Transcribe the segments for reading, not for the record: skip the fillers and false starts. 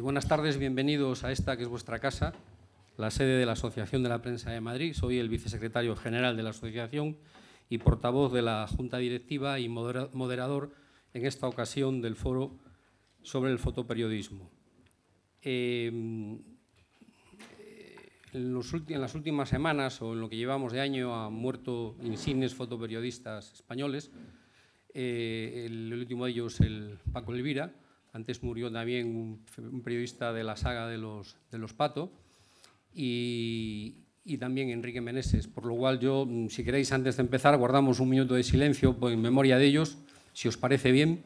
Buenas tardes, bienvenidos a esta que es vuestra casa, la sede de la Asociación de la Prensa de Madrid. Soy el vicesecretario general de la asociación y portavoz de la Junta Directiva y moderador en esta ocasión del foro sobre el fotoperiodismo. En las últimas semanas o en lo que llevamos de año han muerto insignes fotoperiodistas españoles. El último de ellos, el Paco Elvira. Antes murió también un periodista de la saga de los Pato y también Enrique Meneses, por lo cual yo, si queréis, antes de empezar, guardamos un minuto de silencio en memoria de ellos, si os parece bien.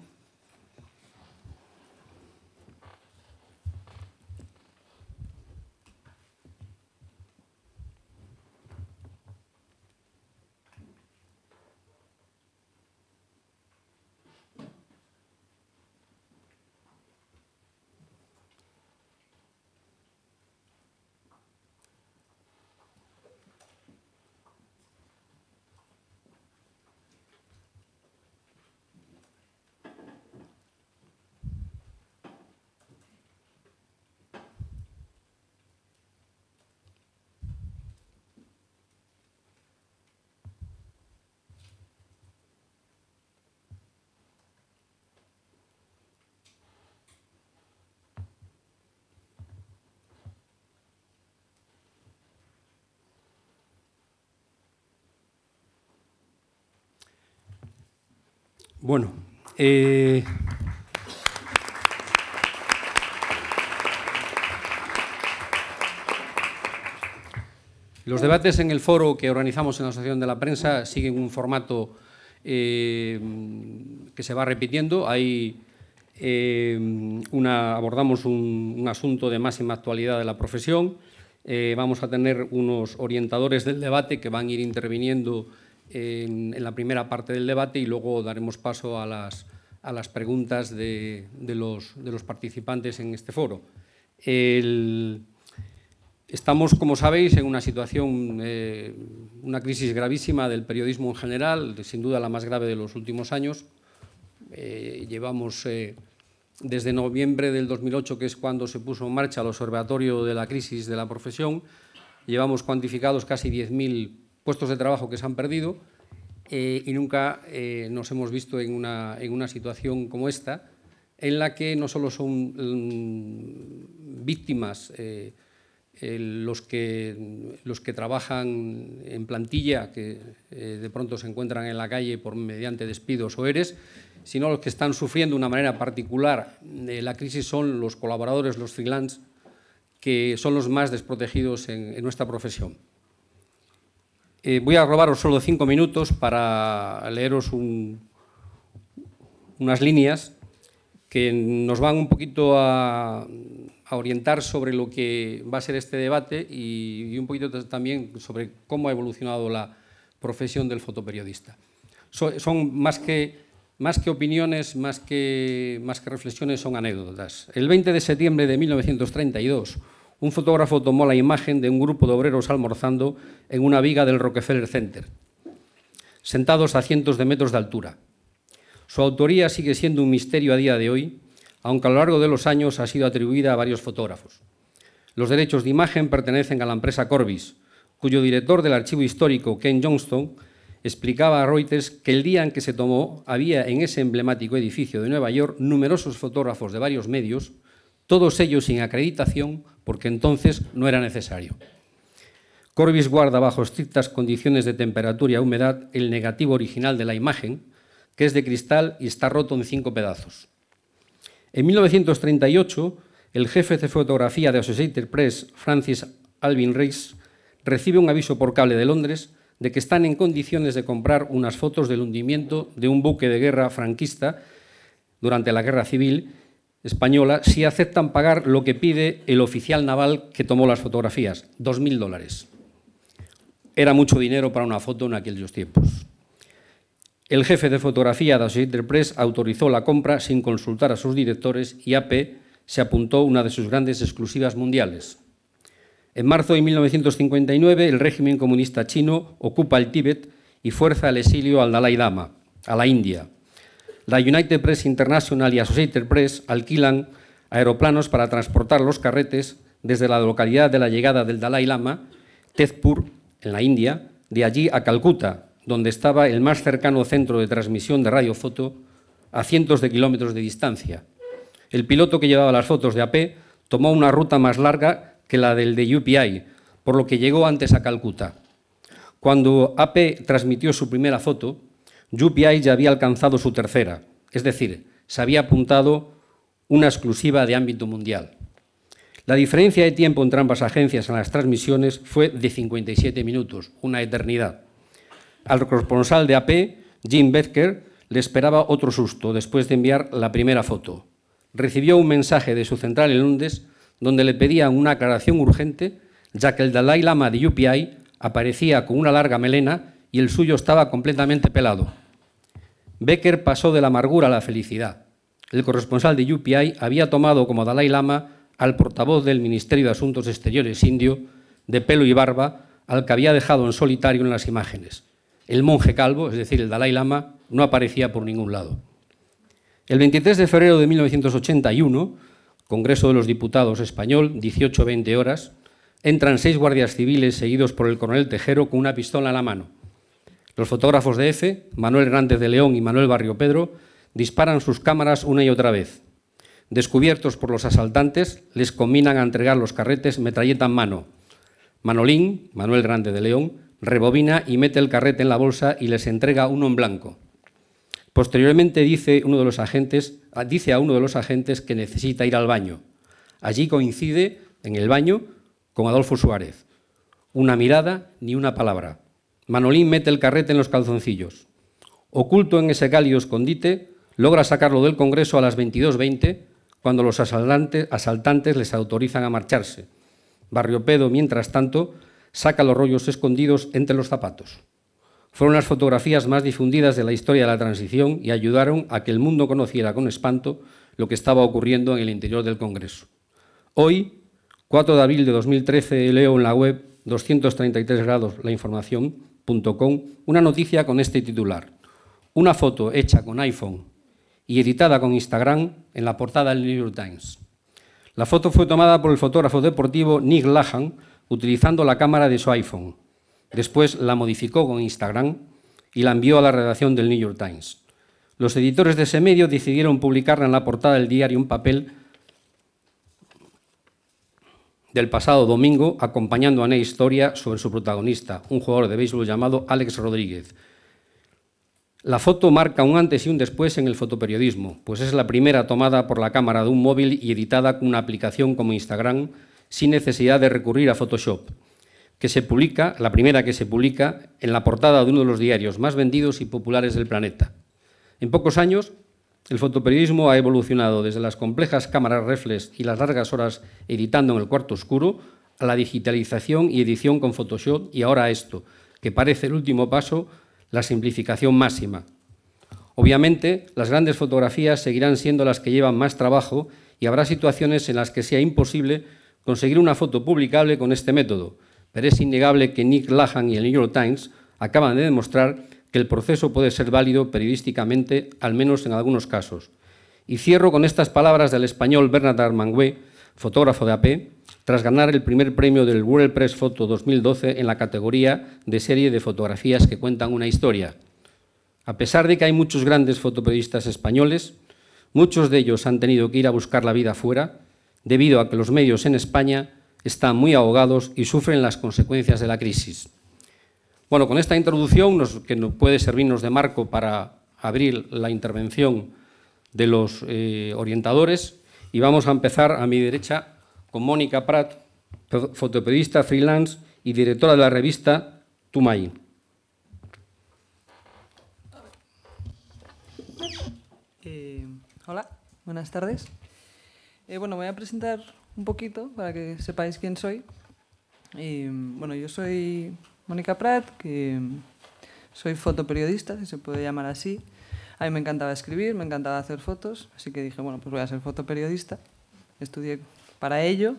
Bueno, los debates en el foro que organizamos en la Asociación de la Prensa siguen un formato que se va repitiendo. Abordamos un asunto de máxima actualidad de la profesión. Vamos a tener unos orientadores del debate que van a ir interviniendo en la primera parte del debate y luego daremos paso a las preguntas de los participantes en este foro. Estamos, como sabéis, en una situación, una crisis gravísima del periodismo en general, sin duda la más grave de los últimos años. Llevamos desde noviembre del 2008, que es cuando se puso en marcha el Observatorio de la Crisis de la Profesión, llevamos cuantificados casi 10.000 puestos de trabajo que se han perdido y nunca nos hemos visto en una situación como esta, en la que no solo son víctimas los que trabajan en plantilla, que de pronto se encuentran en la calle mediante despidos o ERES, sino los que están sufriendo de una manera particular la crisis son los colaboradores, los freelance, que son los más desprotegidos en nuestra profesión. Voy a robaros solo 5 minutos para leeros unas líneas que nos van un poquito a orientar sobre lo que va a ser este debate y un poquito también sobre cómo ha evolucionado la profesión del fotoperiodista. Son más que opiniones, más que reflexiones, son anécdotas. El 20 de septiembre de 1932, un fotógrafo tomó la imagen de un grupo de obreros almorzando en una viga del Rockefeller Center, sentados a cientos de metros de altura. Su autoría sigue siendo un misterio a día de hoy, aunque a lo largo de los años ha sido atribuida a varios fotógrafos. Los derechos de imagen pertenecen a la empresa Corbis, cuyo director del archivo histórico, Ken Johnston, explicaba a Reuters que el día en que se tomó había en ese emblemático edificio de Nueva York numerosos fotógrafos de varios medios, todos ellos sin acreditación, porque entonces no era necesario. Corbis guarda bajo estrictas condiciones de temperatura y humedad el negativo original de la imagen, que es de cristal y está roto en 5 pedazos. En 1938, el jefe de fotografía de Associated Press, Francis Alvin Rees, recibe un aviso por cable de Londres de que están en condiciones de comprar unas fotos del hundimiento de un buque de guerra franquista durante la Guerra Civil Española si aceptan pagar lo que pide el oficial naval que tomó las fotografías, $2.000. Era mucho dinero para una foto en aquellos tiempos. El jefe de fotografía de Associated Press autorizó la compra sin consultar a sus directores y AP se apuntó una de sus grandes exclusivas mundiales. En marzo de 1959, el régimen comunista chino ocupa el Tíbet y fuerza al exilio al Dalai Lama, a la India. La United Press International y Associated Press alquilan aeroplanos para transportar los carretes desde la localidad de la llegada del Dalai Lama, Tezpur, en la India, de allí a Calcuta, donde estaba el más cercano centro de transmisión de radiofoto a cientos de kilómetros de distancia. El piloto que llevaba las fotos de AP tomó una ruta más larga que la del de UPI, por lo que llegó antes a Calcuta. Cuando AP transmitió su primera foto, UPI ya había alcanzado su tercera, es decir, se había apuntado una exclusiva de ámbito mundial. La diferencia de tiempo entre ambas agencias en las transmisiones fue de 57 minutos, una eternidad. Al corresponsal de AP, Jim Becker, le esperaba otro susto después de enviar la primera foto. Recibió un mensaje de su central en Londres donde le pedían una aclaración urgente, ya que el Dalai Lama de UPI aparecía con una larga melena y el suyo estaba completamente pelado. Becker pasó de la amargura a la felicidad. El corresponsal de UPI había tomado como Dalai Lama al portavoz del Ministerio de Asuntos Exteriores indio, de pelo y barba, al que había dejado en solitario en las imágenes. El monje calvo, es decir, el Dalai Lama, no aparecía por ningún lado. El 23 de febrero de 1981, Congreso de los Diputados español, 18:20 horas, entran 6 guardias civiles seguidos por el coronel Tejero con una pistola en la mano. Los fotógrafos de EFE, Manuel Hernández de León y Manuel Barrio Pedro, disparan sus cámaras una y otra vez. Descubiertos por los asaltantes, les combinan a entregar los carretes metralleta en mano. Manolín, Manuel Hernández de León, rebobina y mete el carrete en la bolsa y les entrega uno en blanco. Posteriormente dice a uno de los agentes que necesita ir al baño. Allí coincide, en el baño, con Adolfo Suárez. Una mirada, ni una palabra. Manolín mete el carrete en los calzoncillos. Oculto en ese cálido escondite, logra sacarlo del Congreso a las 22:20, cuando los asaltantes les autorizan a marcharse. Barrio Pedro, mientras tanto, saca los rollos escondidos entre los zapatos. Fueron las fotografías más difundidas de la historia de la transición y ayudaron a que el mundo conociera con espanto lo que estaba ocurriendo en el interior del Congreso. Hoy, 4 de abril de 2013, leo en la web 233gradoslainformación.com una noticia con este titular: una foto hecha con iPhone y editada con Instagram en la portada del New York Times. La foto fue tomada por el fotógrafo deportivo Nick Lahan utilizando la cámara de su iPhone. Después la modificó con Instagram y la envió a la redacción del New York Times. Los editores de ese medio decidieron publicarla en la portada del diario en papel del pasado domingo, acompañando a una historia sobre su protagonista, un jugador de béisbol llamado Alex Rodríguez. La foto marca un antes y un después en el fotoperiodismo, pues es la primera tomada por la cámara de un móvil y editada con una aplicación como Instagram, sin necesidad de recurrir a Photoshop, la primera que se publica en la portada de uno de los diarios más vendidos y populares del planeta. En pocos años, el fotoperiodismo ha evolucionado desde las complejas cámaras reflex y las largas horas editando en el cuarto oscuro a la digitalización y edición con Photoshop y ahora a esto, que parece el último paso, la simplificación máxima. Obviamente, las grandes fotografías seguirán siendo las que llevan más trabajo y habrá situaciones en las que sea imposible conseguir una foto publicable con este método, pero es innegable que Nick Lahan y el New York Times acaban de demostrar que el proceso puede ser válido periodísticamente, al menos en algunos casos. Y cierro con estas palabras del español Bernard Armangué, fotógrafo de AP, tras ganar el primer premio del World Press Photo 2012 en la categoría de serie de fotografías que cuentan una historia. A pesar de que hay muchos grandes fotoperiodistas españoles, muchos de ellos han tenido que ir a buscar la vida fuera, debido a que los medios en España están muy ahogados y sufren las consecuencias de la crisis. Bueno, con esta introducción, que nos puede servirnos de marco para abrir la intervención de los orientadores, y vamos a empezar a mi derecha con Mónica Prat, fotoperiodista freelance y directora de la revista Tumay. Hola, buenas tardes. Bueno, me voy a presentar un poquito para que sepáis quién soy. Bueno, yo soy Mónica Prat, que soy fotoperiodista, si se puede llamar así. A mí me encantaba escribir, me encantaba hacer fotos, así que dije, bueno, pues voy a ser fotoperiodista. Estudié para ello.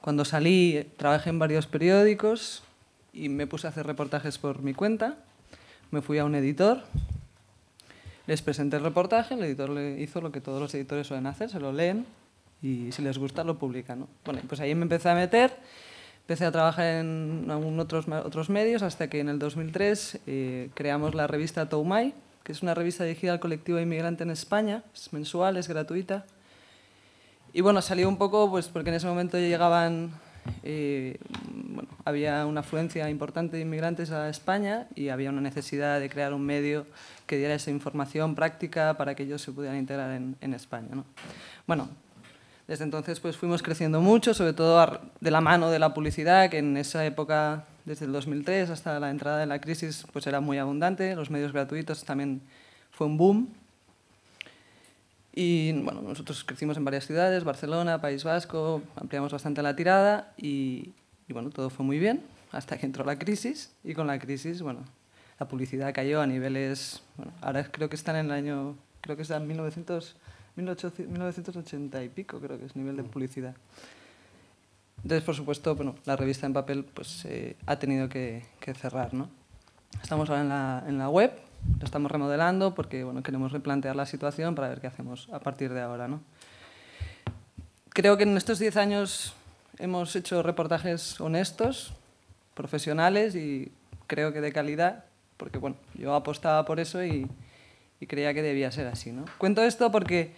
Cuando salí, trabajé en varios periódicos y me puse a hacer reportajes por mi cuenta. Me fui a un editor. Les presenté el reportaje, el editor le hizo lo que todos los editores suelen hacer, se lo leen y si les gusta lo publican, ¿no? Bueno, pues ahí me empecé a meter, empecé a trabajar en otros medios hasta que en el 2003 creamos la revista Toumai, que es una revista dirigida al colectivo inmigrante en España, es mensual, es gratuita. Y bueno, salió un poco pues porque en ese momento llegaban, bueno, había una afluencia importante de inmigrantes a España y había una necesidad de crear un medio que diera esa información práctica para que ellos se pudieran integrar en España, ¿no? Bueno, desde entonces pues fuimos creciendo mucho, sobre todo de la mano de la publicidad, que en esa época, desde el 2003 hasta la entrada de la crisis, pues era muy abundante. Los medios gratuitos también fue un boom. Y bueno, nosotros crecimos en varias ciudades, Barcelona, País Vasco, ampliamos bastante la tirada y bueno, todo fue muy bien hasta que entró la crisis y con la crisis, bueno, la publicidad cayó a niveles, bueno, ahora creo que están en el año, creo que está en 1980 y pico, creo que es nivel de publicidad. Entonces, por supuesto, bueno, la revista en papel pues, ha tenido que cerrar, ¿no? Estamos ahora en la web, lo estamos remodelando porque bueno, queremos replantear la situación para ver qué hacemos a partir de ahora, ¿no? Creo que en estos 10 años hemos hecho reportajes honestos, profesionales y creo que de calidad, porque bueno, yo apostaba por eso y creía que debía ser así, ¿no? Cuento esto porque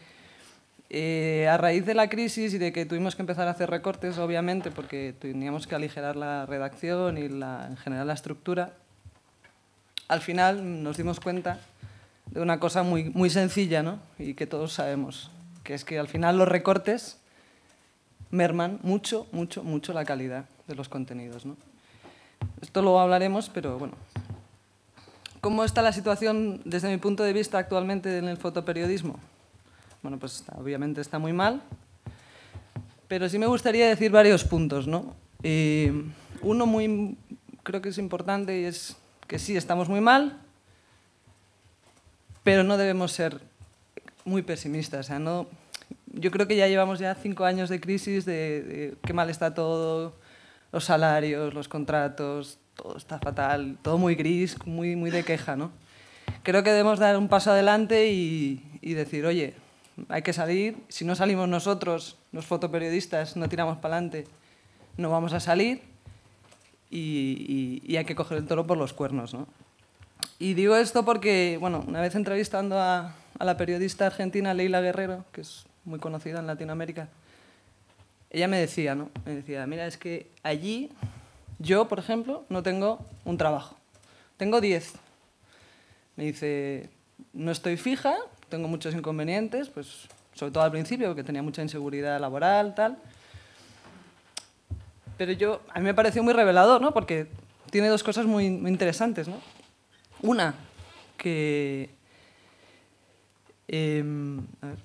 a raíz de la crisis y de que tuvimos que empezar a hacer recortes, obviamente, porque teníamos que aligerar la redacción y en general la estructura, al final nos dimos cuenta de una cosa muy sencilla, ¿no? Y que todos sabemos, que es que al final los recortes merman mucho la calidad de los contenidos, ¿no? Esto luego hablaremos, pero bueno. ¿Cómo está la situación desde mi punto de vista actualmente en el fotoperiodismo? Bueno, pues obviamente está muy mal, pero sí me gustaría decir varios puntos, ¿no? Uno creo que es importante y es que sí, estamos muy mal, pero no debemos ser muy pesimistas. O sea, no, yo creo que ya llevamos 5 años de crisis, de qué mal está todo, los salarios, los contratos, todo está fatal, todo muy gris, muy de queja, ¿no? Creo que debemos dar un paso adelante y decir, oye, hay que salir, si no salimos nosotros, los fotoperiodistas, no tiramos para adelante, no vamos a salir. Y hay que coger el toro por los cuernos, ¿no? Y digo esto porque, bueno, una vez entrevistando a la periodista argentina Leila Guerrero, que es muy conocida en Latinoamérica, ella me decía, ¿no? Me decía, mira, es que allí yo, por ejemplo, no tengo un trabajo, tengo 10. Me dice, no estoy fija, tengo muchos inconvenientes, pues sobre todo al principio, porque tenía mucha inseguridad laboral, tal. Pero a mí me pareció muy revelador, ¿no? Porque tiene dos cosas muy interesantes, ¿no? Una, que... a ver.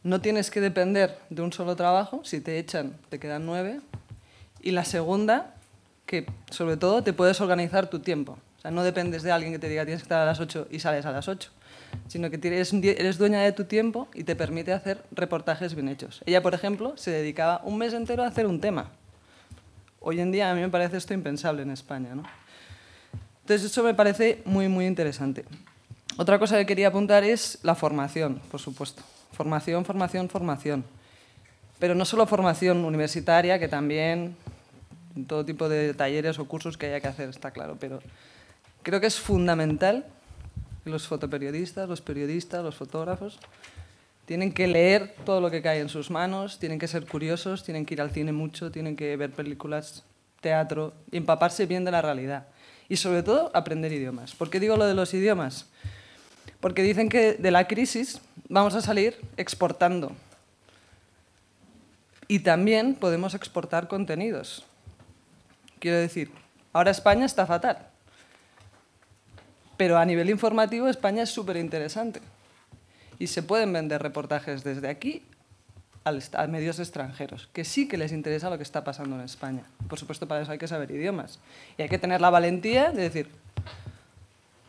No tienes que depender de un solo trabajo, si te echan te quedan 9. Y la segunda, que sobre todo te puedes organizar tu tiempo. O sea, no dependes de alguien que te diga tienes que estar a las 8 y sales a las 8. Sino que eres dueña de tu tiempo y te permite hacer reportajes bien hechos. Ella, por ejemplo, se dedicaba un mes entero a hacer un tema. Hoy en día a mí me parece esto impensable en España, ¿no? Entonces eso me parece muy interesante. Otra cosa que quería apuntar es la formación, por supuesto. Formación. Pero no solo formación universitaria, que también todo tipo de talleres o cursos que haya que hacer, está claro, pero creo que es fundamental que los fotoperiodistas, los periodistas, los fotógrafos tienen que leer todo lo que cae en sus manos, tienen que ser curiosos, tienen que ir al cine mucho, tienen que ver películas, teatro, y empaparse bien de la realidad. Y sobre todo, aprender idiomas. ¿Por qué digo lo de los idiomas? Porque dicen que de la crisis vamos a salir exportando. Y también podemos exportar contenidos. Quiero decir, ahora España está fatal. Pero a nivel informativo España es súper interesante. Y se pueden vender reportajes desde aquí a medios extranjeros, que sí que les interesa lo que está pasando en España. Por supuesto, para eso hay que saber idiomas. Y hay que tener la valentía de decir,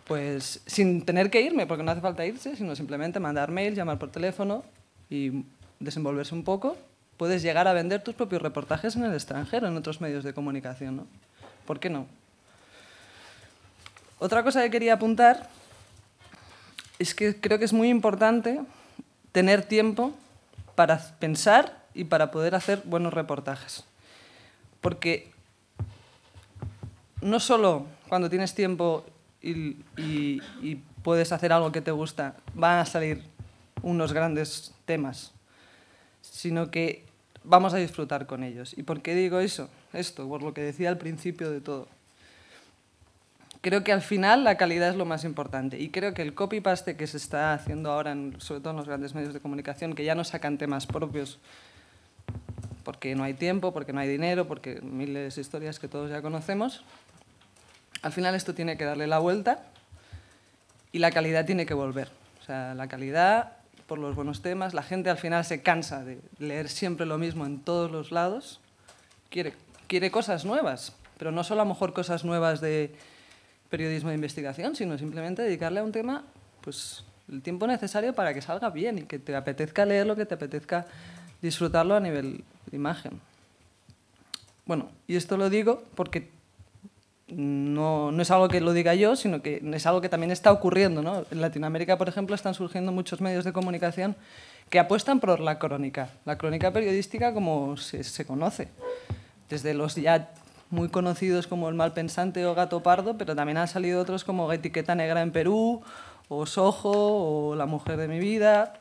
pues sin tener que irme, porque no hace falta irse, sino simplemente mandar mail, llamar por teléfono y desenvolverse un poco, puedes llegar a vender tus propios reportajes en el extranjero, en otros medios de comunicación, ¿no? ¿Por qué no? Otra cosa que quería apuntar es que creo que es muy importante tener tiempo para pensar y para poder hacer buenos reportajes. Porque no solo cuando tienes tiempo y puedes hacer algo que te gusta, van a salir unos grandes temas, sino que vamos a disfrutar con ellos. ¿Y por qué digo eso? Esto, por lo que decía al principio de todo. Creo que al final la calidad es lo más importante y creo que el copy-paste que se está haciendo ahora, sobre todo en los grandes medios de comunicación, que ya no sacan temas propios porque no hay tiempo, porque no hay dinero, porque miles de historias que todos ya conocemos, al final esto tiene que darle la vuelta y la calidad tiene que volver. O sea, la calidad por los buenos temas, la gente al final se cansa de leer siempre lo mismo en todos los lados, quiere cosas nuevas, pero no solo a lo mejor cosas nuevas de periodismo de investigación, sino simplemente dedicarle a un tema pues, el tiempo necesario para que salga bien y que te apetezca leerlo, que te apetezca disfrutarlo a nivel de imagen. Bueno, y esto lo digo porque no es algo que lo diga yo, sino que es algo que también está ocurriendo, ¿no? En Latinoamérica, por ejemplo, están surgiendo muchos medios de comunicación que apuestan por la crónica periodística como se conoce, desde los ya muy conocidos como El Malpensante o Gato Pardo, pero también han salido otros como Etiqueta Negra en Perú, o Sojo, o La Mujer de mi vida.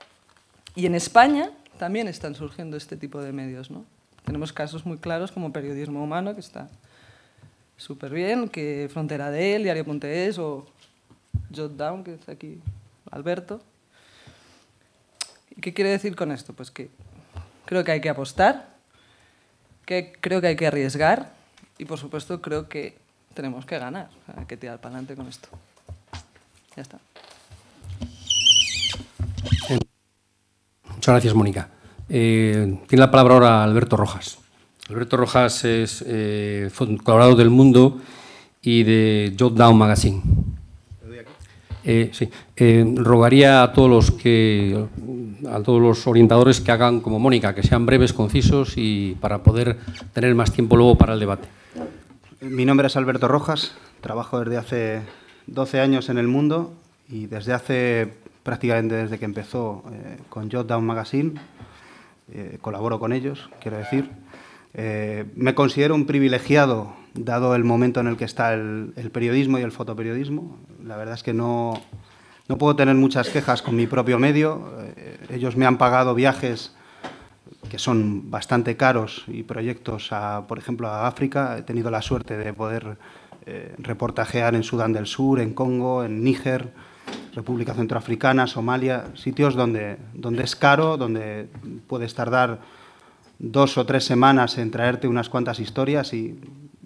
Y en España también están surgiendo este tipo de medios, ¿no? Tenemos casos muy claros como Periodismo Humano, que está súper bien, que Frontera de él, Diario.es o Jotdown, que está aquí Alberto. ¿Y qué quiere decir con esto? Pues que creo que hay que apostar, que creo que hay que arriesgar, y, por supuesto, creo que tenemos que ganar. O sea, hay que tirar para adelante con esto. Ya está. Muchas gracias, Mónica. Tiene la palabra ahora Alberto Rojas. Alberto Rojas es colaborador del Mundo y de Jotdown Magazine. Sí. Rogaría a todos los orientadores que hagan como Mónica, que sean breves, concisos y para poder tener más tiempo luego para el debate. Mi nombre es Alberto Rojas, trabajo desde hace 12 años en El Mundo y prácticamente desde que empezó con Jotdown Magazine, colaboro con ellos, quiero decir. Me considero un privilegiado, dado el momento en el que está el periodismo y el fotoperiodismo. La verdad es que no puedo tener muchas quejas con mi propio medio. Ellos me han pagado viajes que son bastante caros y proyectos, por ejemplo, a África. He tenido la suerte de poder reportajear en Sudán del Sur, en Congo, en Níger, República Centroafricana, Somalia, sitios donde es caro, donde puedes tardar 2 o 3 semanas en traerte unas cuantas historias y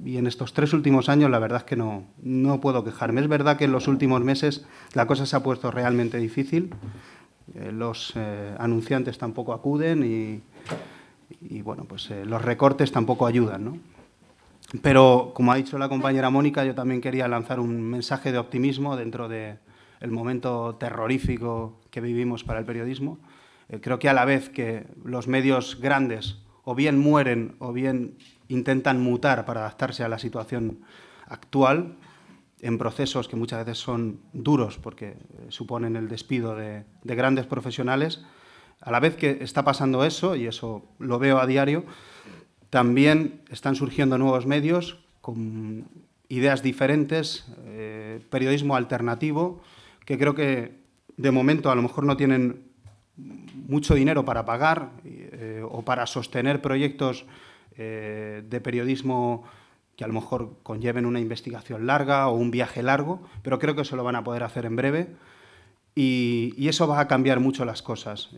en estos 3 últimos años la verdad es que no puedo quejarme. Es verdad que en los últimos meses la cosa se ha puesto realmente difícil, los anunciantes tampoco acuden y bueno, pues los recortes tampoco ayudan, ¿no? Pero, como ha dicho la compañera Mónica, yo también quería lanzar un mensaje de optimismo dentro del momento terrorífico que vivimos para el periodismo. Creo que a la vez que los medios grandes o bien mueren o bien intentan mutar para adaptarse a la situación actual, en procesos que muchas veces son duros porque suponen el despido de grandes profesionales, a la vez que está pasando eso, y eso lo veo a diario, también están surgiendo nuevos medios con ideas diferentes, periodismo alternativo, que creo que de momento a lo mejor no tienen mucho dinero para pagar o para sostener proyectos de periodismo que a lo mejor conlleven una investigación larga o un viaje largo, pero creo que eso lo van a poder hacer en breve y eso va a cambiar mucho las cosas.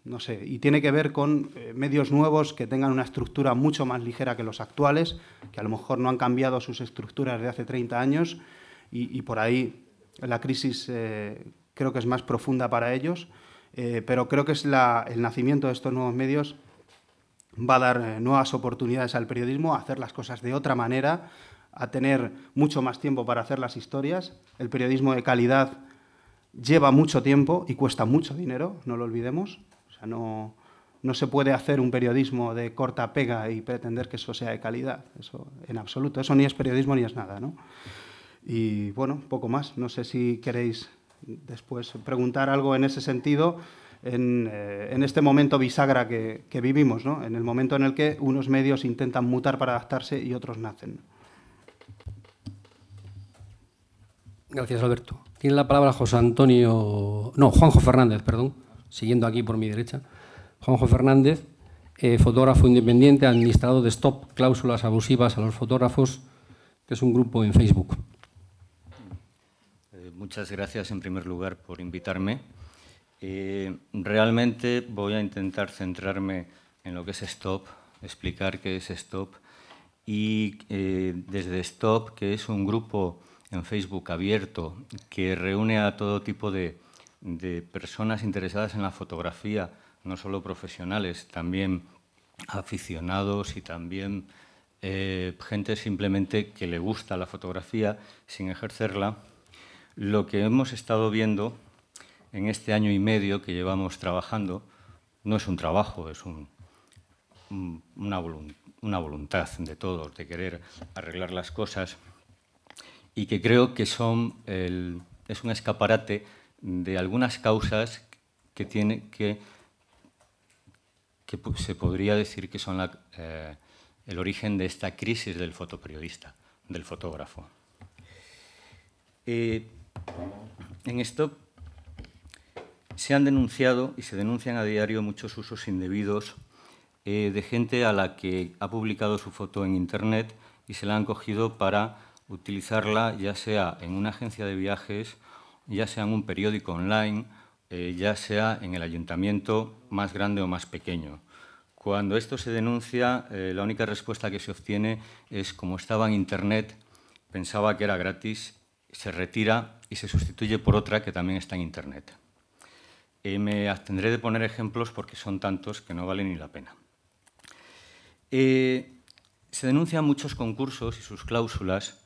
No sé, y tiene que ver con medios nuevos que tengan una estructura mucho más ligera que los actuales, que a lo mejor no han cambiado sus estructuras de hace 30 años y por ahí la crisis creo que es más profunda para ellos, pero creo que es el nacimiento de estos nuevos medios va a dar nuevas oportunidades al periodismo, a hacer las cosas de otra manera, a tener mucho más tiempo para hacer las historias. El periodismo de calidad lleva mucho tiempo y cuesta mucho dinero, no lo olvidemos. O sea, no se puede hacer un periodismo de corta pega y pretender que eso sea de calidad, eso en absoluto. Eso ni es periodismo ni es nada, ¿no? Y bueno, poco más. No sé si queréis después preguntar algo en ese sentido, en este momento bisagra que vivimos, ¿no? En el momento en el que unos medios intentan mutar para adaptarse y otros nacen. Gracias, Alberto. Tiene la palabra Juanjo Fernández, perdón, siguiendo aquí por mi derecha. Juanjo Fernández, fotógrafo independiente, administrador de Stop Cláusulas Abusivas a los Fotógrafos, que es un grupo en Facebook. Muchas gracias, en primer lugar, por invitarme. Realmente voy a intentar centrarme en lo que es Stop, explicar qué es Stop y desde Stop, que es un grupo en Facebook abierto que reúne a todo tipo de personas interesadas en la fotografía, no solo profesionales, también aficionados y también gente simplemente que le gusta la fotografía sin ejercerla. Lo que hemos estado viendo en este año y medio que llevamos trabajando no es un trabajo, es una voluntad de todos de querer arreglar las cosas y que creo que es un escaparate de algunas causas que se podría decir que son el origen de esta crisis del fotoperiodista, del fotógrafo. En Stop se han denunciado y se denuncian a diario muchos usos indebidos de gente a la que ha publicado su foto en Internet y se la han cogido para utilizarla ya sea en una agencia de viajes, ya sea en un periódico online, ya sea en el ayuntamiento más grande o más pequeño. Cuando esto se denuncia, la única respuesta que se obtiene es, como estaba en Internet, pensaba que era gratis, se retira y se sustituye por otra que también está en Internet. Me abstendré de poner ejemplos porque son tantos que no vale ni la pena. Se denuncian muchos concursos y sus cláusulas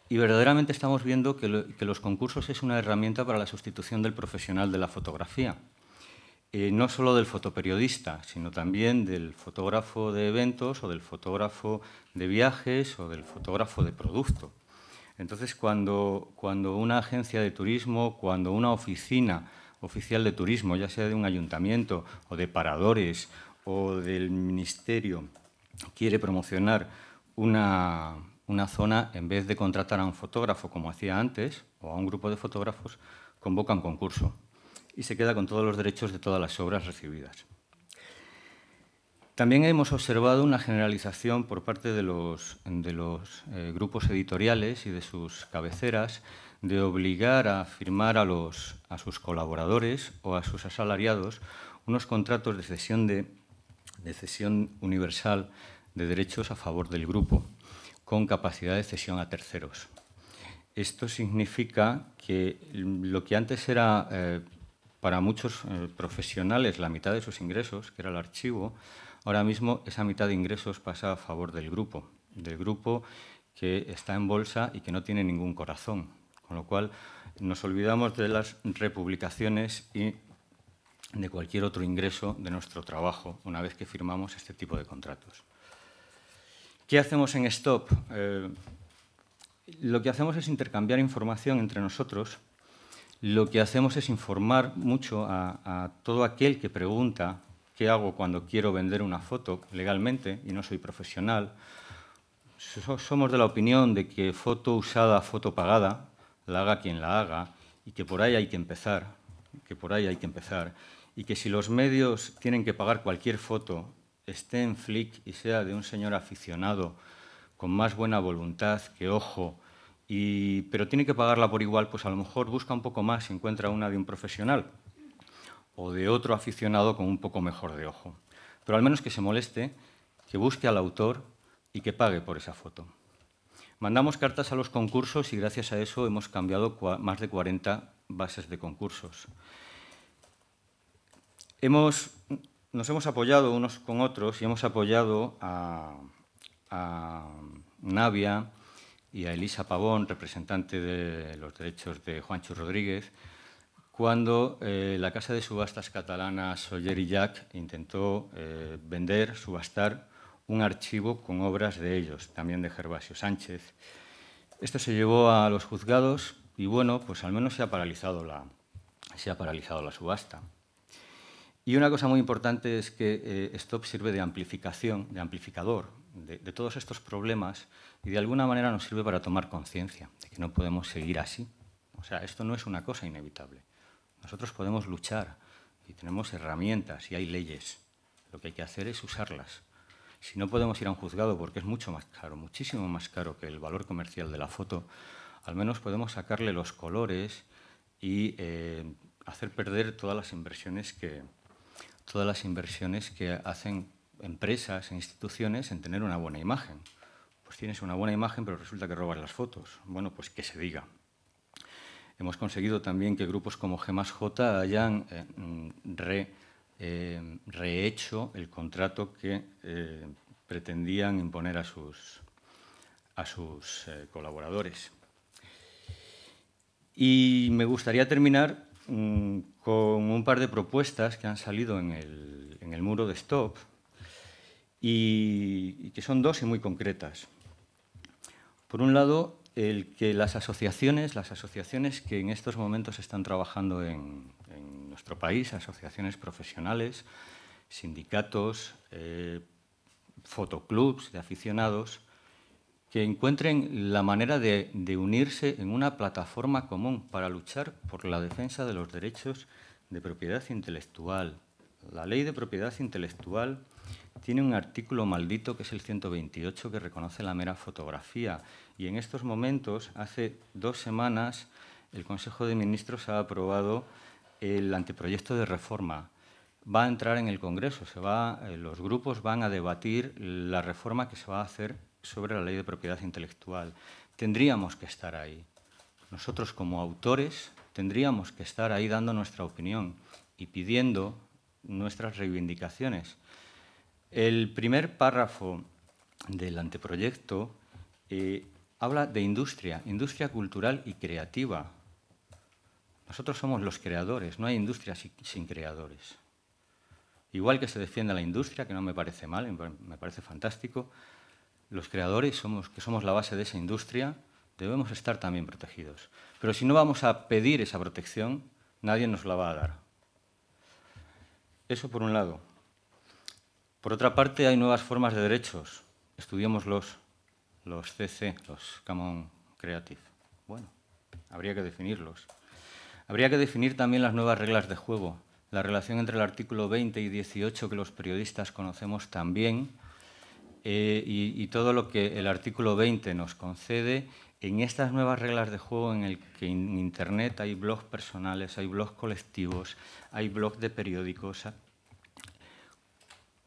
y verdaderamente estamos viendo que los concursos es una herramienta para la sustitución del profesional de la fotografía. No solo del fotoperiodista, sino también del fotógrafo de eventos o del fotógrafo de viajes o del fotógrafo de producto. Entonces, cuando una agencia de turismo, cuando una oficina oficial de turismo, ya sea de un ayuntamiento o de paradores o del ministerio, quiere promocionar una zona, en vez de contratar a un fotógrafo como hacía antes, o a un grupo de fotógrafos, convoca un concurso y se queda con todos los derechos de todas las obras recibidas. También hemos observado una generalización por parte de los grupos editoriales y de sus cabeceras de obligar a firmar a sus colaboradores o a sus asalariados unos contratos de cesión universal de derechos a favor del grupo, con capacidad de cesión a terceros. Esto significa que lo que antes era para muchos profesionales la mitad de sus ingresos, que era el archivo, ahora mismo esa mitad de ingresos pasa a favor del grupo que está en bolsa y que no tiene ningún corazón, con lo cual nos olvidamos de las republicaciones y de cualquier otro ingreso de nuestro trabajo una vez que firmamos este tipo de contratos. ¿Qué hacemos en Stop? Lo que hacemos es intercambiar información entre nosotros. Lo que hacemos es informar mucho a todo aquel que pregunta qué hago cuando quiero vender una foto legalmente y no soy profesional. Somos de la opinión de que foto usada, foto pagada, la haga quien la haga y que por ahí hay que empezar, y que si los medios tienen que pagar cualquier foto, esté en Flick y sea de un señor aficionado con más buena voluntad que ojo, pero tiene que pagarla por igual, pues a lo mejor busca un poco más y encuentra una de un profesional o de otro aficionado con un poco mejor de ojo. Pero al menos que se moleste, que busque al autor y que pague por esa foto. Mandamos cartas a los concursos y gracias a eso hemos cambiado más de 40 bases de concursos. Nos hemos apoyado unos con otros y hemos apoyado a Navia y a Elisa Pavón, representante de los derechos de Juancho Rodríguez, cuando la casa de subastas catalana Soller i Llach intentó subastar un archivo con obras de ellos, también de Gervasio Sánchez. Esto se llevó a los juzgados y, bueno, pues al menos se ha paralizado la subasta. Y una cosa muy importante es que STOP sirve de amplificación, de amplificador de todos estos problemas y de alguna manera nos sirve para tomar conciencia de que no podemos seguir así. O sea, esto no es una cosa inevitable. Nosotros podemos luchar y tenemos herramientas y hay leyes. Lo que hay que hacer es usarlas. Si no podemos ir a un juzgado porque es mucho más caro, muchísimo más caro que el valor comercial de la foto, al menos podemos sacarle los colores y hacer perder todas las inversiones que hacen empresas e instituciones en tener una buena imagen. Pues tienes una buena imagen, pero resulta que robas las fotos. Bueno, pues que se diga. Hemos conseguido también que grupos como G+J hayan rehecho el contrato que pretendían imponer a sus colaboradores. Y me gustaría terminar con un par de propuestas que han salido en el muro de STOP y que son dos y muy concretas. Por un lado, el que las asociaciones que en estos momentos están trabajando en nuestro país, asociaciones profesionales, sindicatos, fotoclubs de aficionados, que encuentren la manera de unirse en una plataforma común para luchar por la defensa de los derechos de propiedad intelectual. La Ley de Propiedad Intelectual tiene un artículo maldito que es el 128 que reconoce la mera fotografía y en estos momentos, hace 2 semanas, el Consejo de Ministros ha aprobado el anteproyecto de reforma. Va a entrar en el Congreso, los grupos van a debatir la reforma que se va a hacer sobre la Ley de Propiedad Intelectual. Tendríamos que estar ahí. Nosotros como autores tendríamos que estar ahí dando nuestra opinión y pidiendo nuestras reivindicaciones. El primer párrafo del anteproyecto habla de industria cultural y creativa. Nosotros somos los creadores, no hay industria sin creadores. Igual que se defiende la industria, que no me parece mal, me parece fantástico, los creadores, que somos la base de esa industria, debemos estar también protegidos. Pero si no vamos a pedir esa protección, nadie nos la va a dar. Eso por un lado. Por otra parte, hay nuevas formas de derechos. Estudiemos los CC, los Common Creative. Bueno, habría que definirlos. Habría que definir también las nuevas reglas de juego, la relación entre el artículo 20 y 18 que los periodistas conocemos también y todo lo que el artículo 20 nos concede en estas nuevas reglas de juego en el que en Internet hay blogs personales, hay blogs colectivos, hay blogs de periódicos.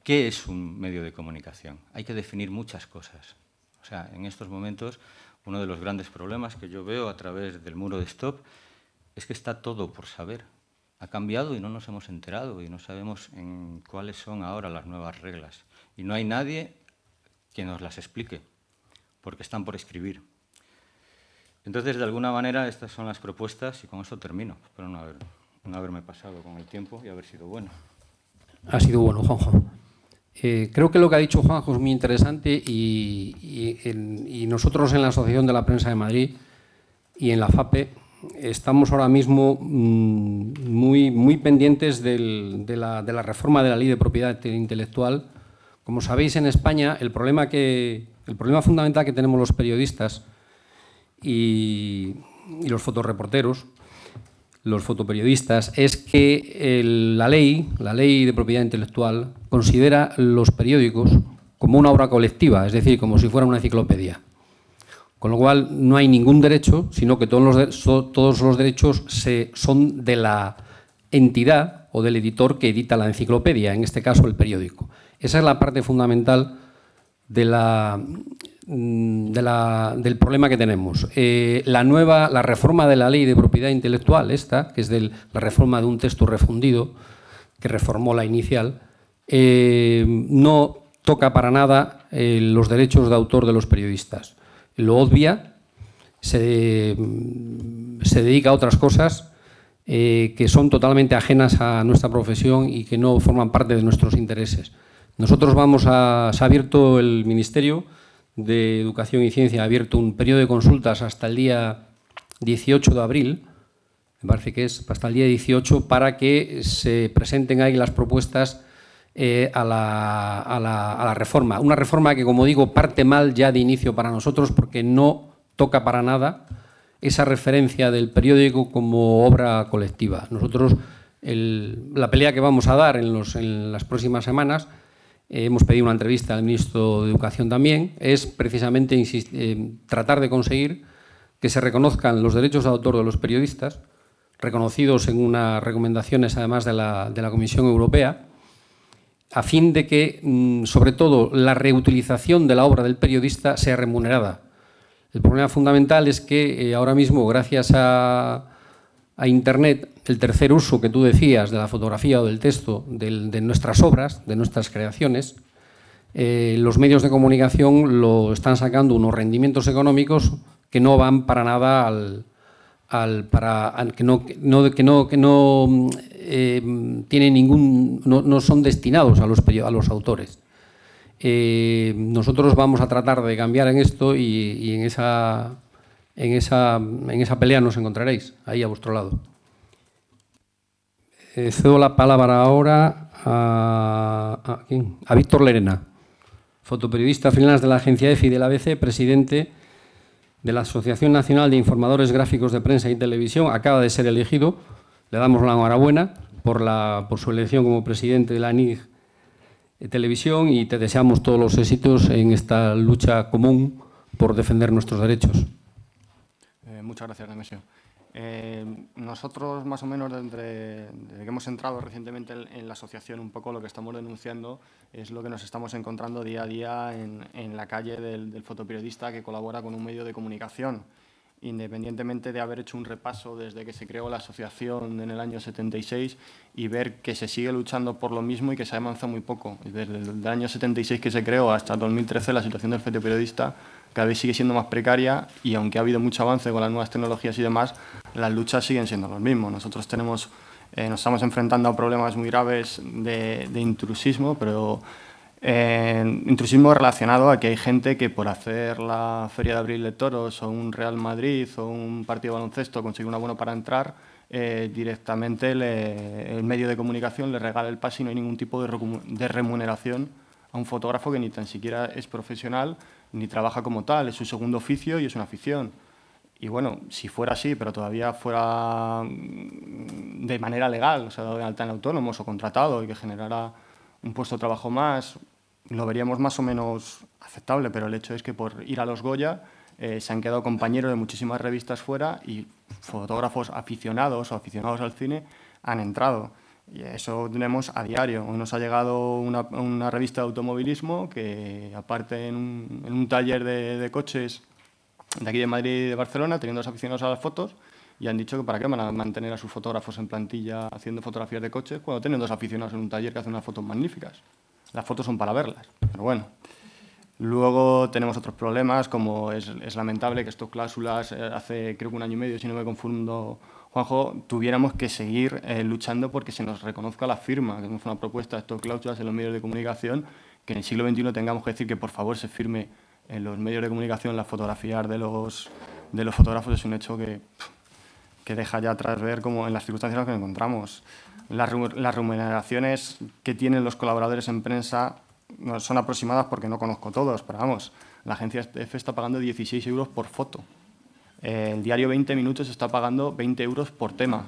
¿Qué es un medio de comunicación? Hay que definir muchas cosas. O sea, en estos momentos, uno de los grandes problemas que yo veo a través del muro de STOP es que está todo por saber. Ha cambiado y no nos hemos enterado y no sabemos cuáles son ahora las nuevas reglas. Y no hay nadie que nos las explique, porque están por escribir. Entonces, de alguna manera, estas son las propuestas y con esto termino. Espero no haberme pasado con el tiempo y haber sido bueno. Ha sido bueno, Juanjo. Creo que lo que ha dicho Juanjo es muy interesante y nosotros en la Asociación de la Prensa de Madrid y en la FAPE estamos ahora mismo muy pendientes de la reforma de la Ley de Propiedad Intelectual. Como sabéis, en España el problema fundamental que tenemos los periodistas y los fotoreporteros, los fotoperiodistas, es que la ley de propiedad intelectual considera los periódicos como una obra colectiva, es decir, como si fuera una enciclopedia. Con lo cual no hay ningún derecho, sino que todos los derechos son de la entidad o del editor que edita la enciclopedia, en este caso el periódico. Esa es la parte fundamental del problema que tenemos. La reforma de la Ley de Propiedad Intelectual, que es la reforma de un texto refundido, que reformó la inicial, no toca para nada los derechos de autor de los periodistas. Lo obvia, se dedica a otras cosas que son totalmente ajenas a nuestra profesión y que no forman parte de nuestros intereses. Nosotros se ha abierto el Ministerio de Educación y Ciencia ha abierto un periodo de consultas hasta el día 18 de abril, me parece que es hasta el día 18, para que se presenten ahí las propuestas a la reforma. Una reforma que, como digo, parte mal ya de inicio para nosotros porque no toca para nada esa referencia del periódico como obra colectiva. Nosotros, la pelea que vamos a dar en las próximas semanas, hemos pedido una entrevista al ministro de Educación también, es precisamente tratar de conseguir que se reconozcan los derechos de autor de los periodistas, reconocidos en unas recomendaciones además de la Comisión Europea, a fin de que, sobre todo, la reutilización de la obra del periodista sea remunerada. El problema fundamental es que ahora mismo, gracias a Internet, el tercer uso que tú decías de la fotografía o del texto, de nuestras obras, de nuestras creaciones, los medios de comunicación lo están sacando unos rendimientos económicos que no van para nada no son destinados a los autores. Nosotros vamos a tratar de cambiar en esto y en esa pelea nos encontraréis, ahí a vuestro lado. Cedo la palabra ahora a Víctor Lerena, fotoperiodista freelance de la agencia EFI de la ABC, presidente de la Asociación Nacional de Informadores Gráficos de Prensa y Televisión. Acaba de ser elegido, le damos la enhorabuena por su elección como presidente de la ANIG Televisión y te deseamos todos los éxitos en esta lucha común por defender nuestros derechos. Muchas gracias, Nemesio. Nosotros, más o menos, desde que hemos entrado recientemente en la asociación, un poco lo que estamos denunciando es lo que nos estamos encontrando día a día en la calle del fotoperiodista que colabora con un medio de comunicación. Independientemente de haber hecho un repaso desde que se creó la asociación en el año 76 y ver que se sigue luchando por lo mismo y que se avanza muy poco. Desde el año 76 que se creó hasta 2013 la situación del fotoperiodista cada vez sigue siendo más precaria y aunque ha habido mucho avance con las nuevas tecnologías y demás, las luchas siguen siendo los mismos. Nosotros nos estamos enfrentando a problemas muy graves de intrusismo, pero intrusismo relacionado a que hay gente que por hacer la Feria de Abril de Toros o un Real Madrid o un partido de baloncesto consigue un abono para entrar, directamente el medio de comunicación le regala el pase y no hay ningún tipo de remuneración a un fotógrafo que ni tan siquiera es profesional ni trabaja como tal, es su segundo oficio y es una afición. Y bueno, si fuera así, pero todavía fuera de manera legal, o sea, de alta en autónomos o contratado y que generara un puesto de trabajo más, lo veríamos más o menos aceptable, pero el hecho es que por ir a los Goya se han quedado compañeros de muchísimas revistas fuera y fotógrafos aficionados o aficionados al cine han entrado. Y eso tenemos a diario. Hoy nos ha llegado una revista de automovilismo que, aparte en un taller de coches de aquí de Madrid y de Barcelona, teniendo los aficionados a las fotos, y han dicho que para qué van a mantener a sus fotógrafos en plantilla haciendo fotografías de coches cuando tienen dos aficionados en un taller que hacen unas fotos magníficas. Las fotos son para verlas, pero bueno. Luego tenemos otros problemas, como es lamentable que estas cláusulas hace creo que 1 año y medio, si no me confundo, Juanjo, tuviéramos que seguir luchando porque se nos reconozca la firma. Tenemos una propuesta de estas cláusulas en los medios de comunicación, que en el siglo XXI tengamos que decir que por favor se firme en los medios de comunicación las fotografías de los fotógrafos. Es un hecho que deja ya atrás ver cómo en las circunstancias en las que nos encontramos. Las remuneraciones que tienen los colaboradores en prensa no son aproximadas porque no conozco todos, pero vamos, la agencia EFE está pagando 16 euros por foto. El diario 20 Minutos está pagando 20 euros por tema.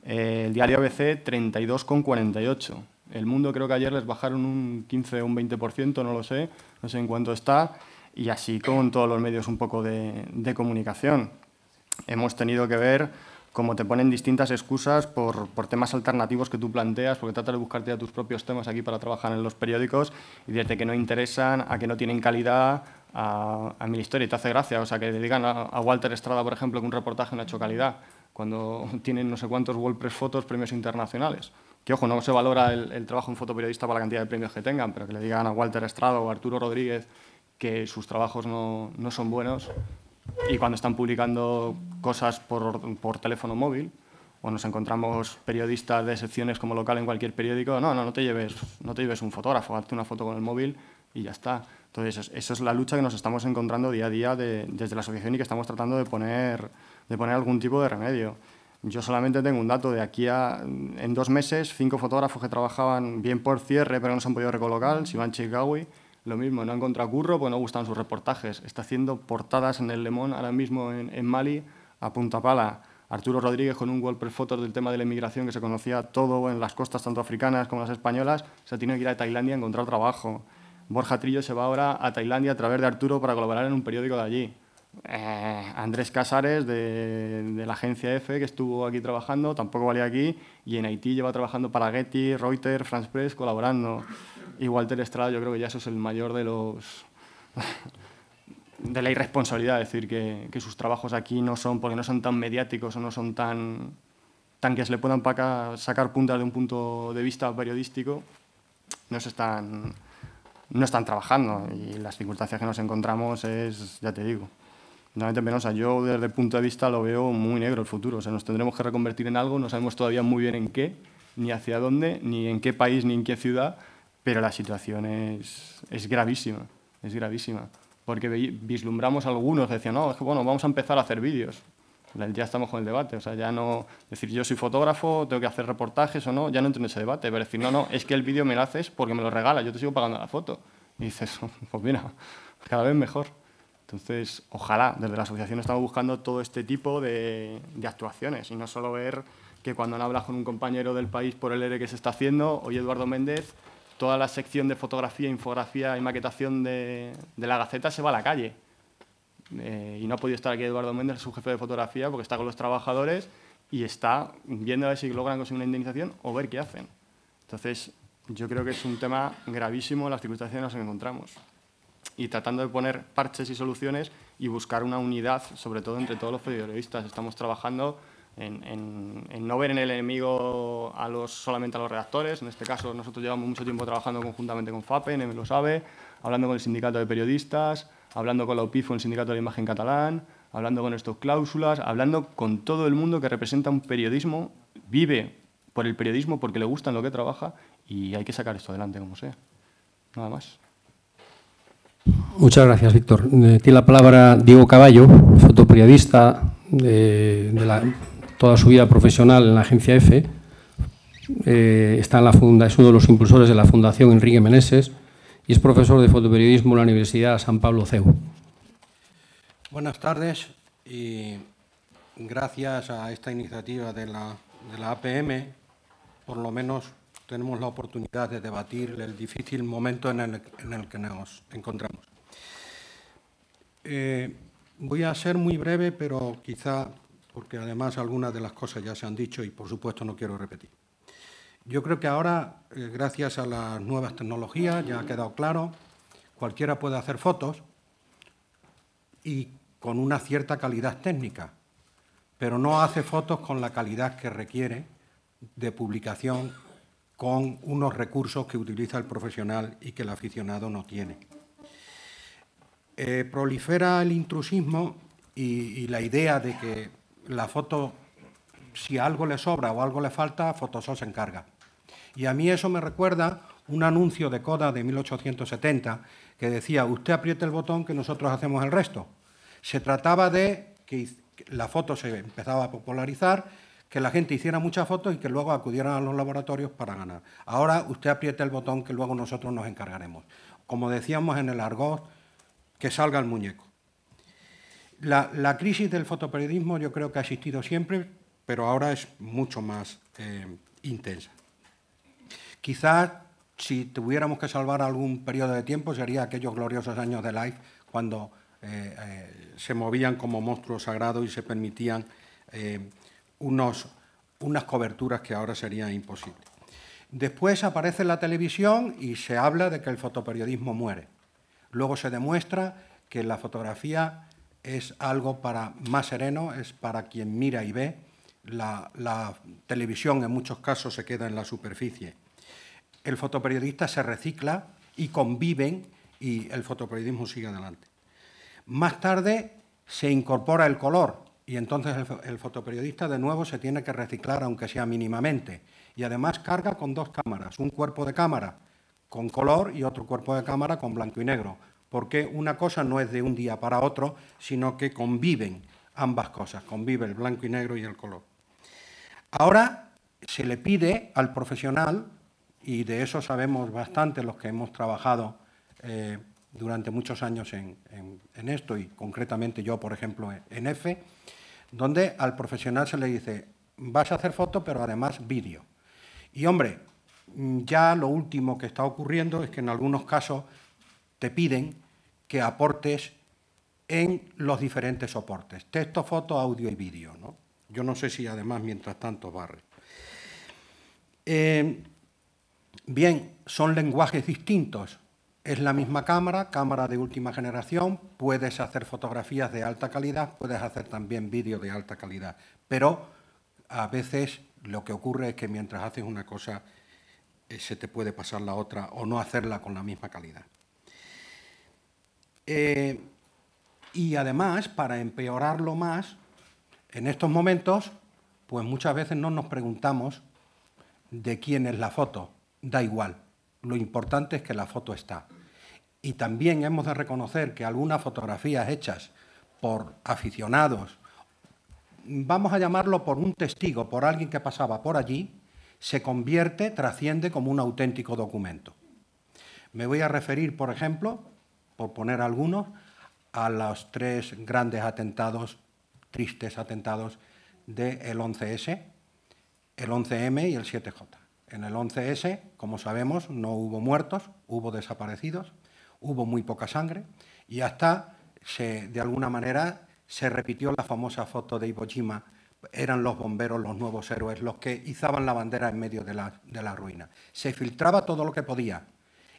El diario ABC 32,48. El Mundo creo que ayer les bajaron un 15 o un 20%, no sé en cuánto está, y así con todos los medios un poco de comunicación. Hemos tenido que ver cómo te ponen distintas excusas por temas alternativos que tú planteas, porque tratas de buscarte ya tus propios temas aquí para trabajar en los periódicos, y desde que no interesan a que no tienen calidad, a mil historias. Y te hace gracia, o sea, que le digan a Walter Estrada, por ejemplo, que un reportaje no ha hecho calidad, cuando tienen no sé cuántos WordPress fotos, premios internacionales. Que, ojo, no se valora el trabajo de un fotoperiodista por la cantidad de premios que tengan, pero que le digan a Walter Estrada o a Arturo Rodríguez que sus trabajos no son buenos, y cuando están publicando cosas por teléfono móvil, o nos encontramos periodistas de secciones como local en cualquier periódico, no te lleves un fotógrafo, hazte una foto con el móvil y ya está. Entonces, eso es la lucha que nos estamos encontrando día a día desde la asociación y que estamos tratando de poner algún tipo de remedio. Yo solamente tengo un dato de aquí en 2 meses, 5 fotógrafos que trabajaban bien por cierre, pero no se han podido recolocar. Sivan Chikawi, lo mismo, no ha encontrado curro, pues no gustan sus reportajes. Está haciendo portadas en el Le Monde ahora mismo en Mali, a punta pala. Arturo Rodríguez, con un Walper Photos del tema de la inmigración, que se conocía todo en las costas, tanto africanas como las españolas, se tiene que ir a Tailandia a encontrar trabajo. Borja Trillo se va ahora a Tailandia a través de Arturo para colaborar en un periódico de allí. Andrés Casares, de la agencia EFE, que estuvo aquí trabajando, tampoco valía aquí, y en Haití lleva trabajando para Getty, Reuters, France Press, colaborando. Y Walter Estrada, yo creo que ya eso es el mayor de la irresponsabilidad, es decir, que sus trabajos aquí no son, porque no son tan mediáticos o no son tan que se le puedan sacar puntas de un punto de vista periodístico, no están trabajando, y las circunstancias que nos encontramos es, ya te digo, realmente penosa. Yo desde el punto de vista lo veo muy negro el futuro, o sea, nos tendremos que reconvertir en algo, no sabemos todavía muy bien en qué, ni hacia dónde, ni en qué país, ni en qué ciudad, pero la situación es gravísima, porque vislumbramos algunos, decían, no, es que bueno, vamos a empezar a hacer vídeos. Ya estamos con el debate, o sea, ya no decir yo soy fotógrafo, tengo que hacer reportajes o no, ya no entro en ese debate, pero decir, no, es que el vídeo me lo haces porque me lo regalas, yo te sigo pagando la foto. Y dices, pues mira, cada vez mejor. Entonces, ojalá, desde la asociación estamos buscando todo este tipo de actuaciones y no solo ver que cuando hablas con un compañero del país por el ERE que se está haciendo, oye, Eduardo Méndez, toda la sección de fotografía, infografía y maquetación de la Gaceta se va a la calle. Y no ha podido estar aquí Eduardo Méndez, su jefe de fotografía, porque está con los trabajadores y está viendo a ver si logran conseguir una indemnización o ver qué hacen. Entonces, yo creo que es un tema gravísimo en las circunstancias en las que nos encontramos. Y tratando de poner parches y soluciones y buscar una unidad, sobre todo entre todos los periodistas. Estamos trabajando en no ver en el enemigo solamente a los redactores. En este caso, nosotros llevamos mucho tiempo trabajando conjuntamente con FAPE, NEM lo sabe, hablando con el sindicato de periodistas, hablando con la UPIFO, el sindicato de la imagen catalán, hablando con estos cláusulas, hablando con todo el mundo que representa un periodismo, vive por el periodismo porque le gusta en lo que trabaja y hay que sacar esto adelante como sea. Nada más. Muchas gracias, Víctor. Tiene la palabra Diego Caballo, fotoperiodista de toda su vida profesional en la agencia EFE. Está en es uno de los impulsores de la Fundación Enrique Meneses y es profesor de fotoperiodismo en la Universidad San Pablo CEU. Buenas tardes y gracias a esta iniciativa de la APM, por lo menos tenemos la oportunidad de debatir el difícil momento en el que nos encontramos. Voy a ser muy breve, pero quizá, porque además algunas de las cosas ya se han dicho y por supuesto no quiero repetir. Yo creo que ahora, gracias a las nuevas tecnologías, ya ha quedado claro, cualquiera puede hacer fotos y con una cierta calidad técnica, pero no hace fotos con la calidad que requiere de publicación con unos recursos que utiliza el profesional y que el aficionado no tiene. Prolifera el intrusismo y la idea de que la foto, si algo le sobra o algo le falta, Photoshop se encarga. Y a mí eso me recuerda un anuncio de Kodak de 1870 que decía, usted apriete el botón que nosotros hacemos el resto. Se trataba de que la foto se empezaba a popularizar, que la gente hiciera muchas fotos y que luego acudieran a los laboratorios para ganar. Ahora usted apriete el botón que luego nosotros nos encargaremos. Como decíamos en el argot, que salga el muñeco. La crisis del fotoperiodismo yo creo que ha existido siempre, pero ahora es mucho más intensa. Quizás si tuviéramos que salvar algún periodo de tiempo sería aquellos gloriosos años de Life cuando se movían como monstruos sagrados y se permitían unas coberturas que ahora serían imposibles. Después aparece la televisión y se habla de que el fotoperiodismo muere. Luego se demuestra que la fotografía es algo más sereno, es para quien mira y ve. La televisión en muchos casos se queda en la superficie. El fotoperiodista se recicla y conviven y el fotoperiodismo sigue adelante. Más tarde se incorpora el color y entonces el fotoperiodista de nuevo se tiene que reciclar aunque sea mínimamente. Y además carga con dos cámaras, un cuerpo de cámara con color y otro cuerpo de cámara con blanco y negro, porque una cosa no es de un día para otro, sino que conviven ambas cosas, convive el blanco y negro y el color. Ahora se le pide al profesional, y de eso sabemos bastante los que hemos trabajado durante muchos años en esto, y concretamente yo, por ejemplo, en EFE, donde al profesional se le dice, vas a hacer foto, pero además vídeo. Y, hombre, ya lo último que está ocurriendo es que en algunos casos te piden que aportes en los diferentes soportes, texto, foto, audio y vídeo, ¿no? Yo no sé si además, mientras tanto, barre. Bien, son lenguajes distintos. Es la misma cámara, cámara de última generación, puedes hacer fotografías de alta calidad, puedes hacer también vídeo de alta calidad, pero a veces lo que ocurre es que mientras haces una cosa se te puede pasar la otra o no hacerla con la misma calidad. Y además, para empeorarlo más, en estos momentos, pues muchas veces no nos preguntamos de quién es la foto, da igual, lo importante es que la foto está. Y también hemos de reconocer que algunas fotografías hechas por aficionados, vamos a llamarlo por un testigo, por alguien que pasaba por allí, se convierte, trasciende como un auténtico documento. Me voy a referir, por ejemplo, por poner algunos, a los 3 grandes atentados, tristes atentados del 11S, el 11M y el 7J. En el 11S, como sabemos, no hubo muertos, hubo desaparecidos, hubo muy poca sangre y hasta, de alguna manera, se repitió la famosa foto de Iwo Jima. Eran los bomberos, los nuevos héroes, los que izaban la bandera en medio de la ruina. Se filtraba todo lo que podía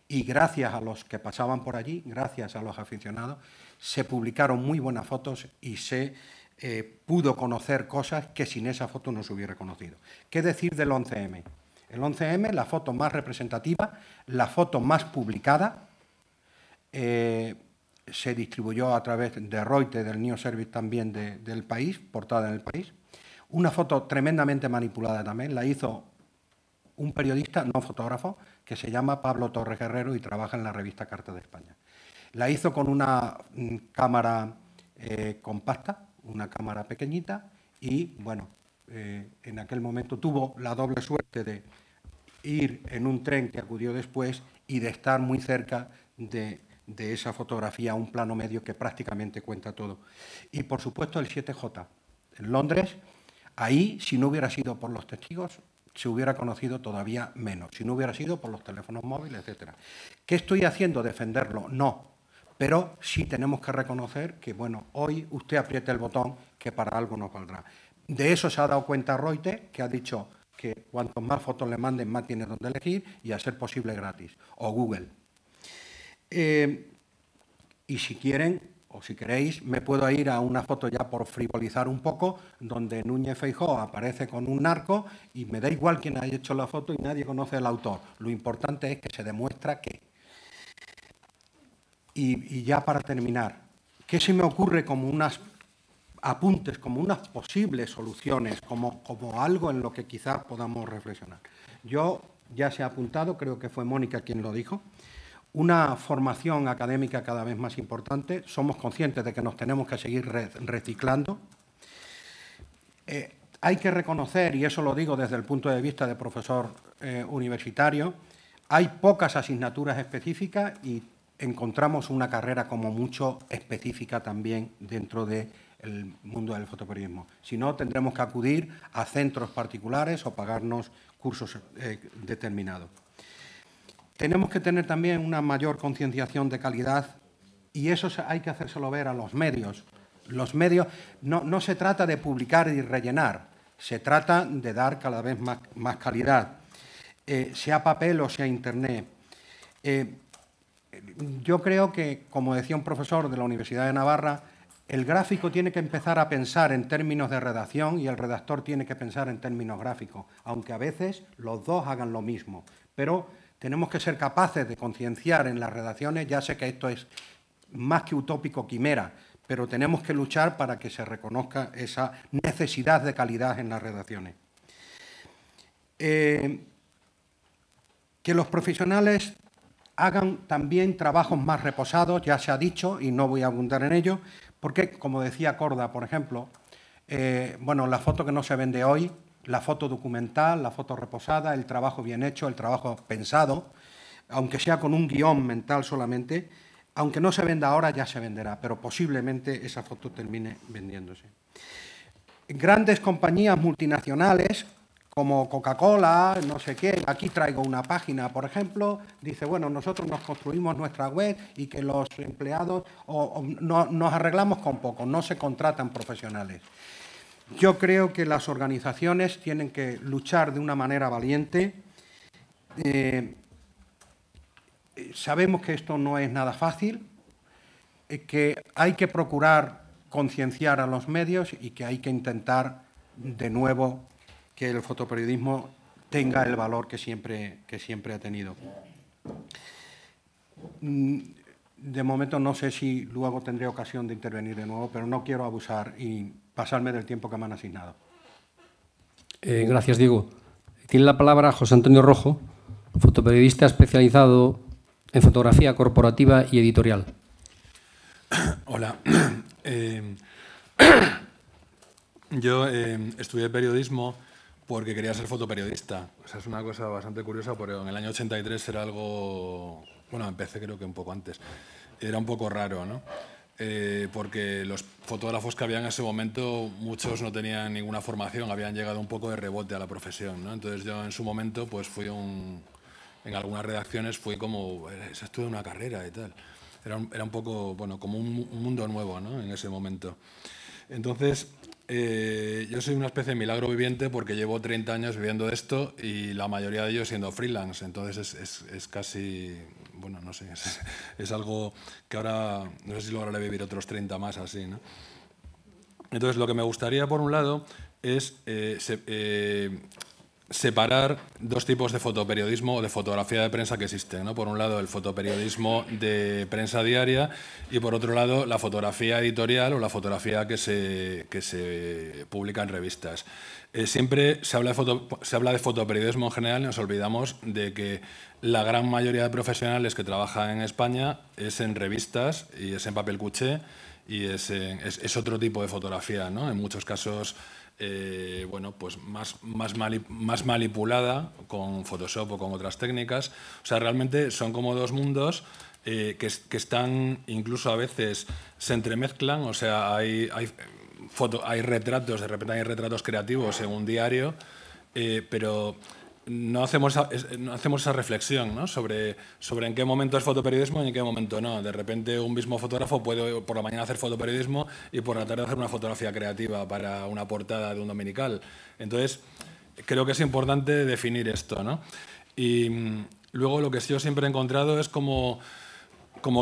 y gracias a los que pasaban por allí, gracias a los aficionados, se publicaron muy buenas fotos y se pudo conocer cosas que sin esa foto no se hubiera conocido. ¿Qué decir del 11M? El 11M, la foto más representativa, la foto más publicada, se distribuyó a través de Reuters, del News Service también del País, portada en El País. Una foto tremendamente manipulada también, la hizo un periodista, no fotógrafo, que se llama Pablo Torres Guerrero y trabaja en la revista Carta de España. La hizo con una cámara compacta, una cámara pequeñita y, bueno, en aquel momento tuvo la doble suerte de ir en un tren que acudió después y de estar muy cerca de esa fotografía a un plano medio que prácticamente cuenta todo. Y, por supuesto, el 7J en Londres, ahí, si no hubiera sido por los testigos, se hubiera conocido todavía menos, si no hubiera sido por los teléfonos móviles, etc. ¿Qué estoy haciendo? ¿Defenderlo? No. Pero sí tenemos que reconocer que, bueno, hoy usted apriete el botón que para algo nos valdrá. De eso se ha dado cuenta Reuters, que ha dicho que cuantos más fotos le manden, más tiene donde elegir y a ser posible gratis. O Google. Y si quieren, o si queréis, me puedo ir a una foto ya por frivolizar un poco, donde Núñez Feijóo aparece con un narco y me da igual quién haya hecho la foto y nadie conoce al autor. Lo importante es que se demuestra que... Y ya para terminar, ¿qué se me ocurre como unas apuntes, como unas posibles soluciones, como algo en lo que quizás podamos reflexionar? Yo ya se ha apuntado, creo que fue Mónica quien lo dijo, una formación académica cada vez más importante. Somos conscientes de que nos tenemos que seguir reciclando. Hay que reconocer, y eso lo digo desde el punto de vista de profesor universitario, hay pocas asignaturas específicas y encontramos una carrera como mucho específica también dentro del mundo del fotoperiodismo. Si no, tendremos que acudir a centros particulares o pagarnos cursos determinados. Tenemos que tener también una mayor concienciación de calidad y eso hay que hacérselo ver a los medios. Los medios no se trata de publicar y rellenar, se trata de dar cada vez más calidad, sea papel o sea internet. Yo creo que, como decía un profesor de la Universidad de Navarra, el gráfico tiene que empezar a pensar en términos de redacción y el redactor tiene que pensar en términos gráficos, aunque a veces los dos hagan lo mismo. Pero tenemos que ser capaces de concienciar en las redacciones, ya sé que esto es más que utópico, quimera, pero tenemos que luchar para que se reconozca esa necesidad de calidad en las redacciones. Que los profesionales hagan también trabajos más reposados, ya se ha dicho, y no voy a abundar en ello, porque, como decía Korda, por ejemplo, bueno, la foto que no se vende hoy, la foto documental, la foto reposada, el trabajo bien hecho, el trabajo pensado, aunque sea con un guión mental solamente, aunque no se venda ahora, ya se venderá, pero posiblemente esa foto termine vendiéndose. Grandes compañías multinacionales como Coca-Cola, no sé qué, aquí traigo una página, por ejemplo, dice, bueno, nosotros nos construimos nuestra web y que los empleados nos arreglamos con poco, no se contratan profesionales. Yo creo que las organizaciones tienen que luchar de una manera valiente. Sabemos que esto no es nada fácil, que hay que procurar concienciar a los medios y que hay que intentar de nuevo que el fotoperiodismo tenga el valor que siempre ha tenido. De momento no sé si luego tendré ocasión de intervenir de nuevo, pero no quiero abusar y pasarme del tiempo que me han asignado. Gracias, Diego. Tiene la palabra José Antonio Rojo, fotoperiodista especializado en fotografía corporativa y editorial. Hola. Yo estudié periodismo porque quería ser fotoperiodista. O sea, es una cosa bastante curiosa, porque en el año 83 era algo... Bueno, empecé creo que un poco antes. Era un poco raro, ¿no? Porque los fotógrafos que había en ese momento, muchos no tenían ninguna formación, habían llegado un poco de rebote a la profesión, ¿no? Entonces yo en su momento pues fui en algunas redacciones fui como, estudié una carrera y tal. Era un poco, bueno, como un mundo nuevo, ¿no? En ese momento. Entonces, yo soy una especie de milagro viviente porque llevo 30 años viviendo de esto y la mayoría de ellos siendo freelance. Entonces es casi, bueno, no sé, es algo que ahora, no sé si lograré vivir otros 30 más así, ¿no? Entonces, lo que me gustaría, por un lado, es separar dos tipos de fotoperiodismo o de fotografía de prensa que existen, ¿no? Por un lado, el fotoperiodismo de prensa diaria y, por otro lado, la fotografía editorial o la fotografía que se publica en revistas. Siempre se habla de fotoperiodismo en general y nos olvidamos de que la gran mayoría de profesionales que trabajan en España es en revistas y es en papel cuché y es otro tipo de fotografía, ¿no? En muchos casos... bueno, pues más manipulada con Photoshop o con otras técnicas. O sea, realmente son como dos mundos que están, incluso a veces se entremezclan. O sea, hay retratos, de repente hay retratos creativos en un diario, pero no hacemos esa reflexión, ¿no? sobre en qué momento es fotoperiodismo y en qué momento no. De repente un mismo fotógrafo puede por la mañana hacer fotoperiodismo y por la tarde hacer una fotografía creativa para una portada de un dominical. Entonces, creo que es importante definir esto, ¿no? Y luego lo que yo siempre he encontrado es como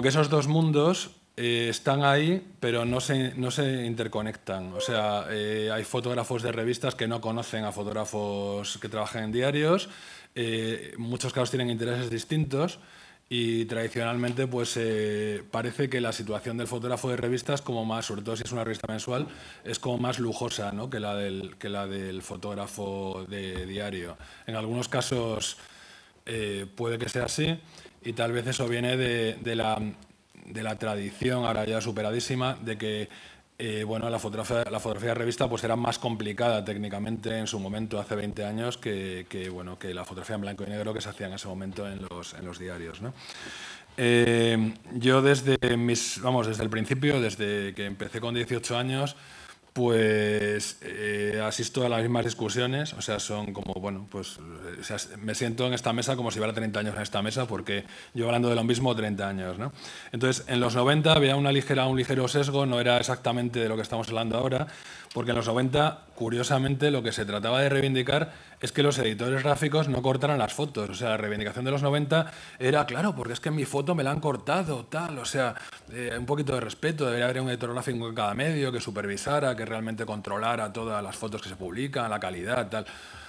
que esos dos mundos están ahí, pero no se interconectan. O sea, hay fotógrafos de revistas que no conocen a fotógrafos que trabajan en diarios. En muchos casos tienen intereses distintos y tradicionalmente pues parece que la situación del fotógrafo de revistas, como más, sobre todo si es una revista mensual, es como más lujosa, ¿no? que la del fotógrafo de diario. En algunos casos puede que sea así y tal vez eso viene de la tradición, ahora ya superadísima, de que bueno, la fotografía de revista pues era más complicada técnicamente en su momento, hace 20 años, que la fotografía en blanco y negro que se hacía en ese momento en los diarios, ¿no? Yo desde el principio, desde que empecé con 18 años, pues asisto a las mismas discusiones, o sea, son como, bueno, pues o sea, me siento en esta mesa como si llevara 30 años en esta mesa, porque yo hablando de lo mismo 30 años, ¿no? Entonces, en los 90 había un ligero sesgo, no era exactamente de lo que estamos hablando ahora, porque en los 90, curiosamente, lo que se trataba de reivindicar es que los editores gráficos no cortaran las fotos. O sea, la reivindicación de los 90 era, claro, porque es que mi foto me la han cortado, tal. O sea, un poquito de respeto, debería haber un editor gráfico en cada medio que supervisara, que realmente controlara todas las fotos que se publican, la calidad, tal.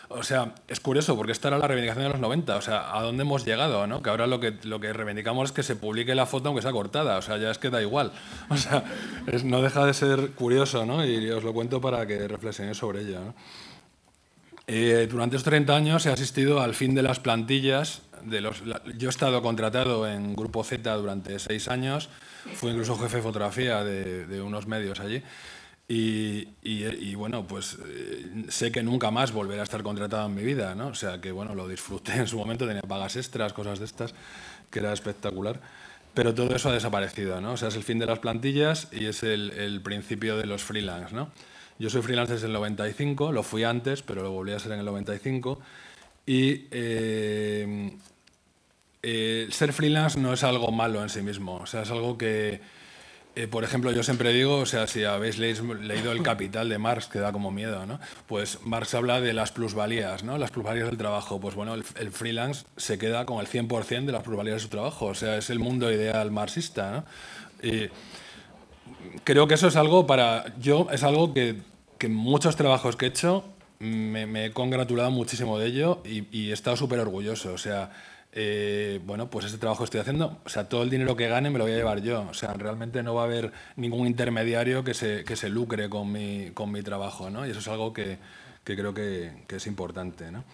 O sea, es curioso porque esta era la reivindicación de los 90, o sea, ¿a dónde hemos llegado, no? Que ahora lo que reivindicamos es que se publique la foto aunque sea cortada, o sea, ya es que da igual. O sea, no deja de ser curioso, ¿no? Y os lo cuento para que reflexionéis sobre ello, ¿no? Durante estos 30 años he asistido al fin de las plantillas. Yo he estado contratado en Grupo Z durante 6 años, fui incluso jefe de fotografía de unos medios allí. Y bueno, pues sé que nunca más volveré a estar contratado en mi vida, ¿no? O sea que bueno, lo disfruté en su momento, tenía pagas extras, cosas de estas, que era espectacular. Pero todo eso ha desaparecido, ¿no? O sea, es el fin de las plantillas y es el principio de los freelance, ¿no? Yo soy freelance desde el 95, lo fui antes, pero lo volví a ser en el 95. Y ser freelance no es algo malo en sí mismo, o sea, es algo que, por ejemplo, yo siempre digo, o sea, si habéis leído El Capital de Marx, que da como miedo, ¿no? Pues Marx habla de las plusvalías, ¿no? Las plusvalías del trabajo. Pues bueno, el freelance se queda con el 100% de las plusvalías de su trabajo, o sea, es el mundo ideal marxista, ¿no? Y creo que eso es algo es algo que muchos trabajos que he hecho me he congratulado muchísimo de ello y he estado súper orgulloso, o sea, bueno, pues ese trabajo que estoy haciendo, o sea, todo el dinero que gane me lo voy a llevar yo. O sea, realmente no va a haber ningún intermediario que se lucre con mi trabajo, ¿no? Y eso es algo que creo que es importante, ¿no?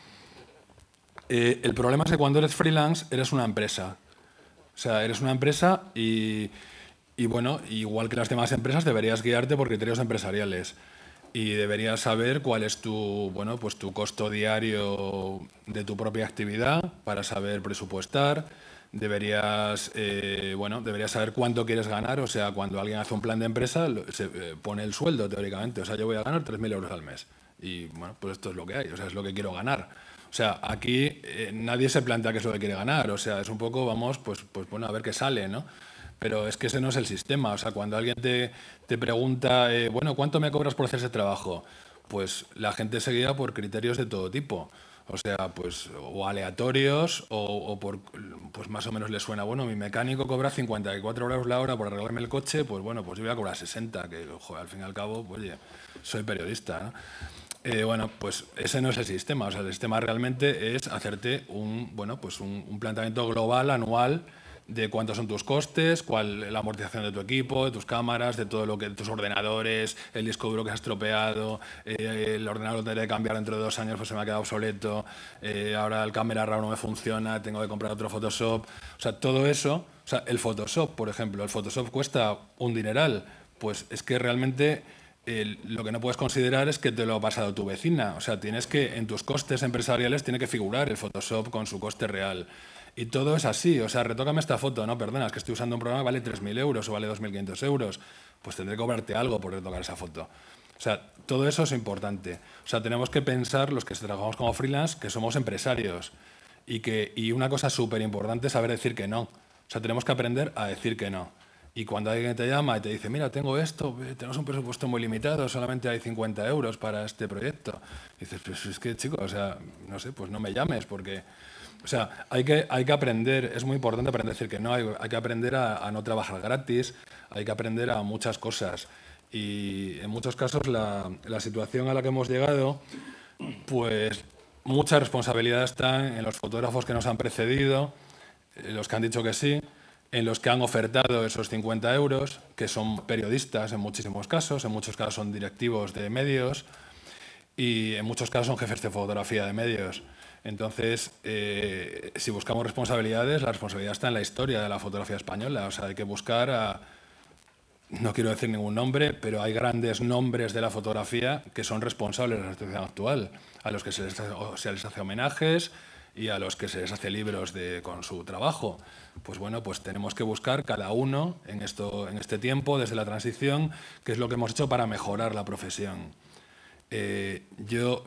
El problema es que cuando eres freelance eres una empresa. O sea, eres una empresa y bueno, igual que las demás empresas deberías guiarte por criterios empresariales. Y deberías saber cuál es tu costo diario de tu propia actividad para saber presupuestar. Deberías saber cuánto quieres ganar. O sea, cuando alguien hace un plan de empresa, se pone el sueldo teóricamente. O sea, yo voy a ganar 3.000 euros al mes. Y bueno, pues esto es lo que hay. O sea, es lo que quiero ganar. O sea, aquí nadie se plantea qué es lo que quiere ganar. O sea, es un poco, vamos, pues bueno, a ver qué sale, ¿no? Pero es que ese no es el sistema. O sea, cuando alguien te pregunta, bueno, ¿cuánto me cobras por hacer ese trabajo? Pues la gente se guía por criterios de todo tipo. O sea, pues o aleatorios o por, pues más o menos le suena, bueno, mi mecánico cobra 54 euros la hora por arreglarme el coche, pues bueno, pues yo voy a cobrar 60, que joder, al fin y al cabo, pues, oye, soy periodista, ¿no? Bueno, pues ese no es el sistema. O sea, el sistema realmente es hacerte un planteamiento global, anual, de cuántos son tus costes, cuál la amortización de tu equipo, de tus cámaras, de todo lo que tus ordenadores, el disco duro que se ha estropeado, el ordenador lo tendré que cambiar dentro de 2 años, pues se me ha quedado obsoleto, ahora el Camera Raw no me funciona, tengo que comprar otro Photoshop. O sea, todo eso, o sea, el Photoshop, por ejemplo, el Photoshop cuesta un dineral, pues es que realmente lo que no puedes considerar es que te lo ha pasado tu vecina. O sea, tienes que, en tus costes empresariales, tiene que figurar el Photoshop con su coste real. Y todo es así, o sea, retócame esta foto, no, perdona, es que estoy usando un programa que vale 3.000 euros o vale 2.500 euros, pues tendré que cobrarte algo por retocar esa foto. O sea, todo eso es importante. O sea, tenemos que pensar, los que trabajamos como freelance, que somos empresarios y una cosa súper importante es saber decir que no. O sea, tenemos que aprender a decir que no. Y cuando alguien te llama y te dice, mira, tengo esto, tenemos un presupuesto muy limitado, solamente hay 50 euros para este proyecto. Y dices, pues es que, chico, o sea, no sé, pues no me llames porque... O sea, hay que aprender, es muy importante aprender a decir que no, hay que aprender a no trabajar gratis, hay que aprender a muchas cosas. Y en muchos casos la situación a la que hemos llegado, pues mucha responsabilidad está en los fotógrafos que nos han precedido, los que han dicho que sí, en los que han ofertado esos 50 euros, que son periodistas en muchísimos casos, en muchos casos son directivos de medios y en muchos casos son jefes de fotografía de medios. Entonces, si buscamos responsabilidades, la responsabilidad está en la historia de la fotografía española. O sea, hay que buscar a... No quiero decir ningún nombre, pero hay grandes nombres de la fotografía que son responsables de la situación actual, a los que se les hace homenajes y a los que se les hace libros con su trabajo. Pues bueno, pues tenemos que buscar cada uno en este tiempo, desde la transición, qué es lo que hemos hecho para mejorar la profesión. Yo,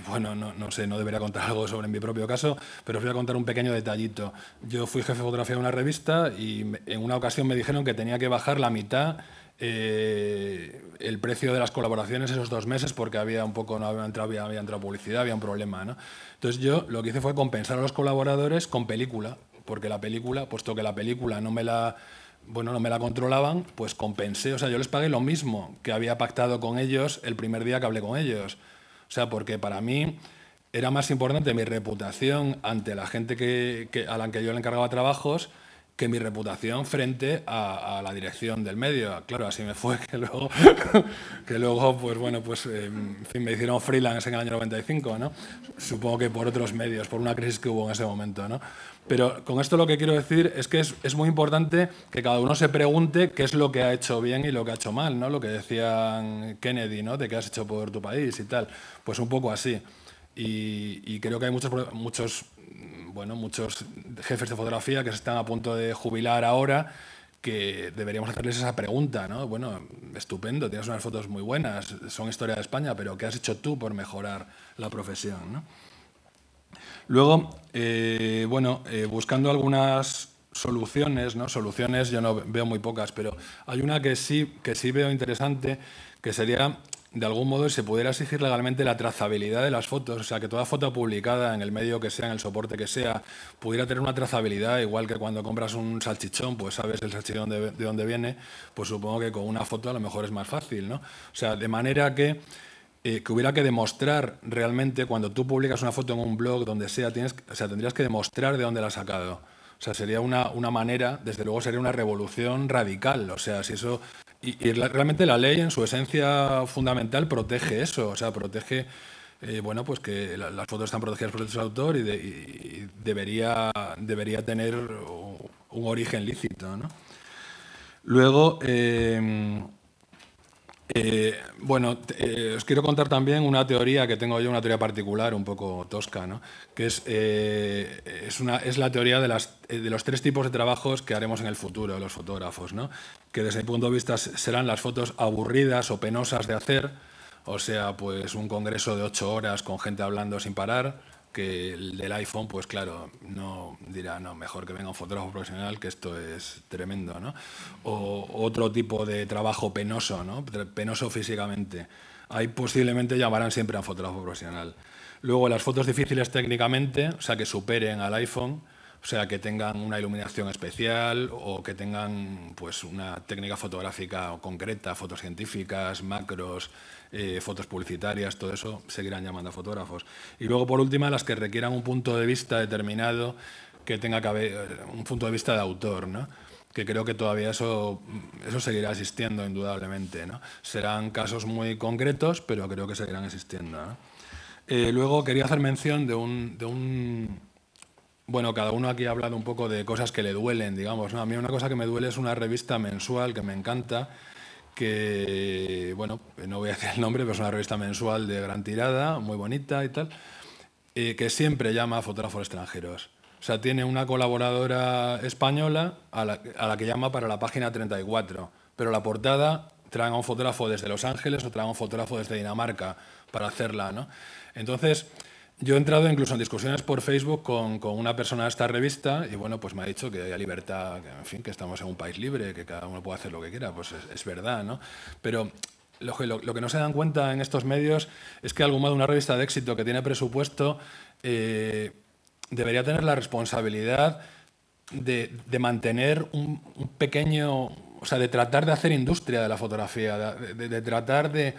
bueno, no sé, no debería contar algo sobre mi propio caso, pero os voy a contar un pequeño detallito. Yo fui jefe de fotografía de una revista y en una ocasión me dijeron que tenía que bajar la mitad el precio de las colaboraciones esos 2 meses porque había entrado publicidad, había un problema, ¿no? Entonces yo lo que hice fue compensar a los colaboradores con película, porque la película, puesto que la película no me la controlaban, pues compensé. O sea, yo les pagué lo mismo que había pactado con ellos el primer día que hablé con ellos. O sea, porque para mí era más importante mi reputación ante la gente a la que yo le encargaba trabajos que mi reputación frente a la dirección del medio. Claro, así me fue que luego pues bueno, pues en fin, me hicieron freelance en el año 95, ¿no? Supongo que por otros medios, por una crisis que hubo en ese momento, ¿no? Pero con esto lo que quiero decir es que es muy importante que cada uno se pregunte qué es lo que ha hecho bien y lo que ha hecho mal, ¿no? Lo que decían Kennedy, ¿no? De qué has hecho por tu país y tal. Pues un poco así. Y creo que hay muchos jefes de fotografía que se están a punto de jubilar ahora, que deberíamos hacerles esa pregunta, ¿no? Bueno, estupendo, tienes unas fotos muy buenas, son historia de España, pero ¿qué has hecho tú por mejorar la profesión, ¿no? Luego, buscando algunas soluciones, ¿no? Soluciones yo no veo muy pocas, pero hay una que sí veo interesante, que sería, de algún modo, si se pudiera exigir legalmente la trazabilidad de las fotos, o sea, que toda foto publicada en el medio que sea, en el soporte que sea, pudiera tener una trazabilidad, igual que cuando compras un salchichón, pues sabes el salchichón de dónde viene, pues supongo que con una foto a lo mejor es más fácil, ¿no? O sea, de manera que hubiera que demostrar realmente, cuando tú publicas una foto en un blog, donde sea, tendrías que demostrar de dónde la has sacado. O sea, sería una manera, desde luego sería una revolución radical. O sea, si eso... realmente la ley, en su esencia fundamental, protege eso. O sea, protege, pues que las fotos están protegidas por derechos de autor y debería tener un origen lícito, ¿no? Luego... os quiero contar también una teoría que tengo yo, una teoría particular, un poco tosca, ¿no? Que es la teoría de los 3 tipos de trabajos que haremos en el futuro, los fotógrafos, ¿no? Que desde mi punto de vista serán las fotos aburridas o penosas de hacer, o sea, pues un congreso de 8 horas con gente hablando sin parar, que el del iPhone, pues claro, no dirá, no, mejor que venga un fotógrafo profesional, que esto es tremendo, ¿no? O otro tipo de trabajo penoso, ¿no? Penoso físicamente. Ahí posiblemente llamarán siempre a un fotógrafo profesional. Luego, las fotos difíciles técnicamente, o sea, que superen al iPhone, o sea, que tengan una iluminación especial o que tengan pues una técnica fotográfica concreta, fotos científicas, macros, fotos publicitarias, todo eso seguirán llamando a fotógrafos. Y luego, por último, las que requieran un punto de vista determinado, que tenga que haber un punto de vista de autor, ¿no? Que creo que todavía eso seguirá existiendo indudablemente, ¿no? Serán casos muy concretos, pero creo que seguirán existiendo, ¿no? Luego quería hacer mención de un... Bueno, cada uno aquí ha hablado un poco de cosas que le duelen, digamos, ¿no? A mí una cosa que me duele es una revista mensual que me encanta, que, bueno, no voy a decir el nombre, pero es una revista mensual de gran tirada, muy bonita y tal, que siempre llama a fotógrafos extranjeros. O sea, tiene una colaboradora española a la que llama para la página 34, pero la portada traen a un fotógrafo desde Los Ángeles o traen a un fotógrafo desde Dinamarca para hacerla, ¿no? Entonces, yo he entrado incluso en discusiones por Facebook con una persona de esta revista y, bueno, pues me ha dicho que hay libertad, que, en fin, que estamos en un país libre, que cada uno puede hacer lo que quiera. Pues es verdad, ¿no? Pero lo que no se dan cuenta en estos medios es que, de algún modo, una revista de éxito que tiene presupuesto debería tener la responsabilidad de mantener un pequeño... O sea, de tratar de hacer industria de la fotografía, de tratar de...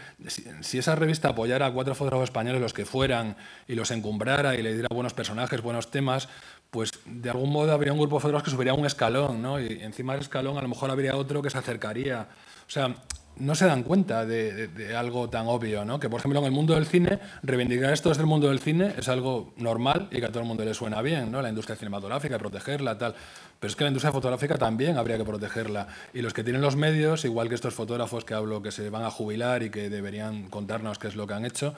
Si esa revista apoyara a 4 fotógrafos españoles, los que fueran, y los encumbrara y le diera buenos personajes, buenos temas, pues de algún modo habría un grupo de fotógrafos que subiría un escalón, ¿no? Y encima del escalón a lo mejor habría otro que se acercaría. O sea, no se dan cuenta de algo tan obvio, ¿no? Que, por ejemplo, en el mundo del cine, reivindicar esto desde el mundo del cine es algo normal y que a todo el mundo le suena bien, ¿no? La industria cinematográfica, protegerla, tal. Pero es que la industria fotográfica también habría que protegerla. Y los que tienen los medios, igual que estos fotógrafos que hablo que se van a jubilar y que deberían contarnos qué es lo que han hecho,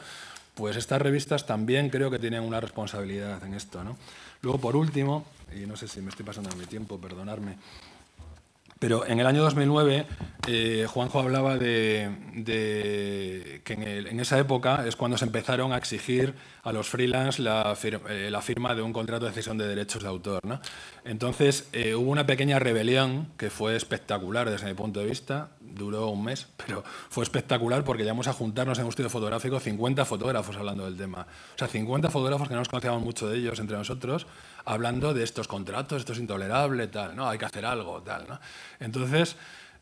pues estas revistas también creo que tienen una responsabilidad en esto, ¿no? Luego, por último, y no sé si me estoy pasando de mi tiempo, perdonadme, pero en el año 2009 Juanjo hablaba de que en esa época es cuando se empezaron a exigir a los freelance la firma de un contrato de cesión de derechos de autor, ¿no? Entonces hubo una pequeña rebelión que fue espectacular desde mi punto de vista, duró un mes, pero fue espectacular porque llegamos a juntarnos en un estudio fotográfico 50 fotógrafos hablando del tema. O sea, 50 fotógrafos que no nos conocíamos mucho de ellos entre nosotros, hablando de estos contratos, esto es intolerable, tal, ¿no? Hay que hacer algo, tal, ¿no? Entonces,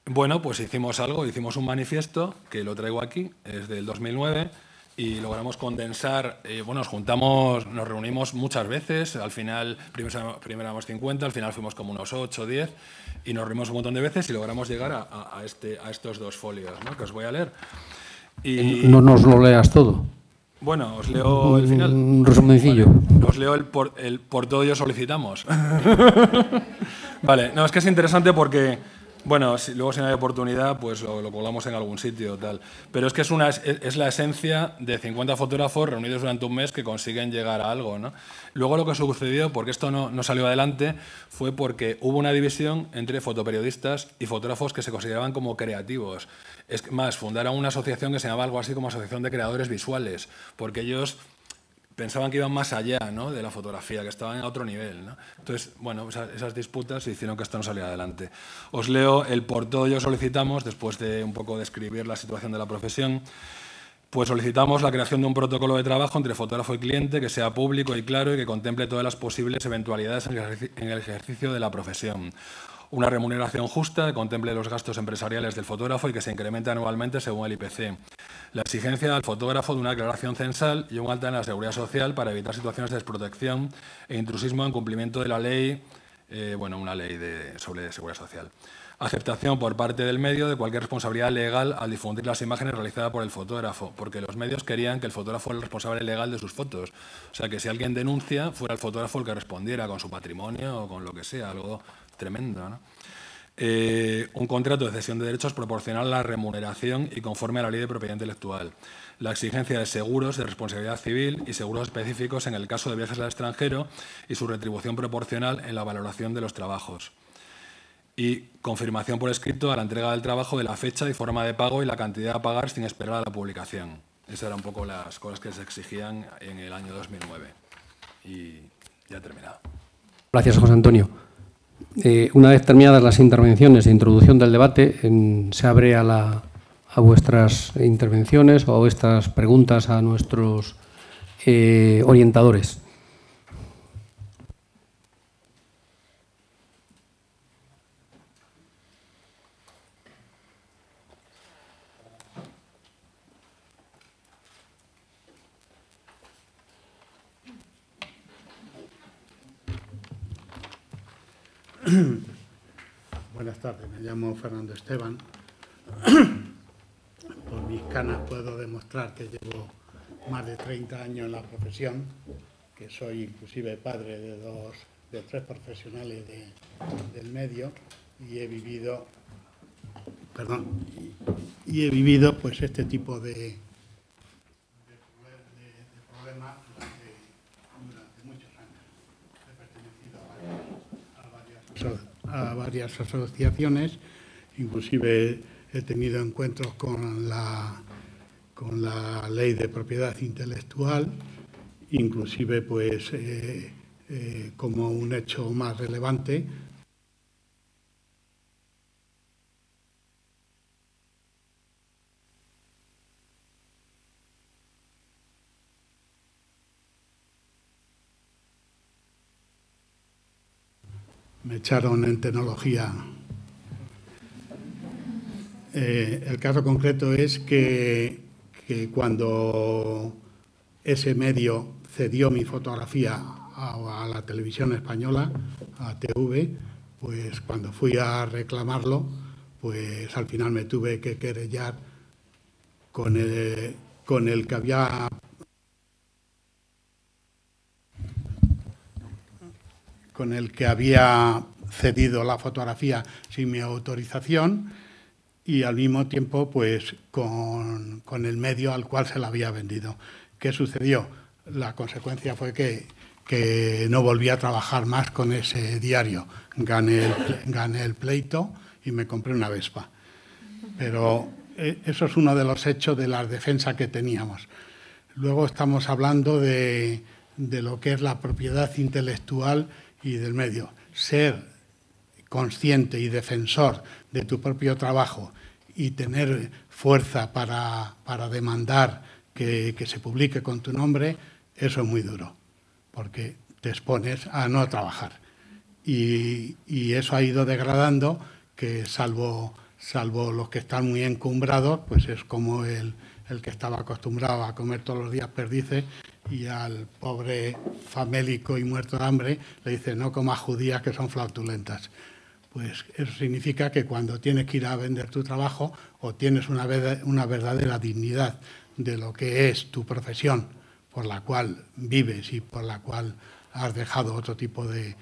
bueno, pues hicimos algo, hicimos un manifiesto, que lo traigo aquí, es del 2009, y logramos condensar, bueno, nos reunimos muchas veces, al final primero éramos 50, al final fuimos como unos 8 o 10 y nos reunimos un montón de veces y logramos llegar a estos 2 folios, ¿no?, que os voy a leer. Y, no nos lo leas todo. Bueno, os leo el final. Un resumencillo. Vale, os leo el por todo ello solicitamos. Vale, no, es que es interesante porque, bueno, luego si no hay oportunidad, pues lo colgamos en algún sitio tal. Pero es que es la esencia de 50 fotógrafos reunidos durante un mes que consiguen llegar a algo, ¿no? Luego lo que sucedió, porque esto no salió adelante, fue porque hubo una división entre fotoperiodistas y fotógrafos que se consideraban como creativos. Es más, fundaron una asociación que se llamaba algo así como Asociación de Creadores Visuales, porque ellos pensaban que iban más allá, ¿no?, de la fotografía, que estaban a otro nivel, ¿no? Entonces, bueno, esas disputas hicieron que esto no saliera adelante. Os leo el por todo ello solicitamos, después de un poco describir la situación de la profesión. Pues solicitamos la creación de un protocolo de trabajo entre fotógrafo y cliente que sea público y claro y que contemple todas las posibles eventualidades en el ejercicio de la profesión. Una remuneración justa que contemple los gastos empresariales del fotógrafo y que se incremente anualmente según el IPC. La exigencia al fotógrafo de una declaración censal y un alta en la seguridad social para evitar situaciones de desprotección e intrusismo en cumplimiento de la ley, una ley sobre seguridad social. Aceptación por parte del medio de cualquier responsabilidad legal al difundir las imágenes realizadas por el fotógrafo, porque los medios querían que el fotógrafo fuera el responsable legal de sus fotos. O sea, que si alguien denuncia, fuera el fotógrafo el que respondiera con su patrimonio o con lo que sea, algo tremendo, ¿no? Un contrato de cesión de derechos proporcional a la remuneración y conforme a la ley de propiedad intelectual. La exigencia de seguros de responsabilidad civil y seguros específicos en el caso de viajes al extranjero y su retribución proporcional en la valoración de los trabajos. Y confirmación por escrito a la entrega del trabajo de la fecha y forma de pago y la cantidad a pagar sin esperar a la publicación. Esas eran un poco las cosas que se exigían en el año 2009. Y ya he terminado. Gracias, José Antonio. Una vez terminadas las intervenciones de introducción del debate, se abre a vuestras intervenciones o a vuestras preguntas a nuestros orientadores. Buenas tardes, me llamo Fernando Esteban. Por mis canas puedo demostrar que llevo más de 30 años en la profesión, que soy inclusive padre de 3 profesionales del medio y he vivido, pues este tipo de problemas durante muchos años. He pertenecido a varias asociaciones, inclusive he tenido encuentros con la ley de propiedad intelectual, inclusive pues como un hecho más relevante, me echaron en tecnología. El caso concreto es que cuando ese medio cedió mi fotografía a la televisión española, a TV, pues cuando fui a reclamarlo, pues al final me tuve que querellar con el que había cedido la fotografía sin mi autorización y al mismo tiempo pues con el medio al cual se la había vendido. ¿Qué sucedió? La consecuencia fue que no volví a trabajar más con ese diario. Gané el pleito y me compré una Vespa. Pero eso es uno de los hechos de la defensa que teníamos. Luego estamos hablando de lo que es la propiedad intelectual y del medio. Ser consciente y defensor de tu propio trabajo y tener fuerza para demandar que se publique con tu nombre, eso es muy duro, porque te expones a no trabajar. Y eso ha ido degradando, que salvo los que están muy encumbrados, pues es como el el que estaba acostumbrado a comer todos los días perdices, y al pobre famélico y muerto de hambre le dice: no comas judías que son flautulentas. Pues eso significa que cuando tienes que ir a vender tu trabajo, o tienes una verdadera dignidad de lo que es tu profesión, por la cual vives y por la cual has dejado otro tipo de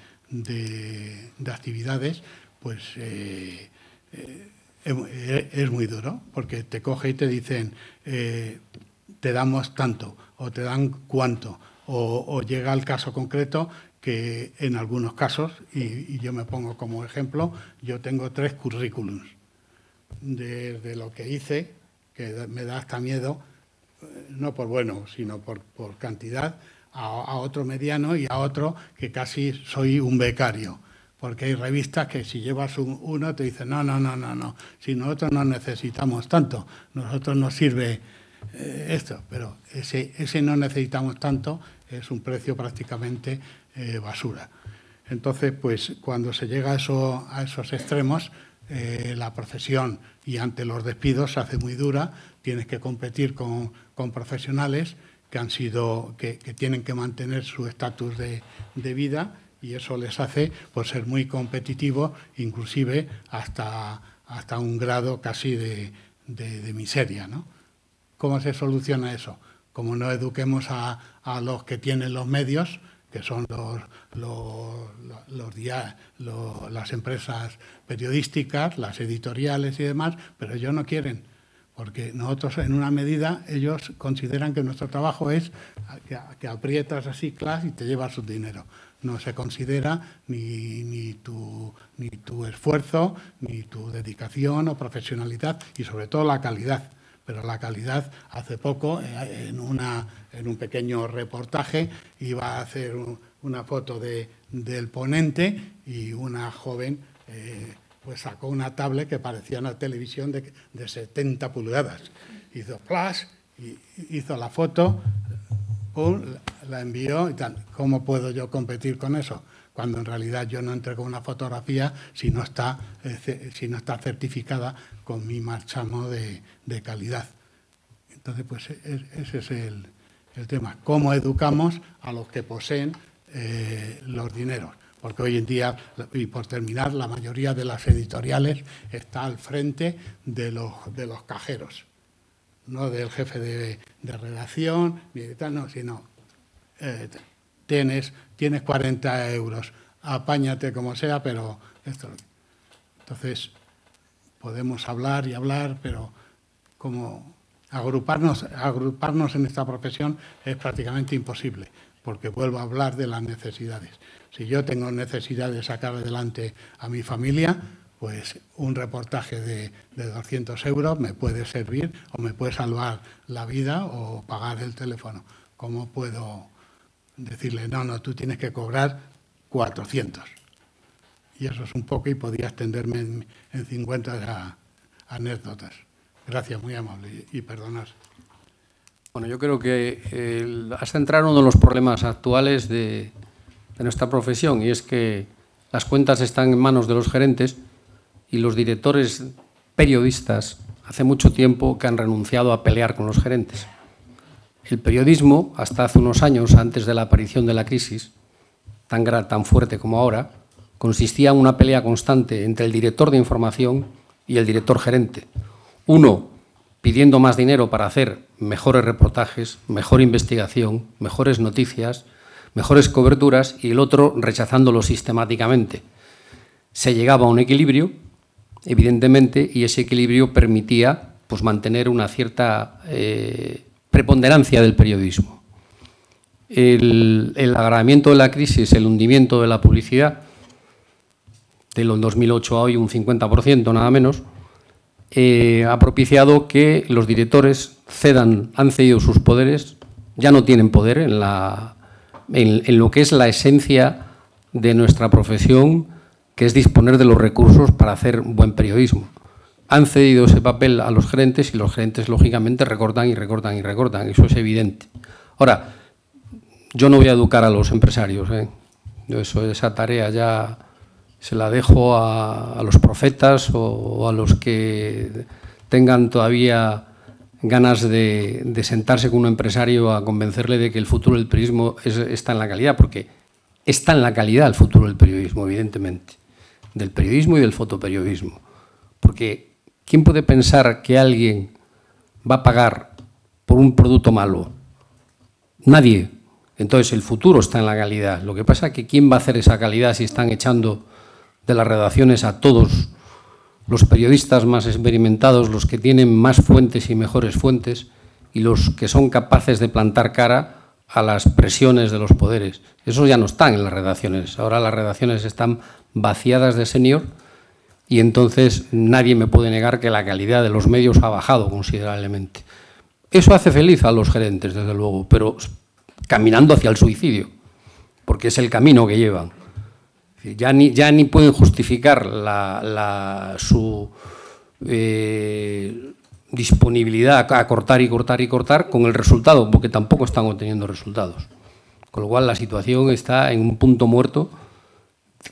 actividades, pues es muy duro, porque te coge y te dicen te damos tanto, o te dan cuánto, o llega el caso concreto que en algunos casos, y yo me pongo como ejemplo, yo tengo 3 currículums de lo que hice, que me da hasta miedo, no por bueno, sino por cantidad, a otro mediano y a otro que casi soy un becario. Porque hay revistas que si llevas uno te dicen no, si nosotros no necesitamos tanto, nosotros nos sirve esto, pero ese no necesitamos tanto es un precio prácticamente basura. Entonces, pues cuando se llega a esos extremos, la profesión, y ante los despidos, se hace muy dura. Tienes que competir con profesionales que tienen que mantener su estatus de vida, y eso les hace pues ser muy competitivos, inclusive hasta un grado casi de miseria, ¿no? ¿Cómo se soluciona eso? Como no eduquemos a los que tienen los medios, que son las empresas periodísticas, las editoriales y demás, pero ellos no quieren, porque nosotros, en una medida, ellos consideran que nuestro trabajo es que aprietas así, clac, y te llevas su dinero. No se considera ni tu esfuerzo, ni tu dedicación o profesionalidad, y sobre todo la calidad. Pero la calidad, hace poco, en un pequeño reportaje, iba a hacer una foto del ponente, y una joven pues sacó una tablet que parecía una televisión de 70 pulgadas. Hizo flash, y hizo la foto, pum, la envió y tal. ¿Cómo puedo yo competir con eso? Cuando en realidad yo no entrego una fotografía si no está certificada con mi marchamo de calidad. Entonces, pues ese es el tema. ¿Cómo educamos a los que poseen los dineros? Porque hoy en día, y por terminar, la mayoría de las editoriales está al frente de los cajeros, no del jefe de redacción, ni de tal, no, sino tienes 40 euros, apáñate como sea, pero esto. Entonces, podemos hablar y hablar, pero como agruparnos en esta profesión es prácticamente imposible, porque vuelvo a hablar de las necesidades. Si yo tengo necesidad de sacar adelante a mi familia, pues un reportaje de 200 euros me puede servir, o me puede salvar la vida, o pagar el teléfono. ¿Cómo puedo decirle, no, tú tienes que cobrar 400? Y eso es un poco, y podría extenderme en 50 anécdotas. Gracias, muy amable, y perdonad. Bueno, yo creo que has centrado uno de los problemas actuales de nuestra profesión, y es que las cuentas están en manos de los gerentes, y los directores periodistas hace mucho tiempo que han renunciado a pelear con los gerentes. El periodismo, hasta hace unos años, antes de la aparición de la crisis, tan fuerte como ahora, consistía en una pelea constante entre el director de información y el director gerente. Uno pidiendo más dinero para hacer mejores reportajes, mejor investigación, mejores noticias, mejores coberturas, y el otro rechazándolo sistemáticamente. Se llegaba a un equilibrio, evidentemente, y ese equilibrio permitía pues, mantener una cierta preponderancia del periodismo. El agravamiento de la crisis, el hundimiento de la publicidad, de los 2008 a hoy un 50%, nada menos, ha propiciado que los directores han cedido sus poderes, ya no tienen poder en lo que es la esencia de nuestra profesión, que es disponer de los recursos para hacer buen periodismo. Han cedido ese papel a los gerentes, y los gerentes, lógicamente, recortan y recortan y recortan. Eso es evidente. Ahora, yo no voy a educar a los empresarios, ¿eh? Esa tarea ya se la dejo a los profetas, o a los que tengan todavía ganas de sentarse con un empresario a convencerle de que el futuro del periodismo está en la calidad, porque está en la calidad el futuro del periodismo, evidentemente, del periodismo y del fotoperiodismo. Porque ¿quién puede pensar que alguien va a pagar por un producto malo? Nadie. Entonces, el futuro está en la calidad. Lo que pasa es que ¿quién va a hacer esa calidad si están echando de las redacciones a todos los periodistas más experimentados, los que tienen más fuentes y mejores fuentes, y los que son capaces de plantar cara a las presiones de los poderes? Esos ya no están en las redacciones. Ahora las redacciones están vaciadas de senior y entonces nadie me puede negar que la calidad de los medios ha bajado considerablemente. Eso hace feliz a los gerentes, desde luego, pero caminando hacia el suicidio, porque es el camino que llevan. Ya ni pueden justificar su disponibilidad a cortar y cortar y cortar con el resultado, porque tampoco están obteniendo resultados. Con lo cual la situación está en un punto muerto,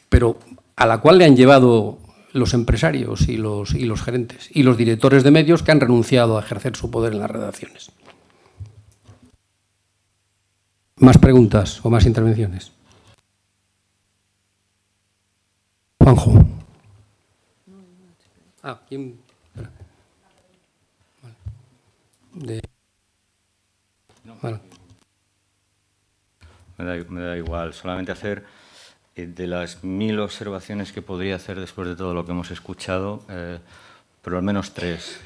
pero a la cual le han llevado los empresarios y los gerentes y los directores de medios que han renunciado a ejercer su poder en las redacciones. ¿Más preguntas o más intervenciones? Juanjo. ¿Quién? Espera. Vale. Bueno. Me da igual, solamente hacer de las 1000 observaciones que podría hacer después de todo lo que hemos escuchado, pero al menos 3.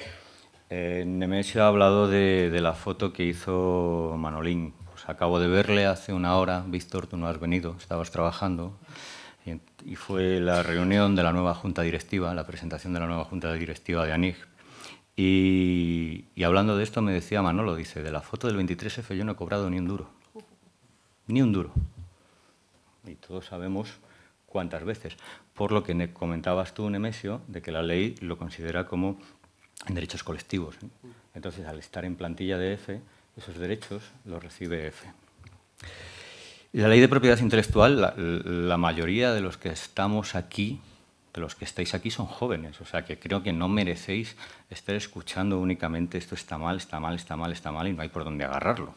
Nemesio ha hablado de la foto que hizo Manolín. Pues acabo de verle hace una hora. Víctor, tú no has venido, estabas trabajando. Y fue la reunión de la nueva Junta Directiva, la presentación de la nueva Junta Directiva de ANIG. Y hablando de esto me decía Manolo, dice, de la foto del 23F yo no he cobrado ni un duro. Ni un duro. Y todos sabemos cuántas veces. Por lo que comentabas tú, Nemesio, de que la ley lo considera como derechos colectivos. Entonces, al estar en plantilla de F, esos derechos los recibe F. Y la ley de propiedad intelectual, la mayoría de los que estamos aquí, de los que estáis aquí, son jóvenes. O sea, que creo que no merecéis estar escuchando únicamente esto está mal, está mal, está mal, está mal y no hay por dónde agarrarlo.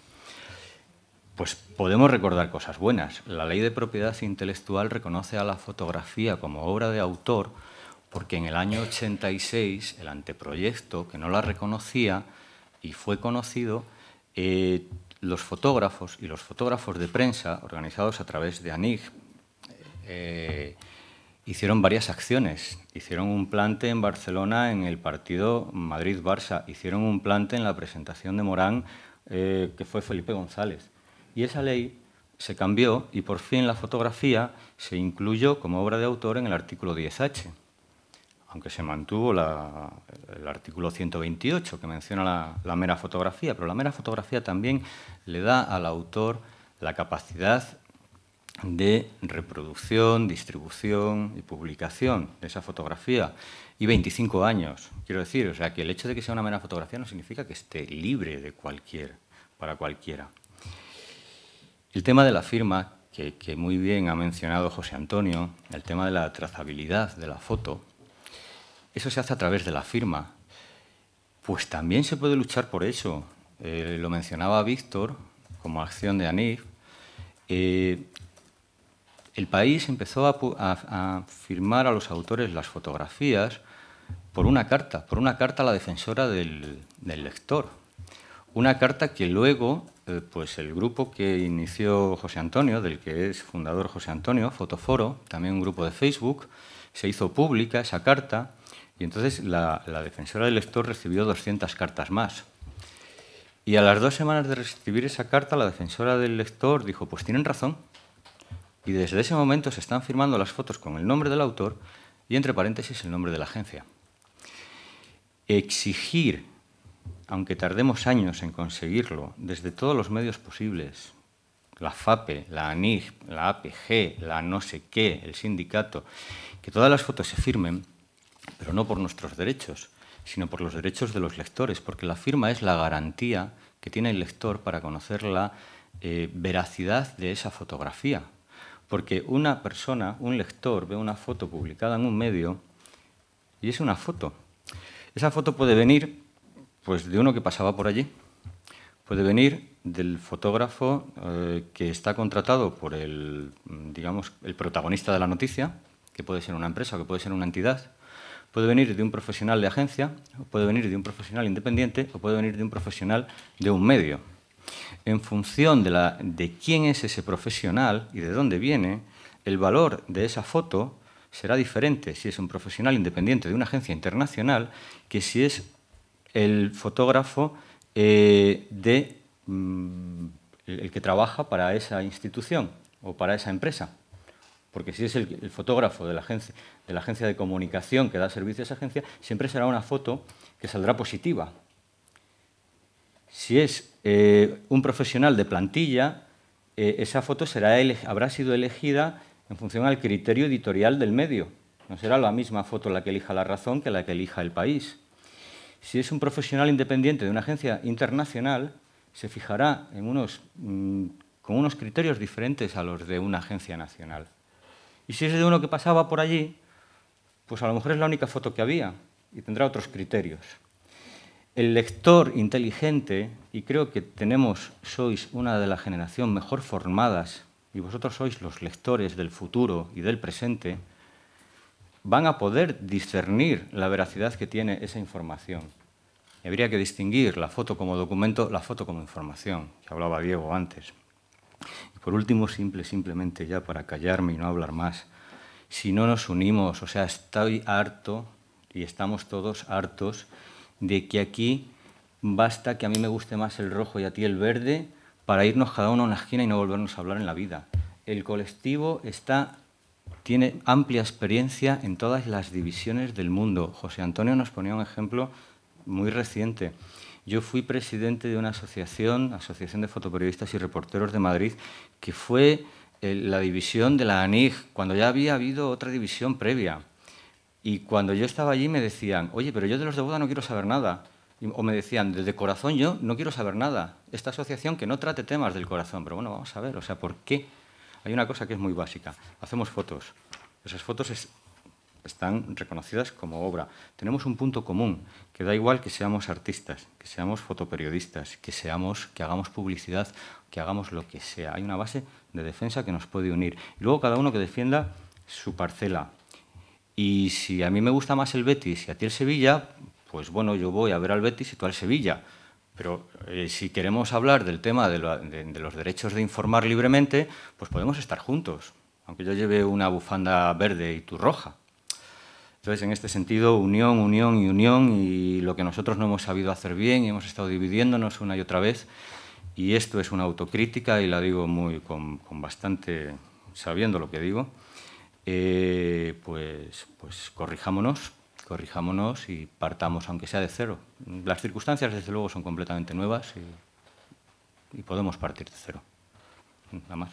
Pues podemos recordar cosas buenas. La ley de propiedad intelectual reconoce a la fotografía como obra de autor porque en el año 86 el anteproyecto, que no la reconocía y fue conocido, los fotógrafos y los fotógrafos de prensa, organizados a través de ANIG, hicieron varias acciones. Hicieron un plante en Barcelona en el partido Madrid-Barça, hicieron un plante en la presentación de Morán, que fue Felipe González. Y esa ley se cambió y por fin la fotografía se incluyó como obra de autor en el artículo 10H, aunque se mantuvo el artículo 128 que menciona la mera fotografía, pero la mera fotografía también le da al autor la capacidad de reproducción, distribución y publicación de esa fotografía. Y 25 años, quiero decir, o sea, que el hecho de que sea una mera fotografía no significa que esté libre de para cualquiera. El tema de la firma, que muy bien ha mencionado José Antonio, el tema de la trazabilidad de la foto, eso se hace a través de la firma. Pues también se puede luchar por eso. Lo mencionaba Víctor como acción de ANIF. El país empezó a firmar a los autores las fotografías por una carta a la defensora del lector. Una carta que luego, pues el grupo que inició José Antonio, del que es fundador José Antonio, Fotoforo, también un grupo de Facebook, se hizo pública esa carta y entonces la defensora del lector recibió 200 cartas más. Y a las 2 semanas de recibir esa carta, la defensora del lector dijo, pues tienen razón. Y desde ese momento se están firmando las fotos con el nombre del autor y, entre paréntesis, el nombre de la agencia. Exigir, aunque tardemos años en conseguirlo, desde todos los medios posibles, la FAPE, la ANIG, la APG, la no sé qué, el sindicato, que todas las fotos se firmen, pero no por nuestros derechos, sino por los derechos de los lectores, porque la firma es la garantía que tiene el lector para conocer la veracidad de esa fotografía. Porque una persona, un lector, ve una foto publicada en un medio y es una foto. Esa foto puede venir Pues de uno que pasaba por allí. Puede venir del fotógrafo que está contratado por digamos, el protagonista de la noticia, que puede ser una empresa o que puede ser una entidad. Puede venir de un profesional de agencia, o puede venir de un profesional independiente, o puede venir de un profesional de un medio. En función de quién es ese profesional y de dónde viene, el valor de esa foto será diferente si es un profesional independiente de una agencia internacional que si es el fotógrafo el que trabaja para esa institución o para esa empresa. Porque si es el fotógrafo de la agencia de comunicación que da servicio a esa agencia, siempre será una foto que saldrá positiva. Si es un profesional de plantilla, esa foto habrá sido elegida en función al criterio editorial del medio. No será la misma foto la que elija La Razón que la que elija El País. Si es un profesional independiente de una agencia internacional, se fijará con unos criterios diferentes a los de una agencia nacional. Y si es de uno que pasaba por allí, pues a lo mejor es la única foto que había y tendrá otros criterios. El lector inteligente, y creo que sois una de la generación mejor formadas, y vosotros sois los lectores del futuro y del presente, van a poder discernir la veracidad que tiene esa información. Y habría que distinguir la foto como documento, la foto como información, que hablaba Diego antes. Y por último, simplemente ya para callarme y no hablar más, si no nos unimos, o sea, estoy harto y estamos todos hartos de que aquí basta que a mí me guste más el rojo y a ti el verde para irnos cada uno a una esquina y no volvernos a hablar en la vida. El colectivo tiene amplia experiencia en todas las divisiones del mundo. José Antonio nos ponía un ejemplo muy reciente. Yo fui presidente de una asociación de fotoperiodistas y reporteros de Madrid, que fue la división de la ANIG, cuando ya había habido otra división previa. Y cuando yo estaba allí me decían, oye, pero yo de los de boda no quiero saber nada. O me decían, desde corazón yo no quiero saber nada. Esta asociación que no trate temas del corazón. Pero bueno, vamos a ver, o sea, ¿por qué? Hay una cosa que es muy básica. Hacemos fotos. Esas fotos están reconocidas como obra. Tenemos un punto común, que da igual que seamos artistas, que seamos fotoperiodistas, que hagamos publicidad, que hagamos lo que sea. Hay una base de defensa que nos puede unir. Y luego cada uno que defienda su parcela. Y si a mí me gusta más el Betis y a ti el Sevilla, pues bueno, yo voy a ver al Betis y tú al Sevilla. Pero si queremos hablar del tema de los derechos de informar libremente, pues podemos estar juntos, aunque yo lleve una bufanda verde y tú roja. Entonces, en este sentido, unión, unión y unión, y lo que nosotros no hemos sabido hacer bien y hemos estado dividiéndonos una y otra vez, y esto es una autocrítica y la digo con bastante, sabiendo lo que digo, pues corrijámonos y partamos, aunque sea de cero. Las circunstancias, desde luego, son completamente nuevas y podemos partir de cero. Nada más.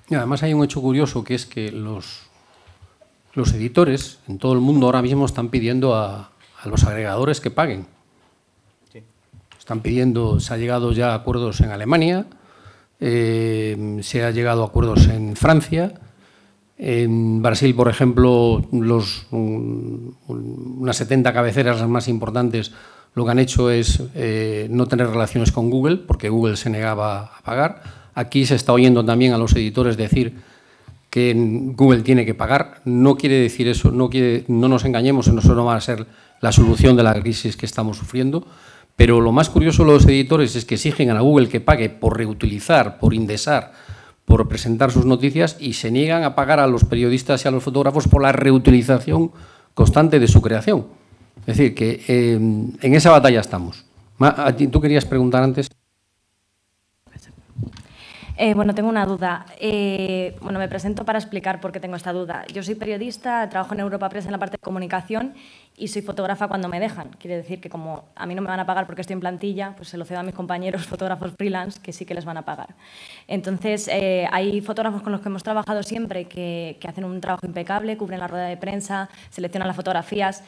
Y además hay un hecho curioso, que es que los editores en todo el mundo ahora mismo están pidiendo a los agregadores que paguen. Sí. Están pidiendo, se ha llegado ya a acuerdos en Alemania, se ha llegado a acuerdos en Francia. En Brasil, por ejemplo, unas 70 cabeceras las más importantes lo que han hecho es no tener relaciones con Google, porque Google se negaba a pagar. Aquí se está oyendo también a los editores decir que Google tiene que pagar. No quiere decir eso, no nos engañemos, eso no va a ser la solución de la crisis que estamos sufriendo. Pero lo más curioso de los editores es que exigen a Google que pague por reutilizar, por indexar, por presentar sus noticias, y se niegan a pagar a los periodistas y a los fotógrafos por la reutilización constante de su creación. Es decir, que en esa batalla estamos. ¿Tú querías preguntar antes? Bueno, tengo una duda. Bueno, me presento para explicar por qué tengo esta duda. Yo soy periodista, trabajo en Europa Press en la parte de comunicación y soy fotógrafa cuando me dejan. Quiere decir que como a mí no me van a pagar porque estoy en plantilla, pues se lo cedo a mis compañeros fotógrafos freelance que sí que les van a pagar. Entonces, hay fotógrafos con los que hemos trabajado siempre que hacen un trabajo impecable, cubren la rueda de prensa, seleccionan las fotografías,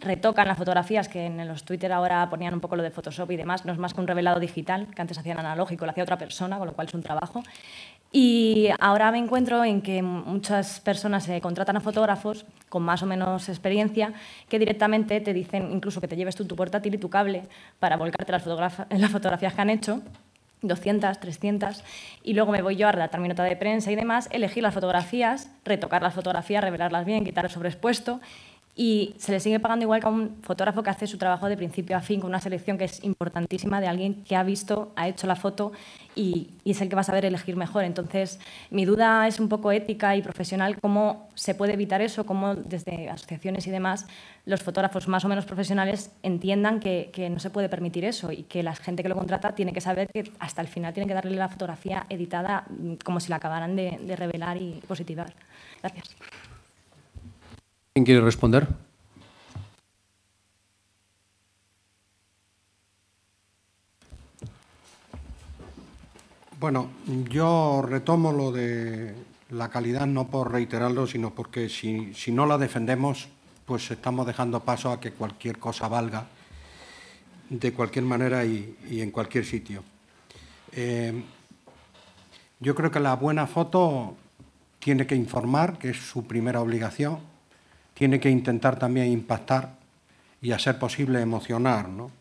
retocan las fotografías, que en los Twitter ahora ponían un poco lo de Photoshop y demás, no es más que un revelado digital, que antes hacían analógico, lo hacía otra persona, con lo cual es un trabajo. Y ahora me encuentro en que muchas personas se contratan a fotógrafos con más o menos experiencia que directamente te dicen incluso que te lleves tú tu portátil y tu cable para volcarte las fotografías que han hecho, 200, 300, y luego me voy yo a redactar mi nota de prensa y demás, elegir las fotografías, retocar las fotografías, revelarlas bien, quitar el sobreexpuesto, y se le sigue pagando igual que a un fotógrafo que hace su trabajo de principio a fin con una selección que es importantísima de alguien que ha visto, ha hecho la foto y es el que va a saber elegir mejor. Entonces, mi duda es un poco ética y profesional, cómo se puede evitar eso, cómo desde asociaciones y demás los fotógrafos más o menos profesionales entiendan que no se puede permitir eso y que la gente que lo contrata tiene que saber que hasta el final tienen que darle la fotografía editada como si la acabaran de revelar y positivar. Gracias. ¿Quién quiere responder? Bueno, yo retomo lo de la calidad no por reiterarlo, sino porque si no la defendemos, pues estamos dejando paso a que cualquier cosa valga de cualquier manera y en cualquier sitio. Yo creo que la buena foto tiene que informar, que es su primera obligación, tiene que intentar también impactar y, a ser posible, emocionar, ¿no?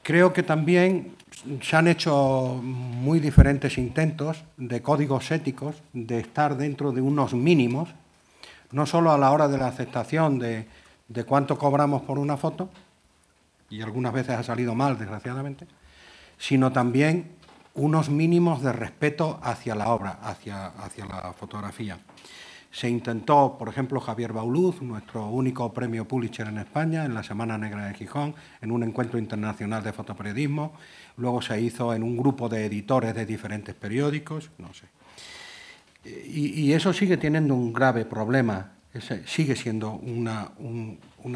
Creo que también se han hecho muy diferentes intentos de códigos éticos, de estar dentro de unos mínimos, no solo a la hora de la aceptación de cuánto cobramos por una foto, y algunas veces ha salido mal, desgraciadamente, sino también unos mínimos de respeto hacia la obra, hacia la fotografía. Se intentó, por ejemplo, Javier Bauluz, nuestro único premio Pulitzer en España, en la Semana Negra de Gijón, en un encuentro internacional de fotoperiodismo. Luego se hizo en un grupo de editores de diferentes periódicos, no sé. Y eso sigue teniendo un grave problema, sigue siendo una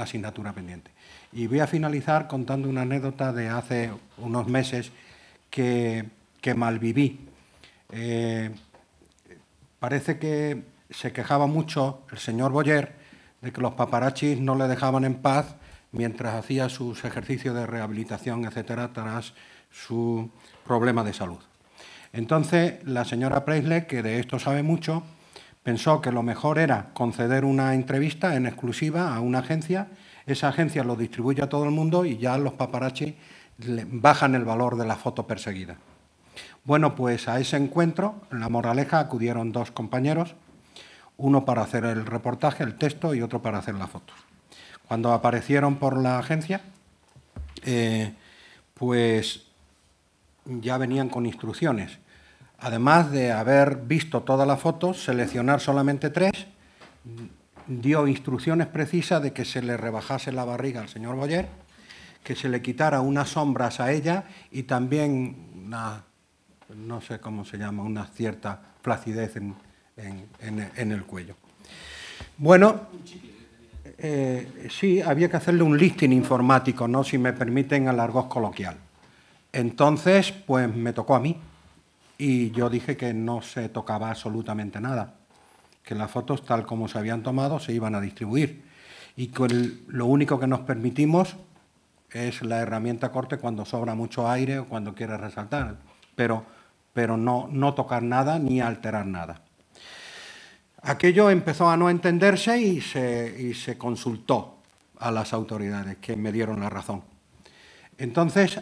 asignatura pendiente. Y voy a finalizar contando una anécdota de hace unos meses que malviví. Parece que se quejaba mucho el señor Boyer de que los paparazzis no le dejaban en paz mientras hacía sus ejercicios de rehabilitación, etcétera, tras su problema de salud. Entonces, la señora Preisler, que de esto sabe mucho, pensó que lo mejor era conceder una entrevista en exclusiva a una agencia, esa agencia lo distribuye a todo el mundo y ya los paparazzis bajan el valor de la foto perseguida. Bueno, pues a ese encuentro, en La Moraleja, acudieron dos compañeros, uno para hacer el reportaje, el texto, y otro para hacer las fotos. Cuando aparecieron por la agencia, pues ya venían con instrucciones. Además de haber visto todas las fotos, seleccionar solamente 3, dio instrucciones precisas de que se le rebajase la barriga al señor Boyer, que se le quitara unas sombras a ella y también una, no sé cómo se llama, una cierta flacidez en el cuello. Bueno, sí, había que hacerle un listing informático, ¿no?, si me permiten el argot coloquial. Entonces, pues me tocó a mí y yo dije que no se tocaba absolutamente nada, que las fotos tal como se habían tomado se iban a distribuir y que lo único que nos permitimos es la herramienta corte cuando sobra mucho aire o cuando quiere resaltar, pero no tocar nada ni alterar nada. Aquello empezó a no entenderse y se consultó a las autoridades, que me dieron la razón. Entonces,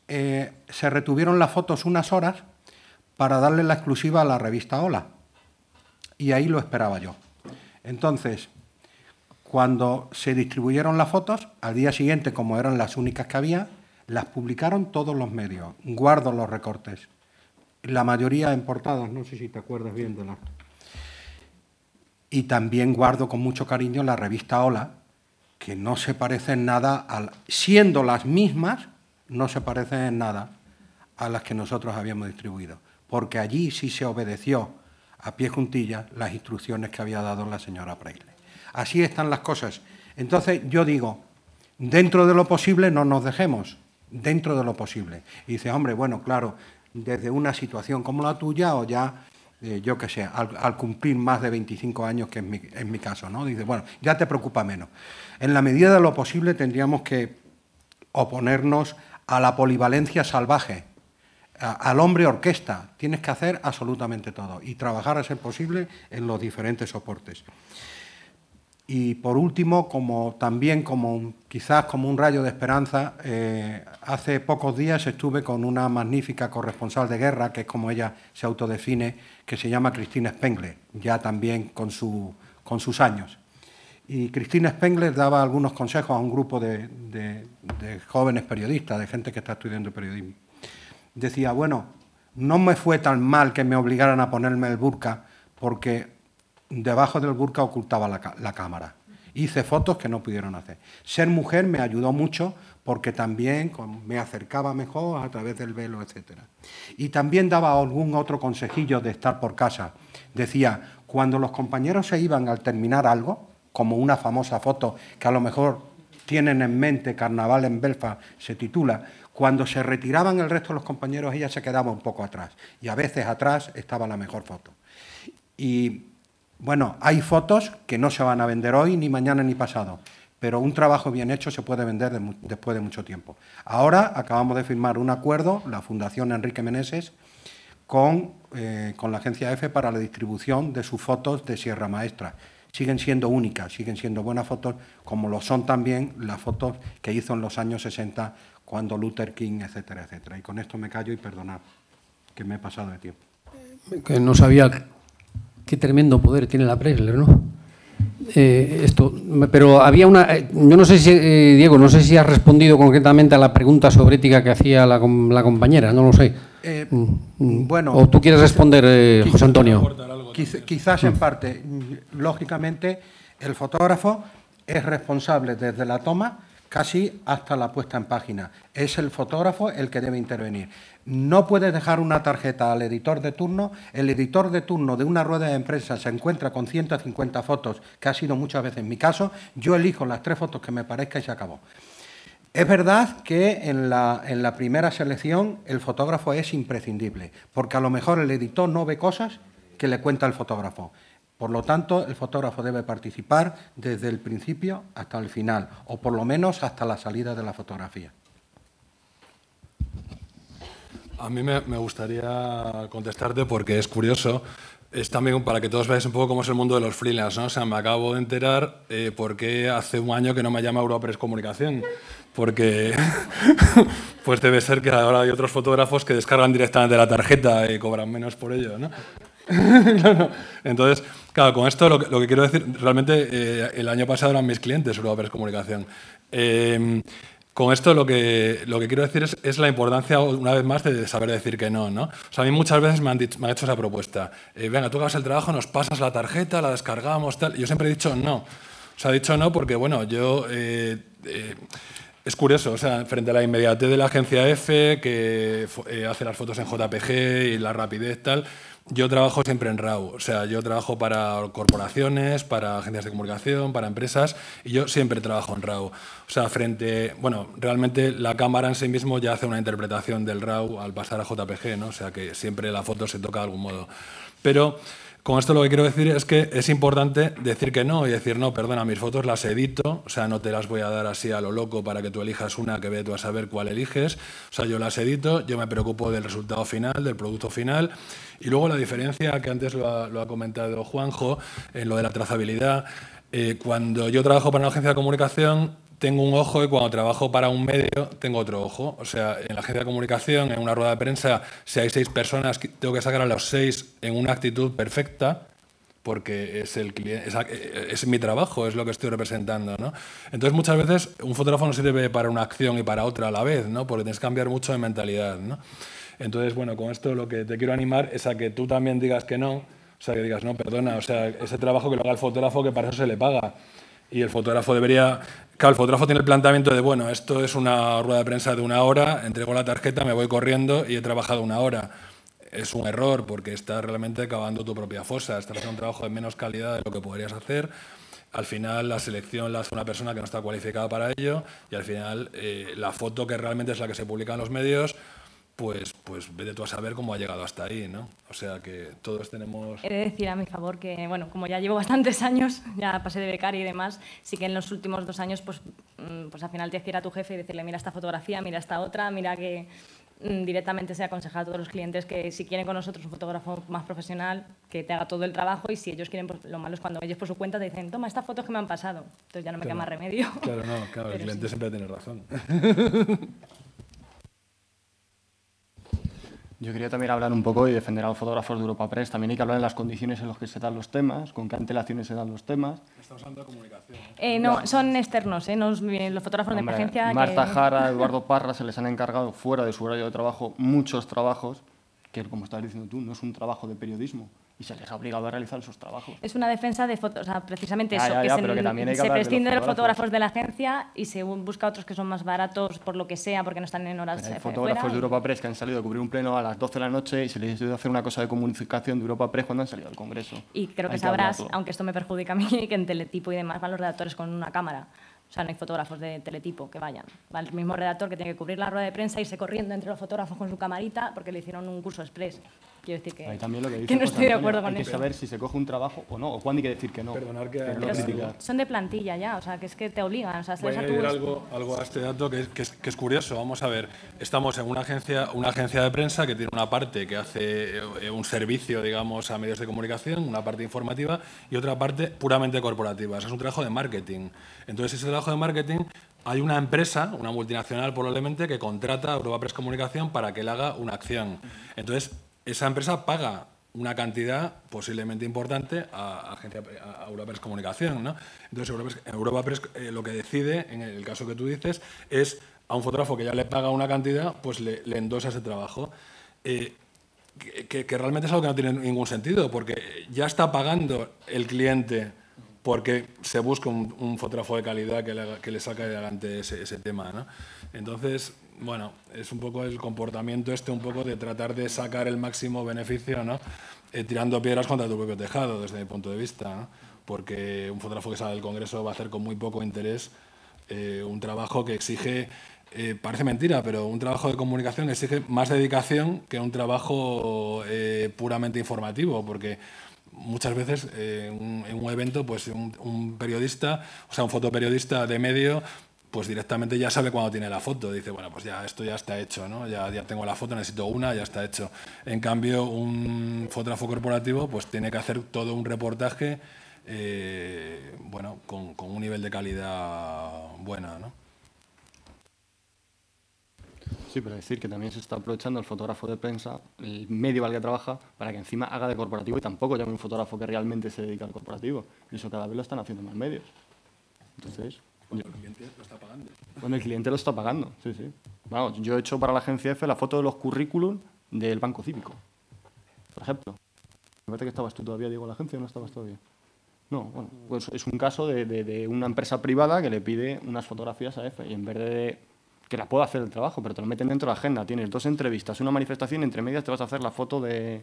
se retuvieron las fotos unas horas para darle la exclusiva a la revista Hola. Y ahí lo esperaba yo. Entonces, cuando se distribuyeron las fotos, al día siguiente, como eran las únicas que había, las publicaron todos los medios. Guardo los recortes. La mayoría en portadas, no sé si te acuerdas bien de las... Y también guardo con mucho cariño la revista Hola, que no se parece en nada, siendo las mismas, no se parecen en nada a las que nosotros habíamos distribuido, porque allí sí se obedeció a pie juntillas las instrucciones que había dado la señora Preisler. Así están las cosas. Entonces yo digo, dentro de lo posible no nos dejemos, dentro de lo posible. Y dice, hombre, bueno, claro, desde una situación como la tuya o ya... yo qué sé, al cumplir más de 25 años, que es mi caso, ¿no? Dice, bueno, ya te preocupa menos. En la medida de lo posible tendríamos que oponernos a la polivalencia salvaje. al hombre orquesta, tienes que hacer absolutamente todo y trabajar a ser posible en los diferentes soportes. Y por último, quizás como un rayo de esperanza, hace pocos días estuve con una magnífica corresponsal de guerra, que es como ella se autodefine, que se llama Christine Spengler, ya también con sus años. Y Christine Spengler daba algunos consejos a un grupo de jóvenes periodistas, de gente que está estudiando periodismo. Decía, bueno, no me fue tan mal que me obligaran a ponerme el burka, porque debajo del burka ocultaba la cámara. Hice fotos que no pudieron hacer. Ser mujer me ayudó mucho porque también me acercaba mejor a través del velo, etc. Y también daba algún otro consejillo de estar por casa. Decía, cuando los compañeros se iban al terminar algo, como una famosa foto que a lo mejor tienen en mente, Carnaval en Belfast se titula, cuando se retiraban el resto de los compañeros ella se quedaba un poco atrás y a veces atrás estaba la mejor foto. Y bueno, hay fotos que no se van a vender hoy, ni mañana, ni pasado, pero un trabajo bien hecho se puede vender después de mucho tiempo. Ahora acabamos de firmar un acuerdo, la Fundación Enrique Meneses, con la agencia EFE para la distribución de sus fotos de Sierra Maestra. Siguen siendo únicas, siguen siendo buenas fotos, como lo son también las fotos que hizo en los años 60, cuando Luther King, etcétera, etcétera. Y con esto me callo y perdonad que me he pasado de tiempo. Que no sabía qué tremendo poder tiene la Pressler, ¿no? Pero había una... yo no sé si, Diego, no sé si has respondido concretamente a la pregunta sobre ética que hacía la compañera, no lo sé. Bueno... ¿O tú quieres responder, José Antonio? Quizás en parte. Lógicamente, el fotógrafo es responsable desde la toma casi hasta la puesta en página. Es el fotógrafo el que debe intervenir. No puedes dejar una tarjeta al editor de turno. El editor de turno de una rueda de prensa se encuentra con 150 fotos, que ha sido muchas veces mi caso. Yo elijo las 3 fotos que me parezca y se acabó. Es verdad que en la primera selección el fotógrafo es imprescindible, porque a lo mejor el editor no ve cosas que le cuenta el fotógrafo. Por lo tanto, el fotógrafo debe participar desde el principio hasta el final, o por lo menos hasta la salida de la fotografía. A mí me gustaría contestarte porque es curioso. Es también para que todos veáis un poco cómo es el mundo de los freelance, ¿no? O sea, me acabo de enterar por qué hace un año que no me llama Europress Comunicación. Porque pues debe ser que ahora hay otros fotógrafos que descargan directamente la tarjeta y cobran menos por ello, ¿no? No. Entonces, claro, con esto lo que quiero decir, realmente el año pasado eran mis clientes Europress Comunicación. Con esto lo que quiero decir es la importancia, una vez más, de saber decir que no, ¿no? O sea, a mí muchas veces me han hecho esa propuesta. Venga, tú hagas el trabajo, nos pasas la tarjeta, la descargamos, tal. Y yo siempre he dicho no. O sea, he dicho no porque, bueno, yo... es curioso, o sea, frente a la inmediatez de la agencia EFE, que hace las fotos en JPG y la rapidez, tal... Yo trabajo siempre en RAW, o sea, yo trabajo para corporaciones, para agencias de comunicación, para empresas, y yo siempre trabajo en RAW. O sea, bueno, realmente la cámara en sí mismo ya hace una interpretación del RAW al pasar a JPG, ¿no? O sea, que siempre la foto se toca de algún modo. Pero con esto lo que quiero decir es que es importante decir que no y decir, no, perdona, mis fotos las edito, o sea, no te las voy a dar así a lo loco para que tú elijas una que ve tú a saber cuál eliges. O sea, yo las edito, yo me preocupo del resultado final, del producto final. Y luego la diferencia, que antes lo ha comentado Juanjo, en lo de la trazabilidad. Cuando yo trabajo para una agencia de comunicación, tengo un ojo, y cuando trabajo para un medio tengo otro ojo. O sea, en la agencia de comunicación, en una rueda de prensa, si hay 6 personas, tengo que sacar a los 6 en una actitud perfecta, porque es el cliente, es mi trabajo, es lo que estoy representando, ¿no? Entonces, muchas veces un fotógrafo no sirve para una acción y para otra a la vez, ¿no? Porque tienes que cambiar mucho de mentalidad, ¿no? Entonces, bueno, con esto lo que te quiero animar es a que tú también digas que no, o sea, que digas, no, perdona, o sea, ese trabajo que lo haga el fotógrafo, que para eso se le paga. Y el fotógrafo debería... Claro, el fotógrafo tiene el planteamiento de, bueno, esto es una rueda de prensa de 1 hora, entrego la tarjeta, me voy corriendo y he trabajado 1 hora. Es un error porque estás realmente cavando tu propia fosa, estás haciendo un trabajo de menos calidad de lo que podrías hacer. Al final la selección la hace una persona que no está cualificada para ello y al final la foto que realmente es la que se publica en los medios, pues vete tú a saber cómo ha llegado hasta ahí, ¿no? O sea que todos tenemos... He de decir a mi favor que, bueno, como ya llevo bastantes años, ya pasé de becaria y demás, sí que en los últimos 2 años, pues al final tienes que ir a tu jefe y decirle, mira esta fotografía, mira esta otra, mira que directamente se aconseja a todos los clientes que si quieren con nosotros un fotógrafo más profesional, que te haga todo el trabajo, y si ellos quieren, pues lo malo es cuando ellos por su cuenta te dicen, toma estas fotos que me han pasado. Entonces ya no me queda más remedio. Claro, claro, el cliente siempre tiene razón. Yo quería también hablar un poco y defender a los fotógrafos de Europa Press. También hay que hablar de las condiciones en las que se dan los temas, con qué antelaciones se dan los temas. Estamos hablando de comunicación. No, son externos, los fotógrafos de emergencia. Marta Jara, Eduardo Parra, se les han encargado fuera de su horario de trabajo muchos trabajos, que como estás diciendo tú, no es un trabajo de periodismo. Y se les ha obligado a realizar sus trabajos. Es una defensa de fotos, o sea, precisamente eso, que se prescinde de los fotógrafos de la agencia y se busca otros que son más baratos por lo que sea, porque no están en horas fuera. Hay fotógrafos de Europa Press que han salido a cubrir un pleno a las 12 de la noche y se les ha ido a hacer una cosa de comunicación de Europa Press cuando han salido al Congreso. Y creo que sabrás, aunque esto me perjudica a mí, que en Teletipo y demás van los redactores con una cámara. O sea, no hay fotógrafos de Teletipo que vayan. Va el mismo redactor que tiene que cubrir la rueda de prensa y irse corriendo entre los fotógrafos con su camarita porque le hicieron un curso express. Quiero decir que, también lo que no estoy de acuerdo con eso. Hay que saber si se coge un trabajo o no, o cuándo hay que decir que no. Perdonar que son de plantilla ya, o sea, que es que te obligan. O sea, voy a añadir algo a este dato que es curioso. Vamos a ver, estamos en una agencia de prensa que tiene una parte que hace un servicio, digamos, a medios de comunicación, una parte informativa y otra parte puramente corporativa. Eso es un trabajo de marketing. Entonces, ese trabajo de marketing, hay una empresa, una multinacional probablemente, que contrata a Europa Press Comunicación para que él haga una acción. Entonces, esa empresa paga una cantidad posiblemente importante a Europa Press Comunicación, ¿no? Entonces, Europa Press lo que decide, en el caso que tú dices, es a un fotógrafo que ya le paga una cantidad, pues le endosa ese trabajo. Que realmente es algo que no tiene ningún sentido, porque ya está pagando el cliente porque se busca un fotógrafo de calidad que le saque adelante ese tema, ¿no? Entonces, bueno, es un poco el comportamiento un poco de tratar de sacar el máximo beneficio, ¿no? Tirando piedras contra tu propio tejado, desde mi punto de vista, ¿no? Porque un fotógrafo que sale del Congreso va a hacer con muy poco interés un trabajo que exige, parece mentira, pero un trabajo de comunicación exige más dedicación que un trabajo puramente informativo, porque muchas veces en un evento, pues un periodista, o sea, un fotoperiodista de medio, pues directamente ya sabe cuándo tiene la foto. Dice, bueno, pues ya esto ya está hecho, ¿no? Ya tengo la foto, necesito una, ya está hecho. En cambio, un fotógrafo corporativo pues tiene que hacer todo un reportaje bueno, con un nivel de calidad buena, ¿no? Sí, pero decir que también se está aprovechando el fotógrafo de prensa, el medio al que trabaja, para que encima haga de corporativo y tampoco llame un fotógrafo que realmente se dedica al corporativo. Y eso cada vez lo están haciendo más medios. Entonces, el cliente lo está pagando. Bueno, el cliente lo está pagando, sí, sí. Vamos, yo he hecho para la agencia F la foto de los currículum del Banco Cívico, por ejemplo. Me parece que estabas tú todavía, Diego, en la agencia, ¿o no estabas todavía? No, bueno, pues es un caso de una empresa privada que le pide unas fotografías a F y en vez de que la pueda hacer el trabajo, pero te lo meten dentro de la agenda, tienes 2 entrevistas, una manifestación, entre medias te vas a hacer la foto de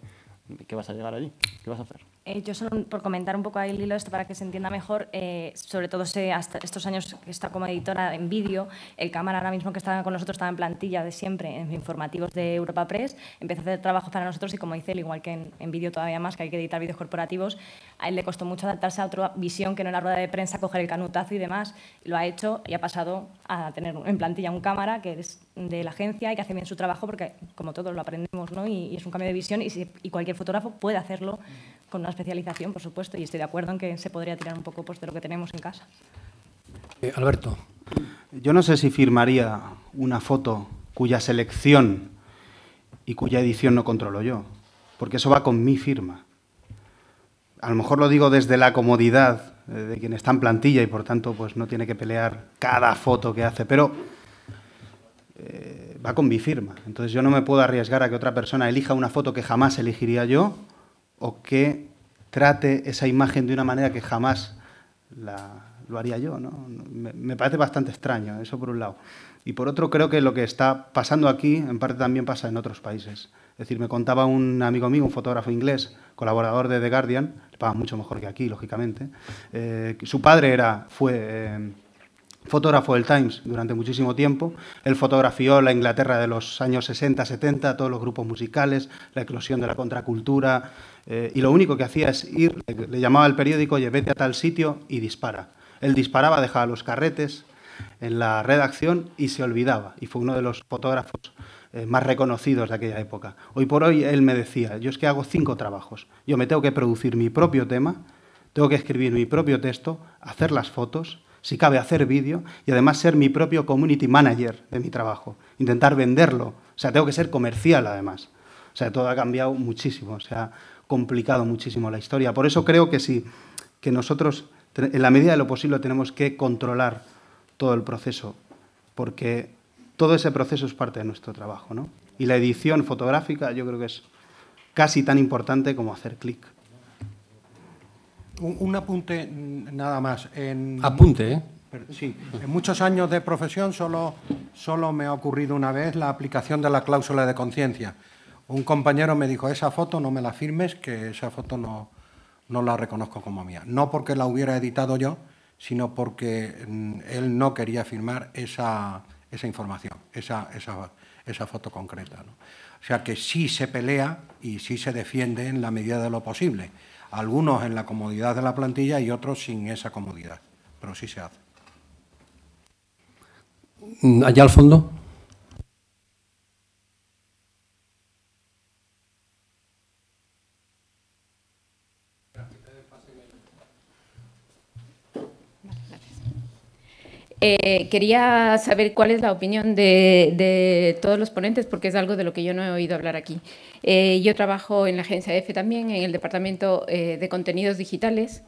¿qué vas a llegar allí? ¿Qué vas a hacer? Yo solo por comentar un poco ahí el hilo esto para que se entienda mejor, sobre todo hasta estos años que está como editora en vídeo, el cámara ahora mismo que está con nosotros estaba en plantilla de siempre, en informativos de Europa Press, empezó a hacer trabajo para nosotros y como dice él, igual que en vídeo todavía más, que hay que editar vídeos corporativos, a él le costó mucho adaptarse a otra visión que no era rueda de prensa, coger el canutazo y demás, lo ha hecho y ha pasado a tener en plantilla un cámara que es de la agencia y que hace bien su trabajo porque como todos lo aprendemos, ¿no? Y es un cambio de visión y cualquier fotógrafo puede hacerlo con una especialización, por supuesto, y estoy de acuerdo en que se podría tirar un poco pues, de lo que tenemos en casa. Alberto. Yo no sé si firmaría una foto cuya selección y cuya edición no controlo yo, porque eso va con mi firma. A lo mejor lo digo desde la comodidad de quien está en plantilla y por tanto pues no tiene que pelear cada foto que hace, pero va con mi firma. Entonces yo no me puedo arriesgar a que otra persona elija una foto que jamás elegiría yo o que trate esa imagen de una manera que jamás lo haría yo, ¿no? Me parece bastante extraño, eso por un lado. Y por otro, creo que lo que está pasando aquí, en parte también pasa en otros países. Es decir, me contaba un amigo mío, un fotógrafo inglés, colaborador de The Guardian, le pagan mucho mejor que aquí, lógicamente. Su padre fue fotógrafo del Times durante muchísimo tiempo. Él fotografió la Inglaterra de los años 60, 70, todos los grupos musicales, la eclosión de la contracultura, y lo único que hacía es ir, le llamaba al periódico, oye, vete a tal sitio y dispara. Él disparaba, dejaba los carretes, en la redacción y se olvidaba. Y fue uno de los fotógrafos más reconocidos de aquella época. Hoy por hoy él me decía, yo es que hago 5 trabajos. Yo me tengo que producir mi propio tema, tengo que escribir mi propio texto, hacer las fotos, si cabe hacer vídeo y además ser mi propio community manager de mi trabajo, intentar venderlo. O sea, tengo que ser comercial además. O sea, todo ha cambiado muchísimo, se ha complicado muchísimo la historia. Por eso creo que sí, que nosotros, en la medida de lo posible, tenemos que controlar todo el proceso, porque todo ese proceso es parte de nuestro trabajo, ¿no? Y la edición fotográfica yo creo que es casi tan importante como hacer clic. Un apunte nada más. Apunte, ¿eh? Sí, en muchos años de profesión solo me ha ocurrido una vez la aplicación de la cláusula de conciencia. Un compañero me dijo, esa foto no me la firmes, que esa foto no la reconozco como mía. No porque la hubiera editado yo, sino porque él no quería firmar esa información, esa foto concreta, ¿no? O sea que sí se pelea y sí se defiende en la medida de lo posible. Algunos en la comodidad de la plantilla y otros sin esa comodidad, pero sí se hace. Allá al fondo. Quería saber cuál es la opinión de todos los ponentes, porque es algo de lo que yo no he oído hablar aquí. Yo trabajo en la agencia EFE también, en el departamento de contenidos digitales,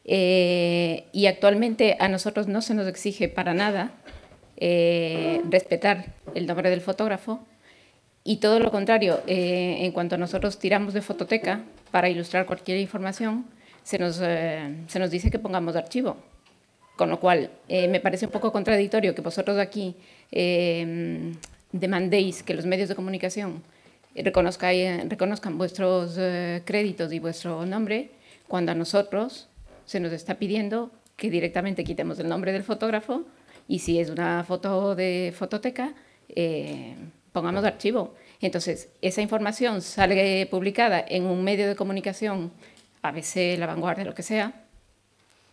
y actualmente a nosotros no se nos exige para nada respetar el nombre del fotógrafo, y todo lo contrario, en cuanto nosotros tiramos de fototeca para ilustrar cualquier información, se nos dice que pongamos archivo. Con lo cual, me parece un poco contradictorio que vosotros aquí demandéis que los medios de comunicación reconozcan vuestros créditos y vuestro nombre, cuando a nosotros se nos está pidiendo que directamente quitemos el nombre del fotógrafo y si es una foto de fototeca, pongamos archivo. Entonces, esa información sale publicada en un medio de comunicación, ABC, La Vanguardia, lo que sea,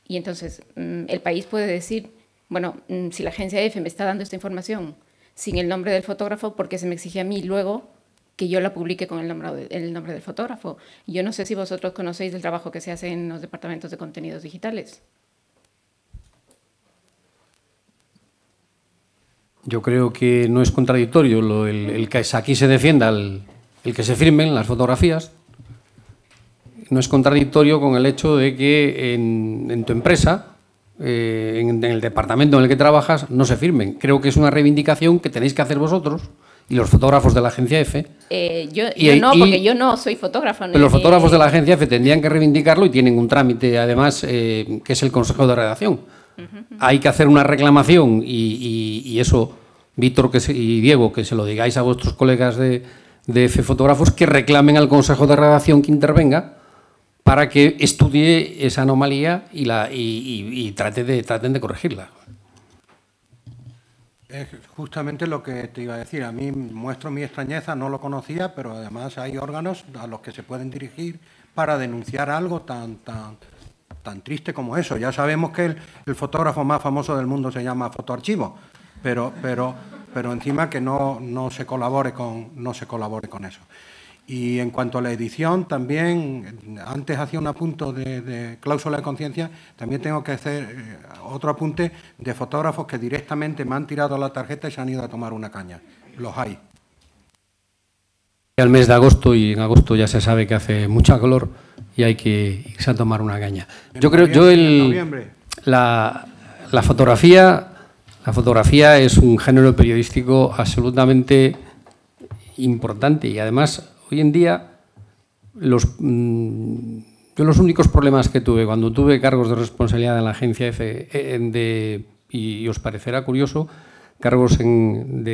y entonces el país puede decir, bueno, si la agencia EFE me está dando esta información sin el nombre del fotógrafo, ¿por qué se me exige a mí luego que yo la publique con el nombre del fotógrafo? Yo no sé si vosotros conocéis el trabajo que se hace en los departamentos de contenidos digitales. Yo creo que no es contradictorio el que aquí se defienda el que se firmen las fotografías. No es contradictorio con el hecho de que en tu empresa, en el departamento en el que trabajas, no se firmen. Creo que es una reivindicación que tenéis que hacer vosotros y los fotógrafos de la agencia EFE. Porque yo no soy fotógrafo. Pero los fotógrafos de la agencia EFE tendrían que reivindicarlo y tienen un trámite, además, que es el Consejo de Redacción. Hay que hacer una reclamación y eso, Víctor y Diego, que se lo digáis a vuestros colegas de EFE fotógrafos, que reclamen al Consejo de Redacción que intervenga para que estudie esa anomalía y traten de corregirla. Es justamente lo que te iba a decir. A mí muestro mi extrañeza, no lo conocía, pero además hay órganos a los que se pueden dirigir para denunciar algo tan triste como eso. Ya sabemos que el fotógrafo más famoso del mundo se llama Fotoarchivo, pero encima que no se colabore con eso. Y en cuanto a la edición, también, antes hacía un apunte de cláusula de conciencia, también tengo que hacer otro apunte de fotógrafos que directamente me han tirado la tarjeta y se han ido a tomar una caña. Los hay. Al mes de agosto, y en agosto ya se sabe que hace mucha calor y hay que irse a tomar una caña. La fotografía es un género periodístico absolutamente importante y además hoy en día yo los únicos problemas que tuve cuando tuve cargos de responsabilidad en la agencia EFE, y os parecerá curioso, cargos en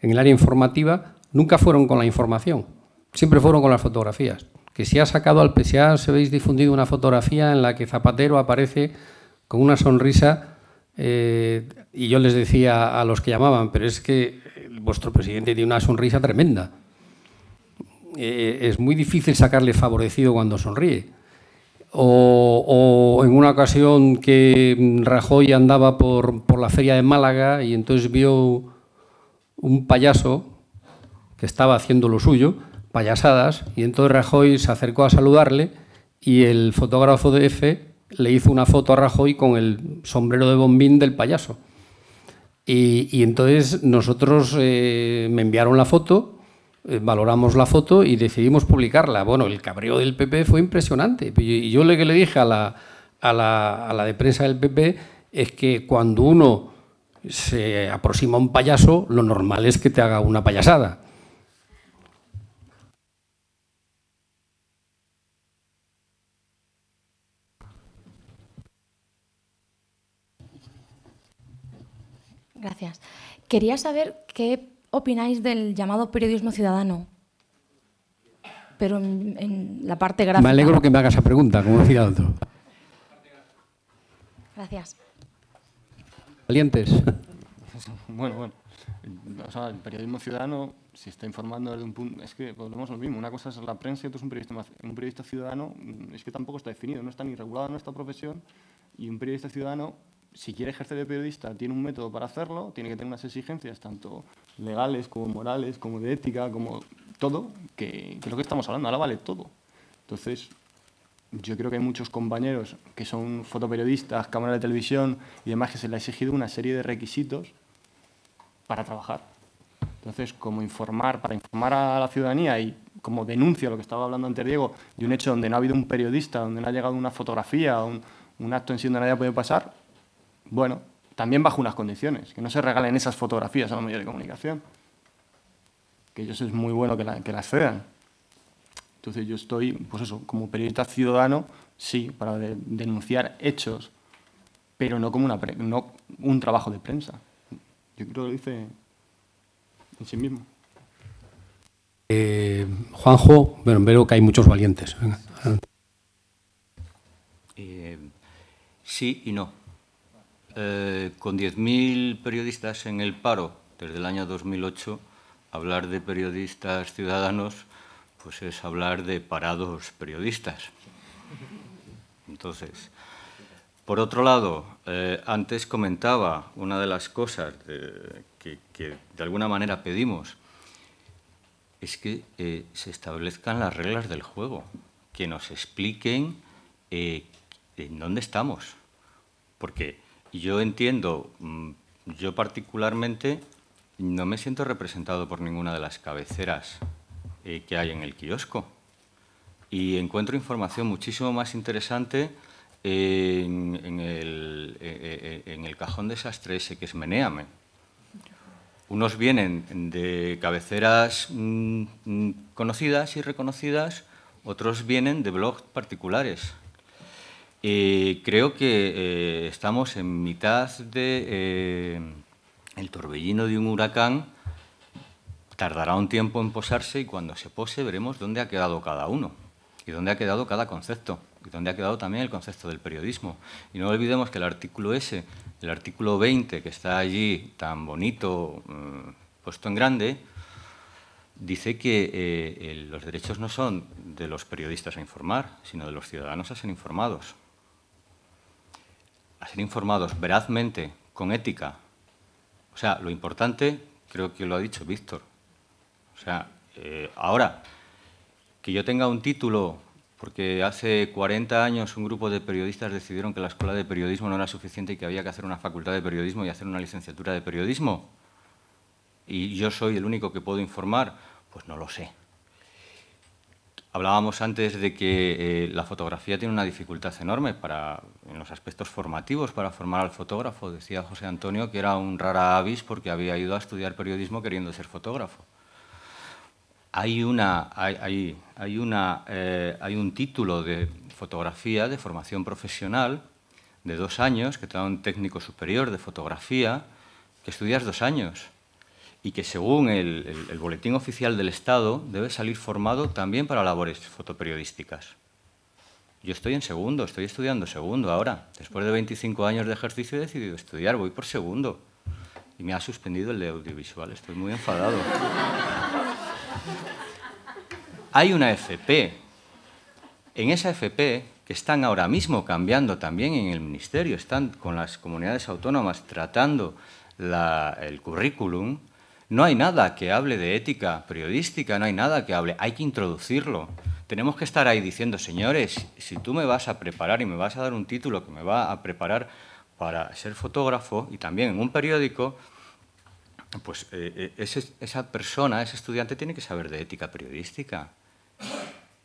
el área informativa, nunca fueron con la información, siempre fueron con las fotografías. Que si se habéis difundido una fotografía en la que Zapatero aparece con una sonrisa, y yo les decía a los que llamaban, pero es que vuestro presidente tiene una sonrisa tremenda. Es muy difícil sacarle favorecido cuando sonríe. O en una ocasión que Rajoy andaba por la feria de Málaga y entonces vio un payaso que estaba haciendo lo suyo, payasadas, y entonces Rajoy se acercó a saludarle y el fotógrafo de EFE le hizo una foto a Rajoy con el sombrero de bombín del payaso. Y entonces nosotros me enviaron la foto, valoramos la foto y decidimos publicarla. Bueno, el cabreo del PP fue impresionante. Y yo lo que le dije a la de prensa del PP es que cuando uno se aproxima a un payaso, lo normal es que te haga una payasada. Gracias. Quería saber qué opináis del llamado periodismo ciudadano, pero en la parte gráfica. Me alegro que me hagas esa pregunta, como decía otro. Gracias. Valientes. Bueno. O sea, el periodismo ciudadano, si está informando desde un punto... Es que volvemos a lo mismo. Una cosa es la prensa y otra es un periodista ciudadano. Es que tampoco está definido, no está ni regulado en esta profesión. Y un periodista ciudadano, si quiere ejercer de periodista, tiene un método para hacerlo, tiene que tener unas exigencias tanto legales como morales, como de ética, como todo, que es lo que estamos hablando. Ahora vale todo. Entonces, yo creo que hay muchos compañeros que son fotoperiodistas, cámaras de televisión y demás, que se les ha exigido una serie de requisitos para trabajar. Entonces, para informar a la ciudadanía y como denuncia lo que estaba hablando antes Diego, de un hecho donde no ha habido un periodista, donde no ha llegado una fotografía, un acto en sí donde nadie ha podido pasar, bueno, también bajo unas condiciones, que no se regalen esas fotografías a los medios de comunicación, que ellos es muy bueno que las cedan. Entonces yo estoy, pues eso, como periodista ciudadano, sí, para denunciar hechos, pero no como no un trabajo de prensa. Yo creo que lo dice en sí mismo. Juanjo, bueno, veo que hay muchos valientes. Sí y no. Con 10.000 periodistas en el paro desde el año 2008, hablar de periodistas ciudadanos pues es hablar de parados periodistas. Entonces, por otro lado, antes comentaba una de las cosas que de alguna manera pedimos es que se establezcan las reglas del juego, que nos expliquen en dónde estamos. Porque yo entiendo, yo particularmente no me siento representado por ninguna de las cabeceras que hay en el kiosco y encuentro información muchísimo más interesante en el cajón desastre ese que es Menéame. Unos vienen de cabeceras conocidas y reconocidas, otros vienen de blogs particulares. Creo que estamos en mitad de el torbellino de un huracán. Tardará un tiempo en posarse y cuando se pose veremos dónde ha quedado cada uno y dónde ha quedado cada concepto y dónde ha quedado también el concepto del periodismo. Y no olvidemos que el artículo ese, el artículo 20, que está allí tan bonito, puesto en grande, dice que los derechos no son de los periodistas a informar, sino de los ciudadanos a ser informados. A ser informados verazmente, con ética. O sea, lo importante, creo que lo ha dicho Víctor. O sea, ahora, que yo tenga un título, porque hace 40 años un grupo de periodistas decidieron que la escuela de periodismo no era suficiente y que había que hacer una facultad de periodismo y hacer una licenciatura de periodismo, y yo soy el único que puedo informar, pues no lo sé. Hablábamos antes de que la fotografía tiene una dificultad enorme en los aspectos formativos para formar al fotógrafo. Decía José Antonio que era un rara avis porque había ido a estudiar periodismo queriendo ser fotógrafo. Hay un título de fotografía de formación profesional de 2 años que te da un técnico superior de fotografía que estudias 2 años. Y que según el Boletín Oficial del Estado debe salir formado también para labores fotoperiodísticas. Yo estoy en segundo, estoy estudiando segundo ahora. Después de 25 años de ejercicio he decidido estudiar, voy por segundo. Y me ha suspendido el de audiovisual, estoy muy enfadado. Hay una FP en esa FP, que están ahora mismo cambiando también en el Ministerio, están con las comunidades autónomas tratando el currículum, no hay nada que hable de ética periodística, no hay nada que hable, hay que introducirlo. Tenemos que estar ahí diciendo, señores, si tú me vas a preparar y me vas a dar un título que me va a preparar para ser fotógrafo y también en un periódico, pues esa persona, ese estudiante tiene que saber de ética periodística.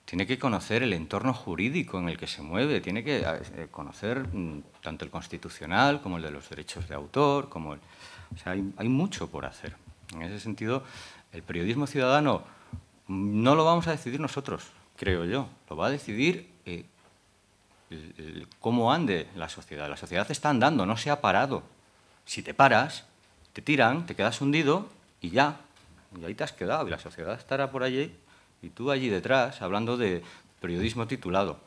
Tiene que conocer el entorno jurídico en el que se mueve, tiene que conocer tanto el constitucional como el de los derechos de autor, o sea, hay mucho por hacer. En ese sentido, el periodismo ciudadano no lo vamos a decidir nosotros, creo yo. Lo va a decidir cómo ande la sociedad. La sociedad está andando, no se ha parado. Si te paras, te tiran, te quedas hundido y ya. Y ahí te has quedado y la sociedad estará por allí y tú allí detrás hablando de periodismo titulado.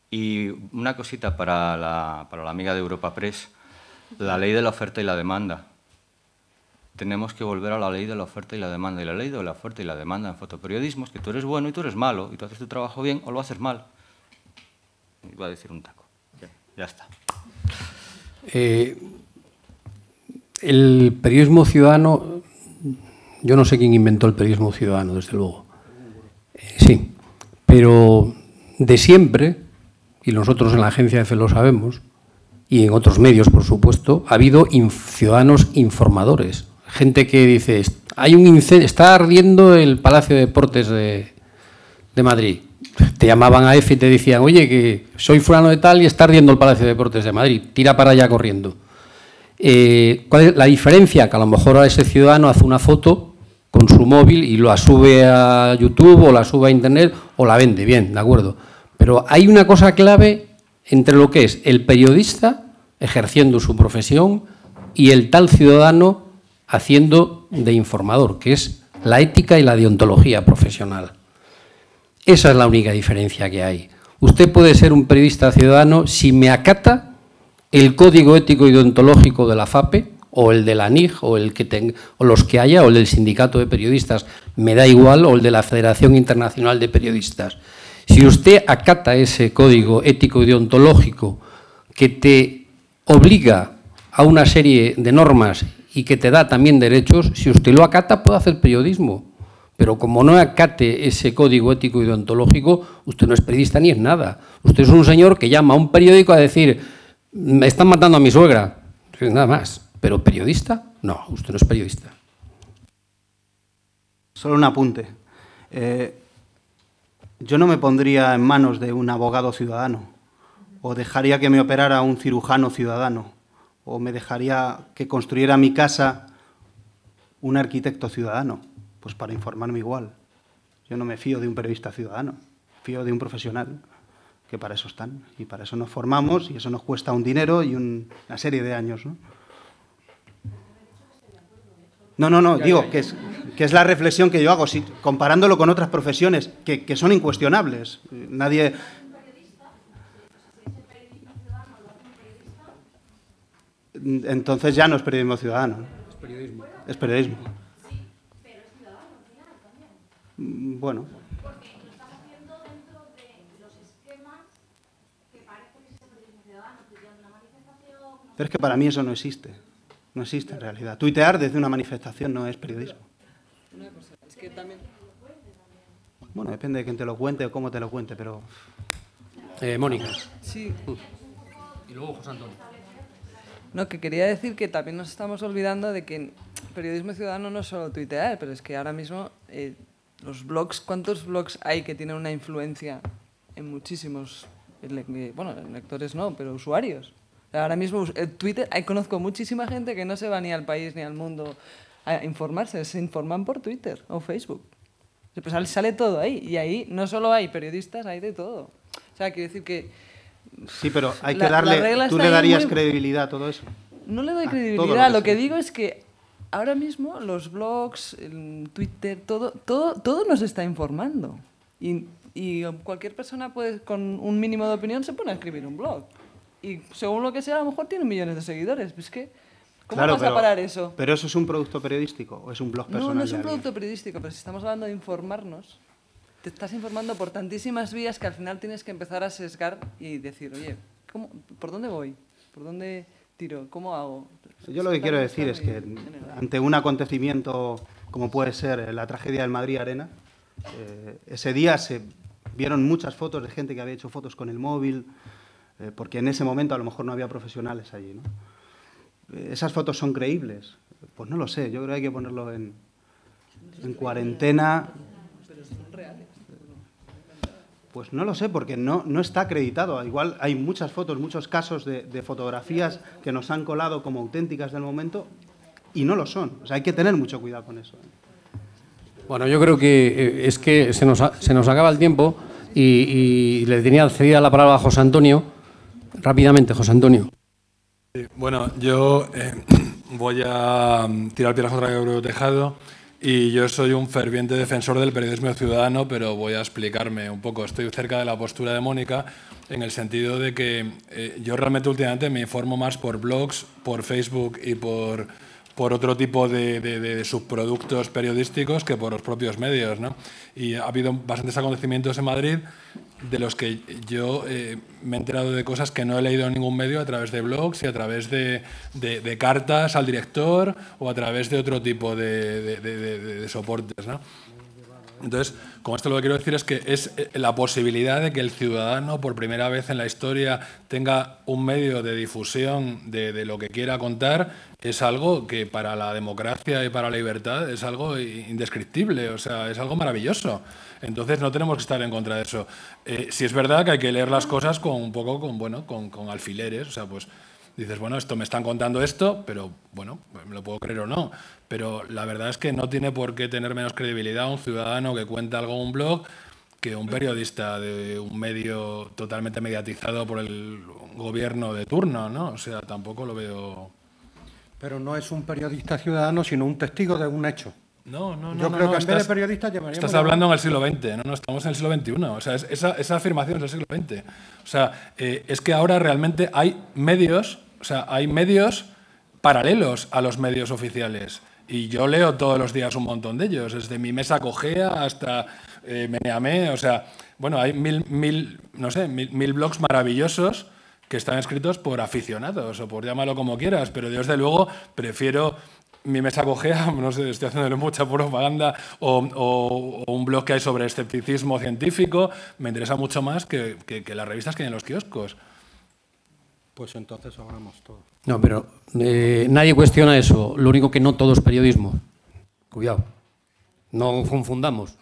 Y una cosita para la amiga de Europa Press, la ley de la oferta y la demanda. Tenemos que volver a la ley de la oferta y la demanda. Y la ley de la oferta y la demanda en fotoperiodismo es que tú eres bueno y tú eres malo, y tú haces tu trabajo bien o lo haces mal. Iba a decir un taco. Ya está. El periodismo ciudadano, yo no sé quién inventó el periodismo ciudadano, desde luego. Sí, pero de siempre, y nosotros en la agencia EFE lo sabemos, y en otros medios, por supuesto, ha habido ciudadanos informadores. Gente que dice, hay un incendio, está ardiendo el Palacio de Deportes de Madrid. Te llamaban a EFE y te decían, oye, que soy fulano de tal y está ardiendo el Palacio de Deportes de Madrid, tira para allá corriendo. ¿Cuál es la diferencia? Que a lo mejor a ese ciudadano hace una foto con su móvil y la sube a YouTube o la sube a Internet o la vende, bien, de acuerdo. Pero hay una cosa clave entre lo que es el periodista ejerciendo su profesión y el tal ciudadano haciendo de informador, que es la ética y la deontología profesional. Esa es la única diferencia que hay. Usted puede ser un periodista ciudadano si me acata el código ético y deontológico de la FAPE o el de la NIG o los que haya, o el del sindicato de periodistas, me da igual, o el de la Federación Internacional de Periodistas. Si usted acata ese código ético y deontológico que te obliga a una serie de normas y que te da también derechos, si usted lo acata puede hacer periodismo. Pero como no acate ese código ético y deontológico, usted no es periodista ni es nada. Usted es un señor que llama a un periódico a decir, me están matando a mi suegra. Nada más. Pero periodista, no, usted no es periodista. Solo un apunte. Yo no me pondría en manos de un abogado ciudadano, o dejaría que me operara un cirujano ciudadano, o me dejaría que construyera mi casa un arquitecto ciudadano, pues para informarme igual. Yo no me fío de un periodista ciudadano, fío de un profesional, que para eso están, y para eso nos formamos, y eso nos cuesta un dinero y una serie de años, ¿no? No, digo que es la reflexión que yo hago, comparándolo con otras profesiones que son incuestionables. Nadie... Entonces ya no es periodismo ciudadano. Es periodismo. Es periodismo. Sí, pero es ciudadano al final también. Bueno. Porque lo estás haciendo dentro de los esquemas que parece que es el periodismo ciudadano, tuiteando una manifestación... Pero es que para mí eso no existe. No existe en realidad. Tuitear desde una manifestación no es periodismo. Una cosa, es que también... Bueno, depende de quién te lo cuente o cómo te lo cuente, pero... Mónica. Sí. Y luego José Antonio. No, que quería decir que también nos estamos olvidando de que periodismo ciudadano no es solo tuitear, pero es que ahora mismo los blogs, ¿cuántos blogs hay que tienen una influencia en muchísimos, bueno, lectores no, pero usuarios? Ahora mismo Twitter, conozco muchísima gente que no se va ni al país ni al mundo a informarse, se informan por Twitter o Facebook. Pues sale todo ahí, y ahí no solo hay periodistas, hay de todo. O sea, quiero decir que... Sí, pero hay que darle... ¿Tú le darías credibilidad a todo eso? No le doy credibilidad, lo que digo es que ahora mismo los blogs, Twitter, todo nos está informando. Y cualquier persona con un mínimo de opinión se pone a escribir un blog. Y según lo que sea, a lo mejor tiene millones de seguidores. Pues que, ¿cómo vas a parar eso? ¿Pero eso es un producto periodístico o es un blog personal? No es un producto periodístico, pero si estamos hablando de informarnos... te estás informando por tantísimas vías que al final tienes que empezar a sesgar y decir, oye, ¿por dónde voy? ¿Por dónde tiro? ¿Cómo hago? Yo lo que quiero decir es que ante un acontecimiento como puede ser la tragedia del Madrid Arena, ese día se vieron muchas fotos de gente que había hecho fotos con el móvil, porque en ese momento a lo mejor no había profesionales allí, ¿no? ¿Esas fotos son creíbles? Pues no lo sé, yo creo que hay que ponerlo en cuarentena. ¿Pero son reales? Pues no lo sé, porque no está acreditado. Igual hay muchas fotos, muchos casos de fotografías que nos han colado como auténticas del momento y no lo son. O sea, hay que tener mucho cuidado con eso. Bueno, yo creo que es que se nos acaba el tiempo y le tenía cedida la palabra a José Antonio. Rápidamente, José Antonio. Sí, bueno, yo voy a tirar piedras contra el propio tejado y yo soy un ferviente defensor del periodismo ciudadano, pero voy a explicarme un poco. Estoy cerca de la postura de Mónica en el sentido de que yo realmente últimamente me informo más por blogs, por Facebook y por otro tipo de subproductos periodísticos que por los propios medios, ¿no? Y ha habido bastantes acontecimientos en Madrid de los que yo me he enterado de cosas que no he leído en ningún medio a través de blogs y a través de cartas al director o a través de otro tipo de soportes, ¿no? Entonces, con esto lo que quiero decir es que es la posibilidad de que el ciudadano, por primera vez en la historia, tenga un medio de difusión de lo que quiera contar, es algo que para la democracia y para la libertad es algo indescriptible, o sea, es algo maravilloso. Entonces, no tenemos que estar en contra de eso. Sí es verdad que hay que leer las cosas con alfileres, o sea, pues dices, bueno, esto me están contando esto, pero bueno, me lo puedo creer o no. Pero la verdad es que no tiene por qué tener menos credibilidad un ciudadano que cuenta algo en un blog que un periodista de un medio totalmente mediatizado por el gobierno de turno, ¿no? O sea, tampoco lo veo. Pero no es un periodista ciudadano, sino un testigo de un hecho. No. Yo creo que en vez de periodista llamaríamos... Estás hablando en el siglo XX, no estamos en el siglo XXI. O sea, esa afirmación es del siglo XX. O sea, es que ahora realmente hay medios, paralelos a los medios oficiales. Y yo leo todos los días un montón de ellos, desde Mi Mesa Cojea hasta Meneamé. O sea, bueno, hay mil blogs maravillosos que están escritos por aficionados o por llámalo como quieras, pero yo desde luego prefiero Mi Mesa Cojea, no sé, estoy haciéndole mucha propaganda, o un blog que hay sobre escepticismo científico, me interesa mucho más que las revistas que hay en los kioscos. Pues entonces hablamos todo. No, pero nadie cuestiona eso. Lo único que no todo es periodismo. Cuidado. No confundamos.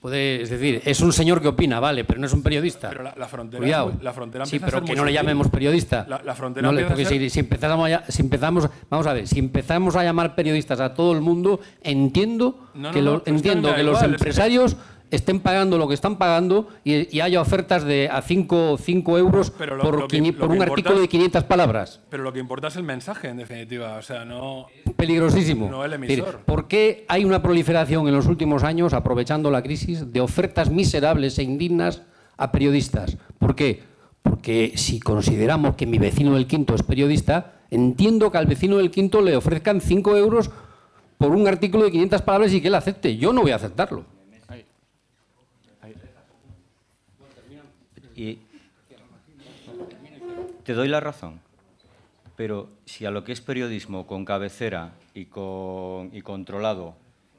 Es decir, es un señor que opina, vale, pero no es un periodista. Pero la frontera, cuidado. La frontera sí, empieza pero a ser que muy no le sutil. llamemos periodista. La frontera no, empieza porque a ser... si empezamos a llamar periodistas a todo el mundo, entiendo que los empresarios estén pagando lo que están pagando y haya ofertas a 5 euros por un artículo de 500 palabras. Pero lo que importa es el mensaje, en definitiva. O sea, no... Peligrosísimo. No el emisor. ¿Por qué hay una proliferación en los últimos años, aprovechando la crisis, de ofertas miserables e indignas a periodistas? ¿Por qué? Porque si consideramos que mi vecino del quinto es periodista, entiendo que al vecino del quinto le ofrezcan 5 euros por un artículo de 500 palabras y que él acepte. Yo no voy a aceptarlo. Y te doy la razón, pero si a lo que es periodismo con cabecera y controlado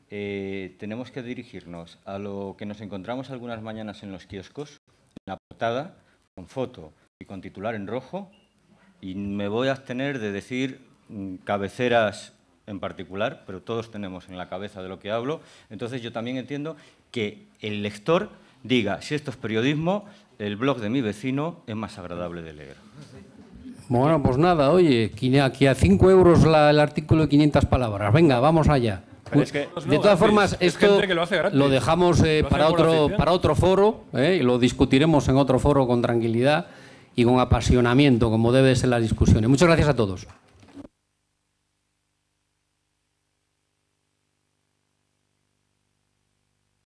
tenemos que dirigirnos a lo que nos encontramos algunas mañanas en los kioscos, en la portada, con foto y con titular en rojo, y me voy a abstener de decir cabeceras en particular, pero todos tenemos en la cabeza de lo que hablo, entonces yo también entiendo que el lector diga, si esto es periodismo, el blog de mi vecino es más agradable de leer. Bueno, pues nada, oye, aquí a 5 euros el artículo de 500 palabras. Venga, vamos allá. Es que, de todas formas, esto lo dejamos para otro foro, y lo discutiremos en otro foro con tranquilidad y con apasionamiento, como debe ser las discusiones. Muchas gracias a todos.